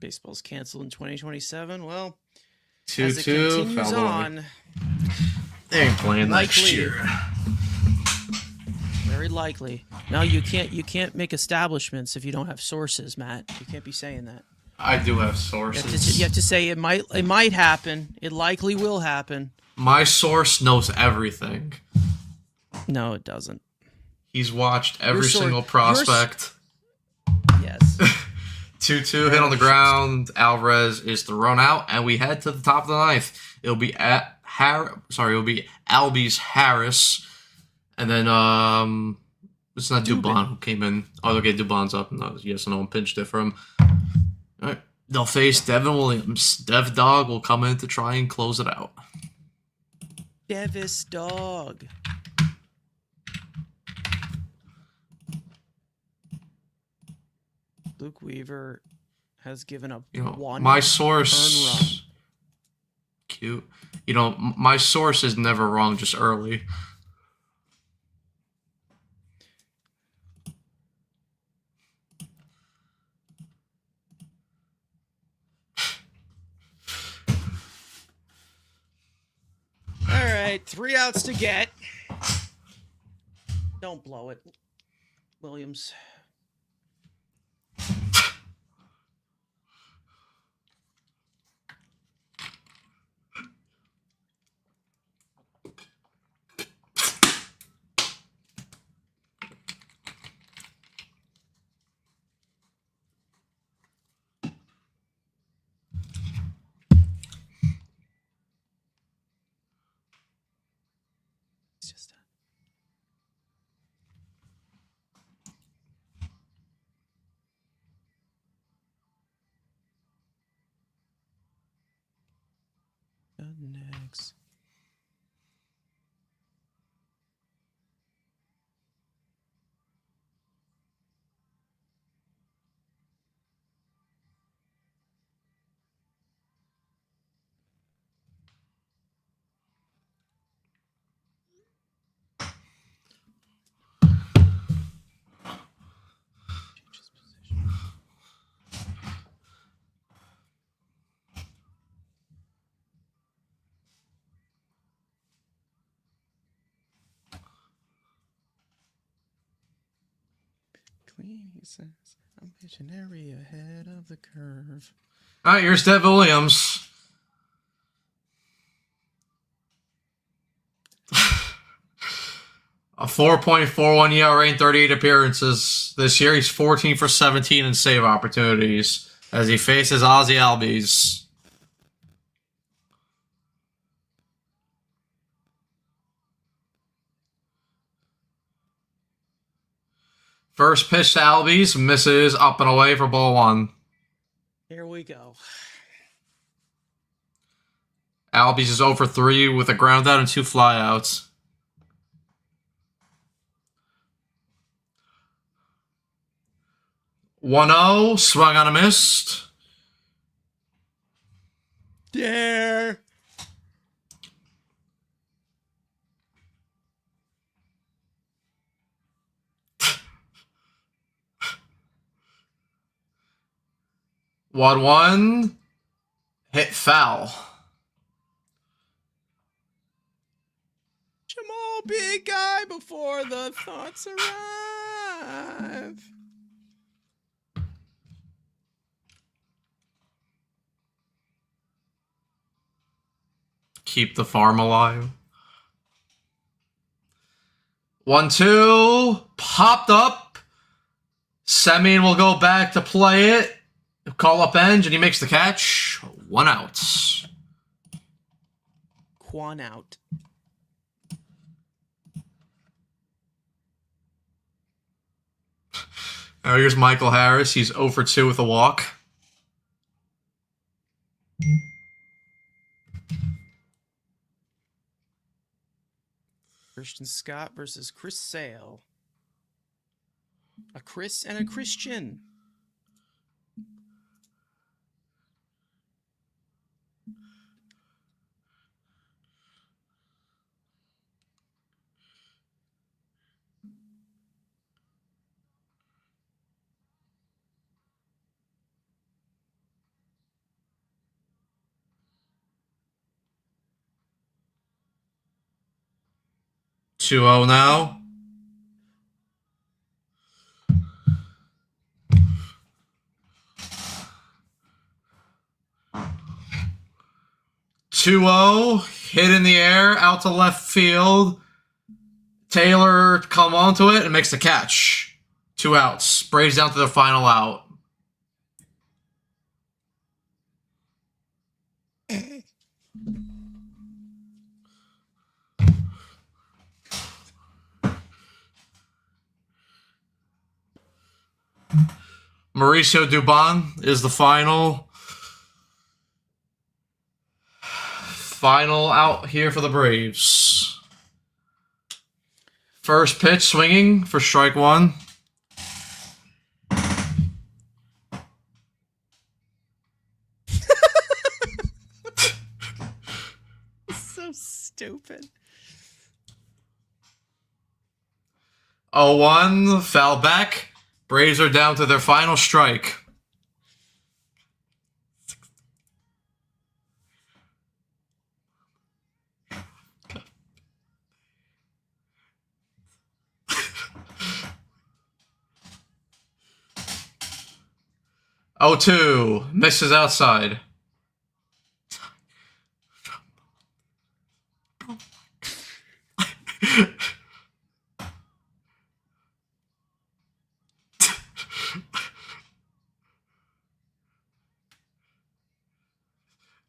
Baseball's canceled in 2027. Well, 2-2. as it continues foul on, they ain't playing next likely. year. Very likely. No, you can't make establishments if you don't have sources, Matt. You can't be saying that. I do have sources. You have to say it might happen. It likely will happen. My source knows everything. No, it doesn't. He's watched every source- single prospect. Yes. 2-2 hit on the ground. Alvarez is thrown out, and we head to the top of the ninth. It'll be Albies Harris, and then it's not Dubon who came in. Oh, okay, Dubon's up. No, yes, no one pinched it for him. All right, they'll face Devin Williams. Dev Dog will come in to try and close it out. Devis Dog. Luke Weaver has given up one my earned source. run. Cute. My source is never wrong, just early. All right, 3 outs to get. Don't blow it, Williams. next. Changes position. Clean, he says. I'm visionary ahead of the curve. All right, here's Dev Williams. A 4.41 ERA in 38 appearances. This year, he's 14 for 17 in save opportunities as he faces Ozzy Albies. First pitch to Albies, misses up and away for ball one. Here we go. Albies is 0 for 3 with a ground out and 2 flyouts. One-0, swung on a missed. Dare. One, hit foul. Jamal, big guy before the thoughts arrive. Keep the farm alive. 1-2, popped up. Semien will go back to play it. Call up Enge, and he makes the catch. 1 out. Quan out. Now here's Michael Harris. He's 0 for 2 with a walk. Christian Scott versus Chris Sale. A Chris and a Christian. Two 0 now. Hit in the air, out to left field. Taylor come onto it and makes the catch. 2 outs. Braves down to the final out. Mauricio Dubon is the final out here for the Braves. First pitch swinging for strike 1. So stupid. 0-1, foul back. Braves are down to their final strike. Oh, 2 misses outside.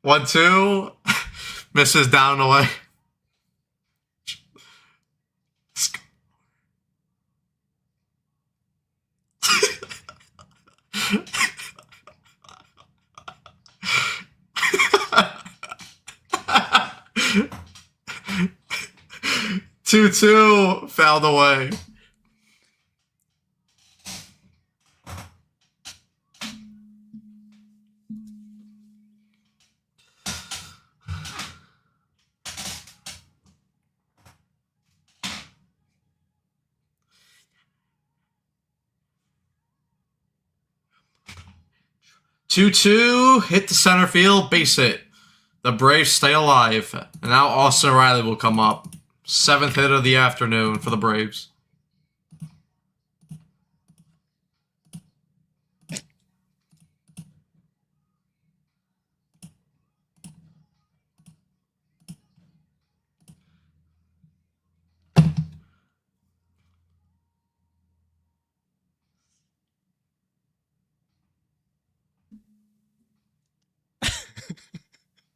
One, 2 misses down and away. 2-2. Fouled away. Two hit the center field, base hit. The Braves stay alive. And now Austin Riley will come up. 7th hit of the afternoon for the Braves.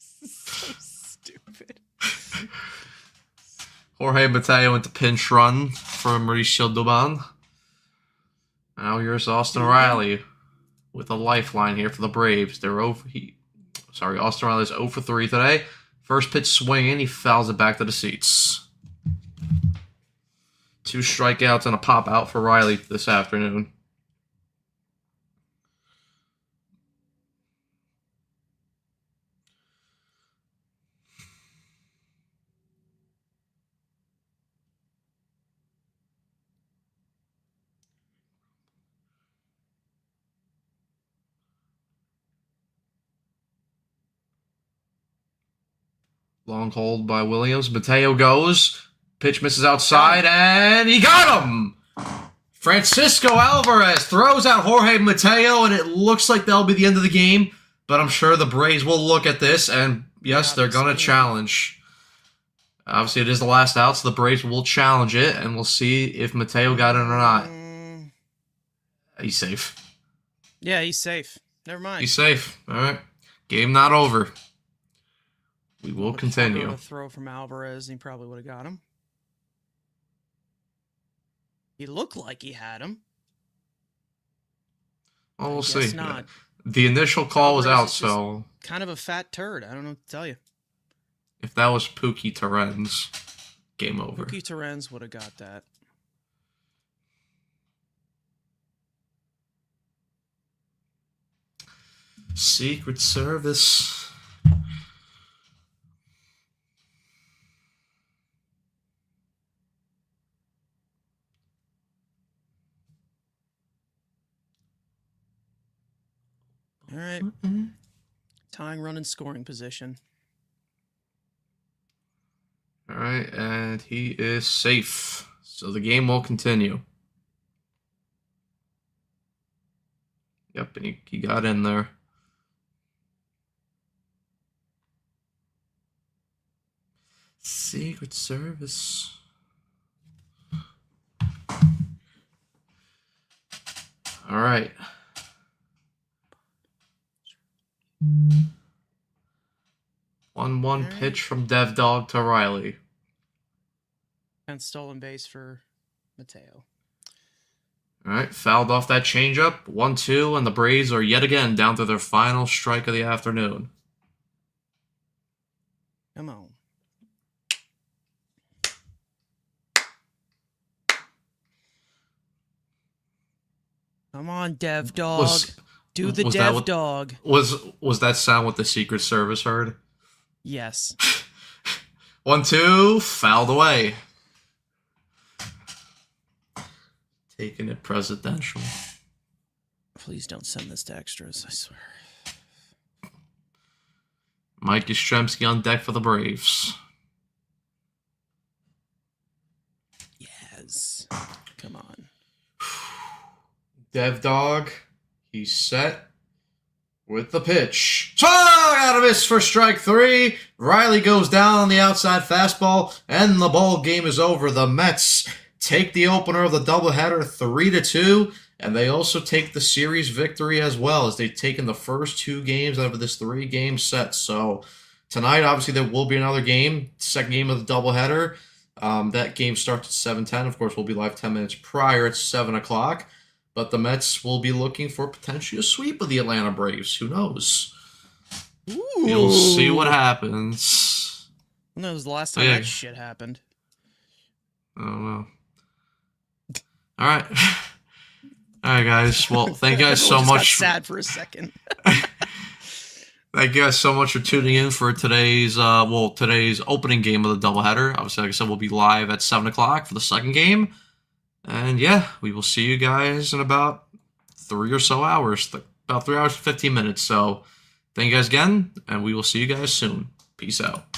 So stupid. Jorge Mateo went to pinch run for Mauricio Dubon. Now here's Austin Riley with a lifeline here for the Braves. They're Austin Riley's 0 for 3 today. First pitch swinging, he fouls it back to the seats. 2 strikeouts and a pop out for Riley this afternoon. Long hold by Williams. Mateo goes. Pitch misses outside, and he got him! Francisco Alvarez throws out Jorge Mateo, and it looks like that'll be the end of the game. But I'm sure the Braves will look at this, and yes, they're going to challenge. Obviously, it is the last out, so the Braves will challenge it, and we'll see if Mateo got it or not. He's safe. Yeah, he's safe. Never mind. He's safe. All right. Game not over. We will continue. A throw from Alvarez, and he probably would have got him. He looked like he had him. Well, we'll see. Not. The initial call was out, Alvarez is so kind of a fat turd. I don't know what to tell you. if that was Pookie Torrens, game over. Pookie Torrens would have got that. Secret Service. All right. Tying run in scoring position. All right, and he is safe. So the game will continue. Yep, and he got in there. Secret Service. All right. 1-1 pitch from Dev Dog to Riley. And stolen base for Mateo. All right, fouled off that changeup. 1-2, and the Braves are yet again down to their final strike of the afternoon. Come on. Come on, Dev Dog. Do the Dev Dog. Was that sound what the Secret Service heard? Yes. 1-2, fouled away. Taking it presidential. Please don't send this to extras, I swear. Mike Yastrzemski on deck for the Braves. Yes. Come on. Dev Dog, he's set with the pitch. Swung out of miss for strike 3. Riley goes down on the outside fastball, and the ball game is over. The Mets take the opener of the doubleheader 3-2, and they also take the series victory as well, as they've taken the first 2 games out of this 3-game set. So tonight, obviously, there will be another game, second game of the doubleheader. That game starts at 7:10. Of course, we'll be live 10 minutes prior at 7 o'clock. But the Mets will be looking for potentially a sweep of the Atlanta Braves. Who knows? Ooh. You'll see what happens. When that was the last time that shit happened. I don't know. All right. All right, guys. Well, thank you guys so Just much. Got sad for a second. Thank you guys so much for tuning in for today's opening game of the doubleheader. Obviously, like I said, we'll be live at 7 o'clock for the second game. And yeah, we will see you guys in about 3 or so hours, about 3 hours and 15 minutes. So thank you guys again, and we will see you guys soon. Peace out.